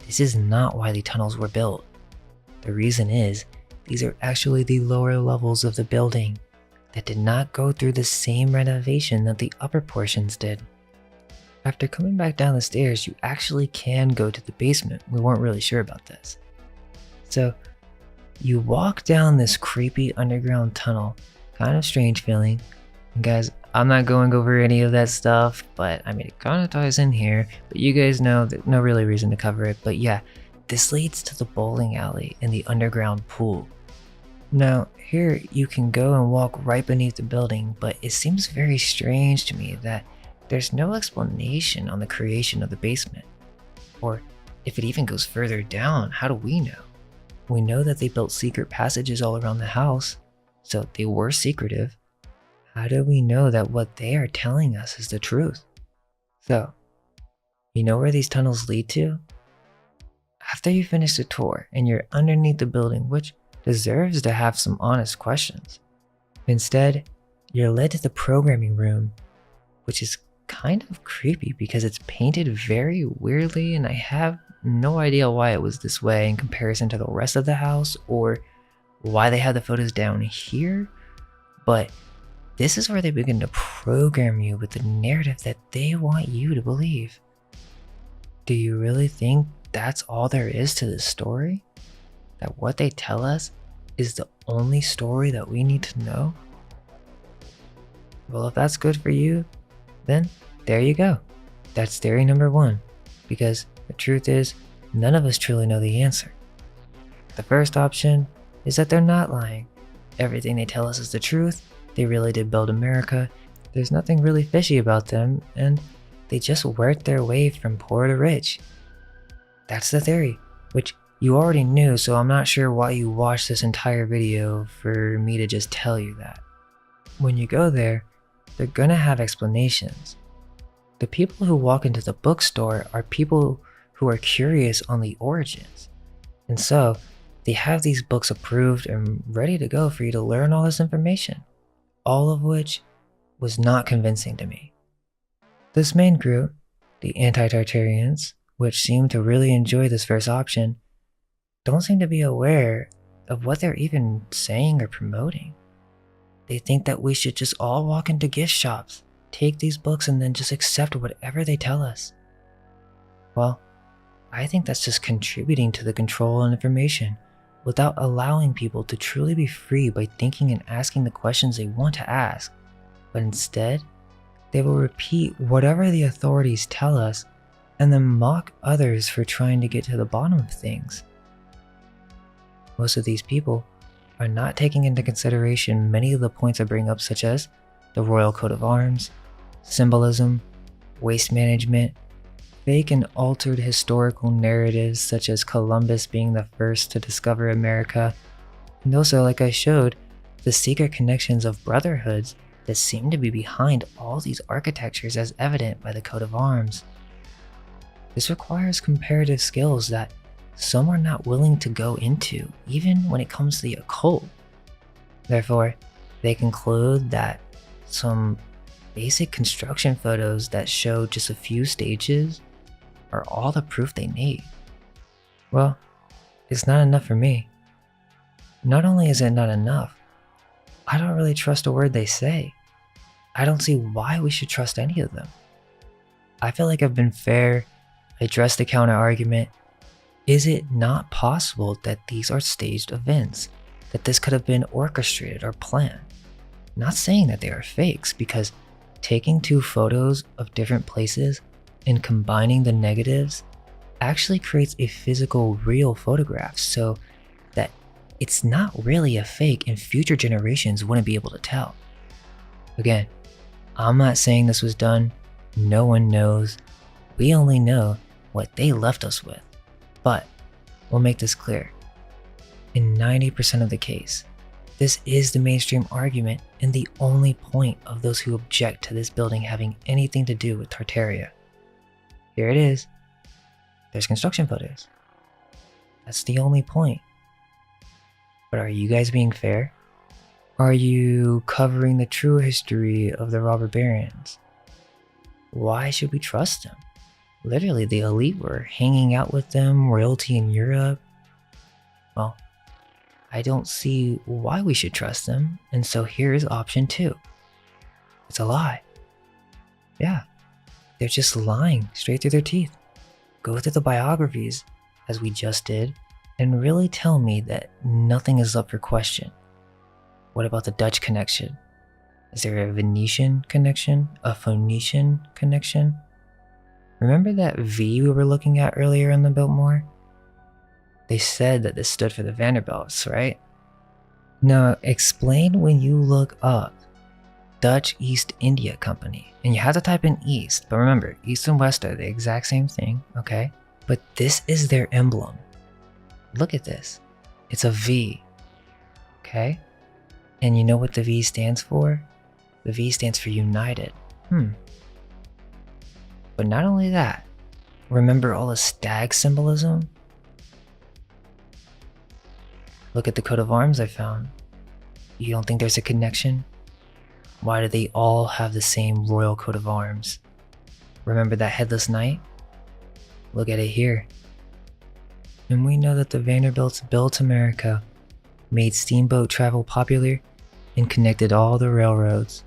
This is not why the tunnels were built. The reason is, these are actually the lower levels of the building that did not go through the same renovation that the upper portions did. After coming back down the stairs, you actually can go to the basement. We weren't really sure about this. So, you walk down this creepy underground tunnel, kind of strange feeling. And guys, I'm not going over any of that stuff, but I mean, it kind of ties in here, but you guys know there's no really reason to cover it. But yeah, this leads to the bowling alley and the underground pool. Now, here you can go and walk right beneath the building, but it seems very strange to me that there's no explanation on the creation of the basement. Or if it even goes further down, how do we know? We know that they built secret passages all around the house, so they were secretive. How do we know that what they are telling us is the truth? So, you know where these tunnels lead to? After you finish the tour and you're underneath the building, which deserves to have some honest questions. Instead, you're led to the programming room, which is kind of creepy because it's painted very weirdly, and I have no idea why it was this way in comparison to the rest of the house or why they had the photos down here. But this is where they begin to program you with the narrative that they want you to believe. Do you really think that's all there is to this story? That what they tell us is the only story that we need to know? Well, if that's good for you, then there you go. That's theory number one, because the truth is, none of us truly know the answer. The first option is that they're not lying. Everything they tell us is the truth. They really did build America. There's nothing really fishy about them, and they just worked their way from poor to rich. That's the theory, which you already knew, so I'm not sure why you watched this entire video for me to just tell you that. When you go there, they're gonna have explanations. The people who walk into the bookstore are people who are curious on the origins. And so, they have these books approved and ready to go for you to learn all this information. All of which was not convincing to me. This main group, the anti-Tartarians, which seem to really enjoy this first option, don't seem to be aware of what they're even saying or promoting. They think that we should just all walk into gift shops, take these books, and then just accept whatever they tell us. Well, I think that's just contributing to the control and information without allowing people to truly be free by thinking and asking the questions they want to ask. But instead, they will repeat whatever the authorities tell us and then mock others for trying to get to the bottom of things. Most of these people are not taking into consideration many of the points I bring up, such as the royal coat of arms, symbolism, waste management, fake and altered historical narratives such as Columbus being the first to discover America, and also, like I showed, the secret connections of brotherhoods that seem to be behind all these architectures as evident by the coat of arms. This requires comparative skills that some are not willing to go into, even when it comes to the occult. Therefore, they conclude that some basic construction photos that show just a few stages are all the proof they need. Well, it's not enough for me. Not only is it not enough, I don't really trust a word they say. I don't see why we should trust any of them. I feel like I've been fair, addressed the counter argument. Is it not possible that these are staged events? That this could have been orchestrated or planned? Not saying that they are fakes, because taking two photos of different places and combining the negatives actually creates a physical, real photograph, so that it's not really a fake and future generations wouldn't be able to tell. Again, I'm not saying this was done. No one knows. We only know what they left us with. But we'll make this clear. In 90% of the case, this is the mainstream argument and the only point of those who object to this building having anything to do with Tartaria. Here it is. There's construction photos. That's the only point. But are you guys being fair? Are you covering the true history of the robber barons? Why should we trust them? Literally, the elite were hanging out with them, royalty in Europe. Well, I don't see why we should trust them, and so here is option 2. It's a lie. Yeah, they're just lying straight through their teeth. Go through the biographies, as we just did, and really tell me that nothing is up for question. What about the Dutch connection? Is there a Venetian connection? A Phoenician connection? Remember that V we were looking at earlier in the Biltmore? They said that this stood for the Vanderbilts, right? Now, explain when you look up Dutch East India Company, and you have to type in East, but remember, East and West are the exact same thing, okay? But this is their emblem. Look at this. It's a V, okay? And you know what the V stands for? The V stands for United. But not only that, remember all the stag symbolism? Look at the coat of arms I found. You don't think there's a connection? Why do they all have the same royal coat of arms? Remember that headless knight? Look at it here. And we know that the Vanderbilts built America, made steamboat travel popular, and connected all the railroads.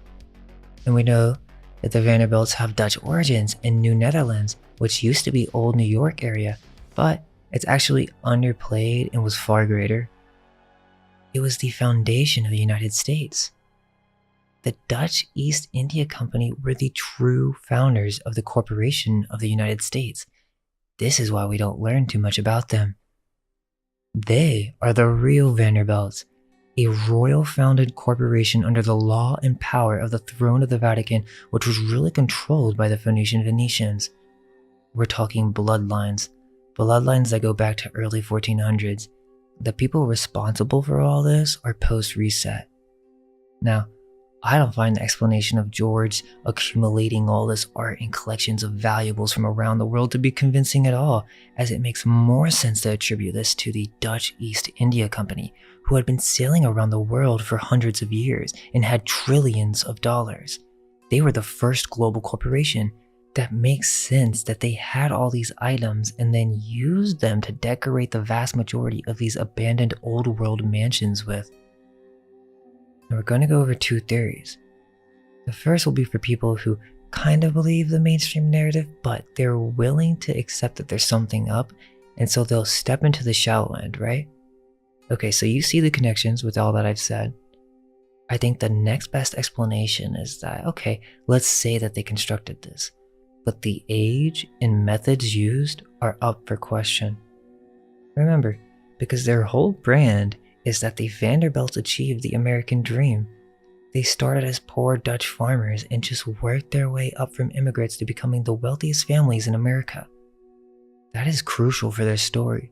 And we know that the Vanderbilts have Dutch origins in New Netherlands, which used to be Old New York area, but it's actually underplayed and was far greater. It was the foundation of the United States. The Dutch East India Company were the true founders of the Corporation of the United States. This is why we don't learn too much about them. They are the real Vanderbilts, a royal-founded corporation under the law and power of the throne of the Vatican, which was really controlled by the Phoenician Venetians. We're talking bloodlines that go back to early 1400s. The people responsible for all this are post-reset. Now, I don't find the explanation of George accumulating all this art and collections of valuables from around the world to be convincing at all, as it makes more sense to attribute this to the Dutch East India Company, who had been sailing around the world for hundreds of years and had trillions of dollars. They were the first global corporation. That makes sense that they had all these items and then used them to decorate the vast majority of these abandoned old world mansions with. And we're going to go over 2 theories. The first will be for people who kind of believe the mainstream narrative, but they're willing to accept that there's something up, and so they'll step into the shallow end, right? Okay, so you see the connections with all that I've said. I think the next best explanation is that, okay, let's say that they constructed this. but the age and methods used are up for question. Remember, because their whole brand is that the Vanderbilts achieved the American dream. They started as poor Dutch farmers and just worked their way up from immigrants to becoming the wealthiest families in America. That is crucial for their story.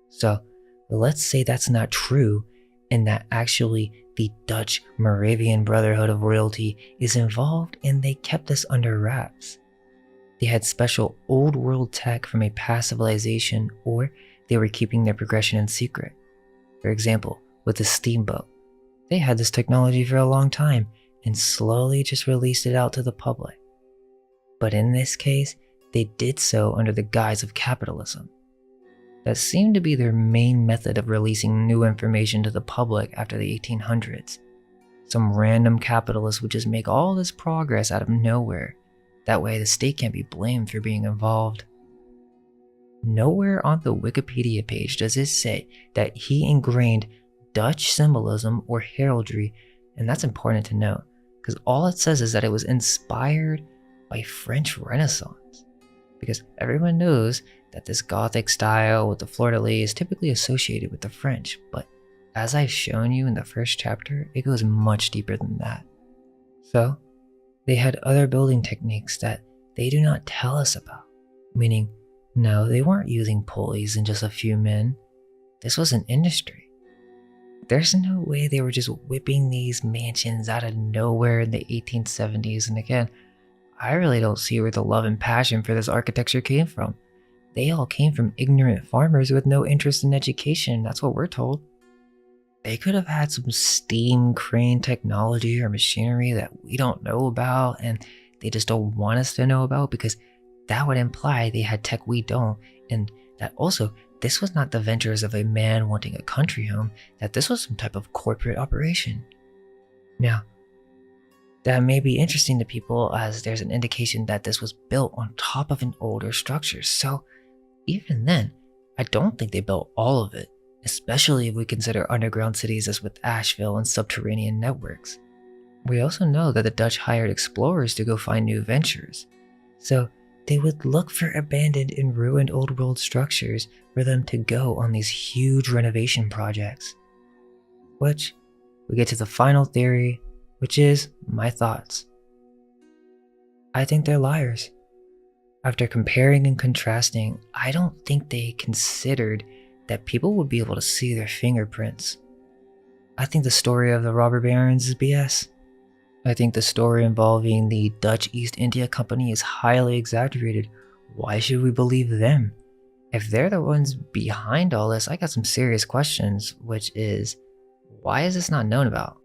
So let's say that's not true and that actually the Dutch Moravian Brotherhood of Royalty is involved and they kept this under wraps. They had special old world tech from a past civilization, or they were keeping their progression in secret. For example, with the steamboat, they had this technology for a long time and slowly just released it out to the public. But in this case, they did so under the guise of capitalism. That seemed to be their main method of releasing new information to the public after the 1800s. Some random capitalist would just make all this progress out of nowhere. That way the state can't be blamed for being involved. Nowhere on the Wikipedia page does it say that he ingrained Dutch symbolism or heraldry, and that's important to note, because all it says is that it was inspired by French Renaissance. Because everyone knows that this Gothic style with the fleur-de-lis is typically associated with the French, but as I've shown you in the first chapter, it goes much deeper than that. So, they had other building techniques that they do not tell us about, meaning, no, they weren't using pulleys and just a few men. This was an industry. There's no way they were just whipping these mansions out of nowhere in the 1870s, and again, I really don't see where the love and passion for this architecture came from. They all came from ignorant farmers with no interest in education, that's what we're told. They could have had some steam crane technology or machinery that we don't know about and they just don't want us to know about, because that would imply they had tech we don't, and that also, this was not the ventures of a man wanting a country home, that this was some type of corporate operation. Now, that may be interesting to people as there's an indication that this was built on top of an older structure, so even then, I don't think they built all of it, especially if we consider underground cities as with Asheville and subterranean networks. We also know that the Dutch hired explorers to go find new ventures, so they would look for abandoned and ruined old world structures for them to go on these huge renovation projects. Which, we get to the final theory, which is my thoughts. I think they're liars. After comparing and contrasting, I don't think they considered that people would be able to see their fingerprints. I think the story of the robber barons is BS. I think the story involving the Dutch East India Company is highly exaggerated. Why should we believe them? If they're the ones behind all this, I got some serious questions, which is, why is this not known about?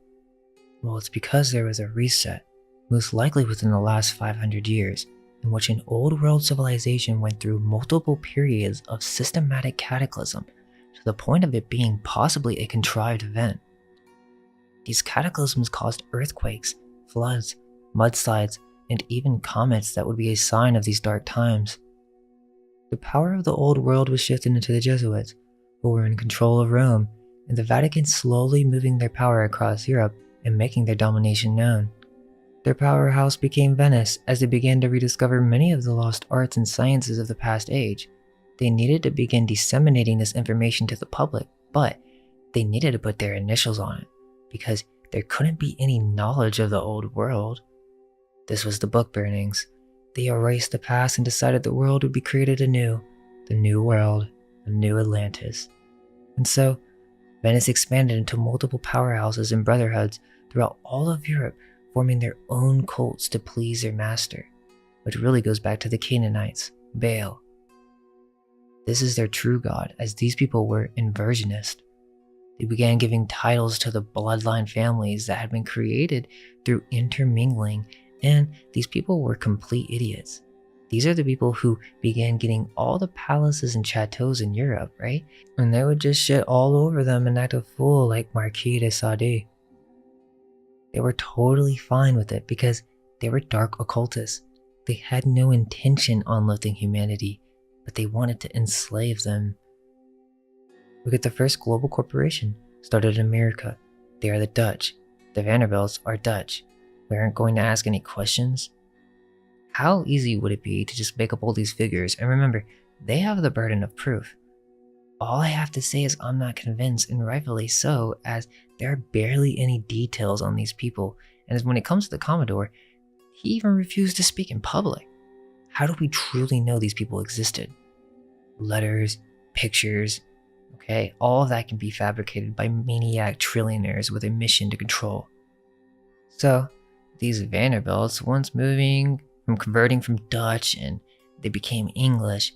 Well, it's because there was a reset, most likely within the last 500 years, in which an old world civilization went through multiple periods of systematic cataclysm to the point of it being possibly a contrived event. These cataclysms caused earthquakes, floods, mudslides, and even comets that would be a sign of these dark times. The power of the old world was shifted into the Jesuits, who were in control of Rome, and the Vatican slowly moving their power across Europe and making their domination known. Their powerhouse became Venice as they began to rediscover many of the lost arts and sciences of the past age. They needed to begin disseminating this information to the public, but they needed to put their initials on it, because there couldn't be any knowledge of the old world. This was the book burnings. They erased the past and decided the world would be created anew, the new world, the new Atlantis. And so, Venice expanded into multiple powerhouses and brotherhoods throughout all of Europe, forming their own cults to please their master, which really goes back to the Canaanites, Baal. This is their true god, as these people were inversionist. They began giving titles to the bloodline families that had been created through intermingling, and these people were complete idiots. These are the people who began getting all the palaces and chateaus in Europe, right? And they would just shit all over them and act a fool like Marquis de Sade. They were totally fine with it because they were dark occultists. They had no intention on lifting humanity, but they wanted to enslave them. Look at the first global corporation, started in America. They are the Dutch. The Vanderbilts are Dutch. We aren't going to ask any questions. How easy would it be to just make up all these figures? And remember, they have the burden of proof. All I have to say is I'm not convinced, and rightfully so, as there are barely any details on these people, and as when it comes to the Commodore, he even refused to speak in public. How do we truly know these people existed? Letters, pictures, okay, all of that can be fabricated by maniac trillionaires with a mission to control. So, these Vanderbilts, once converting from Dutch and they became English,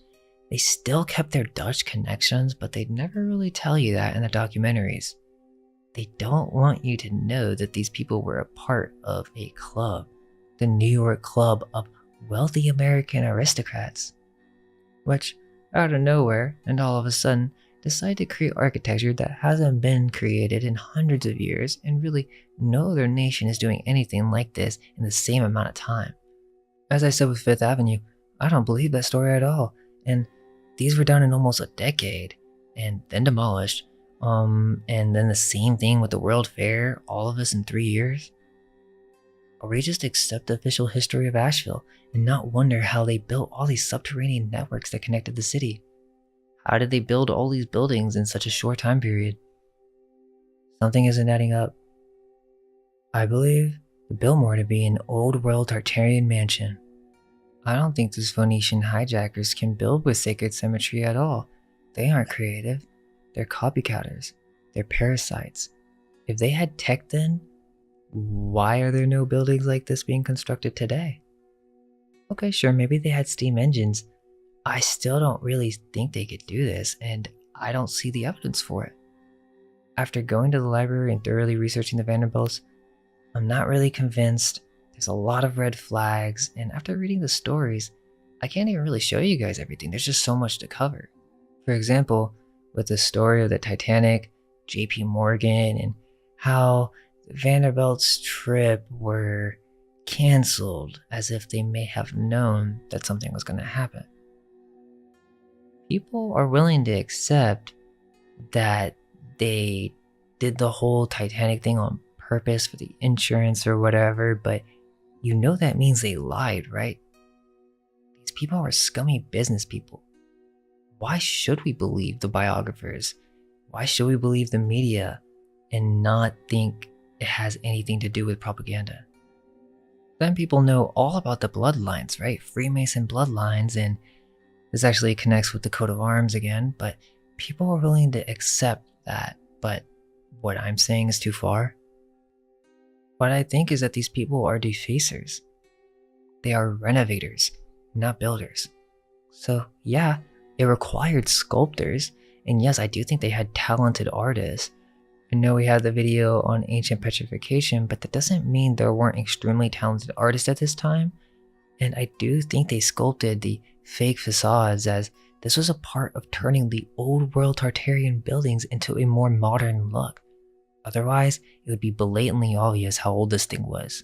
they still kept their Dutch connections, but they'd never really tell you that in the documentaries. They don't want you to know that these people were a part of a club, the New York Club of Wealthy American Aristocrats, which, out of nowhere, and all of a sudden, decide to create architecture that hasn't been created in hundreds of years, and really no other nation is doing anything like this in the same amount of time. As I said with Fifth Avenue, I don't believe that story at all, and these were done in almost a decade, and then demolished, and then the same thing with the World Fair, all of this in 3 years? Or we just accept the official history of Asheville and not wonder how they built all these subterranean networks that connected the city? How did they build all these buildings in such a short time period? Something isn't adding up. I believe the Biltmore to be an old world Tartarian mansion. I don't think these Phoenician hijackers can build with sacred symmetry at all. They aren't creative. They're copycatters. They're parasites. If they had tech then, why are there no buildings like this being constructed today? Okay, sure, maybe they had steam engines. I still don't really think they could do this, and I don't see the evidence for it. After going to the library and thoroughly researching the Vanderbilts, I'm not really convinced. There's a lot of red flags, and after reading the stories, I can't even really show you guys everything. There's just so much to cover. For example, with the story of the Titanic, JP Morgan, and how the Vanderbilt's trip were canceled as if they may have known that something was going to happen. People are willing to accept that they did the whole Titanic thing on purpose for the insurance or whatever, but you know that means they lied, right? These people are scummy business people. Why should we believe the biographers? Why should we believe the media and not think it has anything to do with propaganda? Then people know all about the bloodlines, right? Freemason bloodlines, and this actually connects with the coat of arms again, but people are willing to accept that. But what I'm saying is too far. What I think is that these people are defacers. They are renovators, not builders. So yeah, it required sculptors, and yes, I do think they had talented artists. I know we had the video on ancient petrification, but that doesn't mean there weren't extremely talented artists at this time. And I do think they sculpted the fake facades, as this was a part of turning the old world Tartarian buildings into a more modern look. Otherwise, it would be blatantly obvious how old this thing was.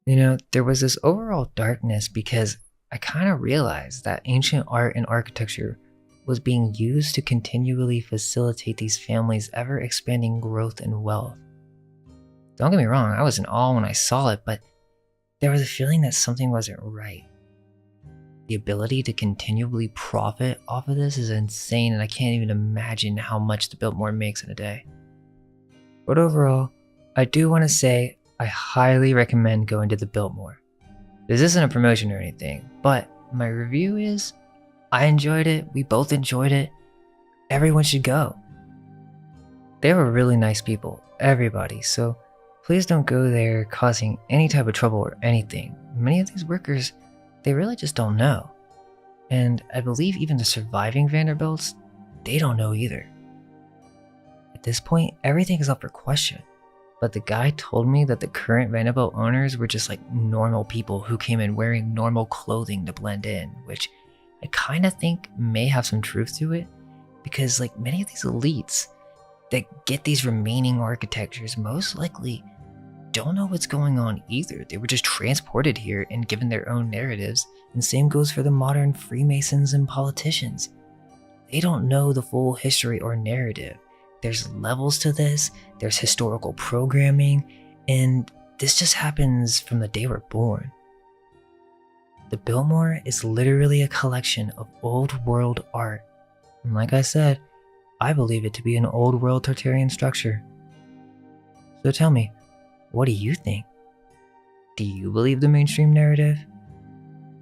You know, there was this overall darkness because I kind of realized that ancient art and architecture was being used to continually facilitate these families' ever-expanding growth and wealth. Don't get me wrong, I was in awe when I saw it, but there was a feeling that something wasn't right. The ability to continually profit off of this is insane, and I can't even imagine how much the Biltmore makes in a day. But overall, I do want to say I highly recommend going to the Biltmore. This isn't a promotion or anything, but my review is, I enjoyed it, we both enjoyed it, everyone should go. They were really nice people, everybody, so please don't go there causing any type of trouble or anything. Many of these workers, they really just don't know. And I believe even the surviving Vanderbilts, they don't know either. At this point, everything is up for question. But the guy told me that the current Vanderbilt owners were just like normal people who came in wearing normal clothing to blend in, which I kind of think may have some truth to it, because like many of these elites that get these remaining architectures most likely don't know what's going on either. They were just transported here and given their own narratives, and same goes for the modern Freemasons and politicians. They don't know the full history or narrative. There's levels to this, there's historical programming, and this just happens from the day we're born. The Biltmore is literally a collection of old world art. And like I said, I believe it to be an old world Tartarian structure. So tell me, what do you think? Do you believe the mainstream narrative?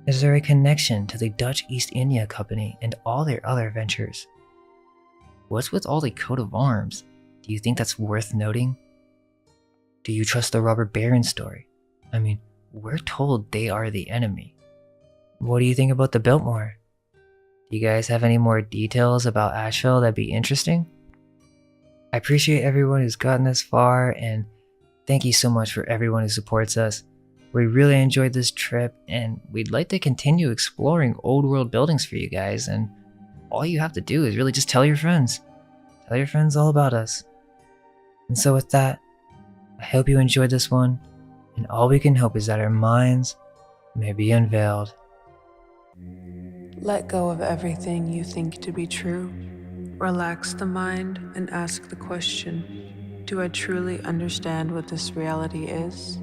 Is there a connection to the Dutch East India Company and all their other ventures? What's with all the coat of arms? Do you think that's worth noting? Do you trust the robber baron story? I mean, we're told they are the enemy. What do you think about the Biltmore? Do you guys have any more details about Asheville that'd be interesting? I appreciate everyone who's gotten this far, and thank you so much for everyone who supports us. We really enjoyed this trip, and we'd like to continue exploring old world buildings for you guys, and all you have to do is really just tell your friends. Tell your friends all about us. And so with that, I hope you enjoyed this one, and all we can hope is that our minds may be unveiled. Let go of everything you think to be true. Relax the mind and ask the question, do I truly understand what this reality is?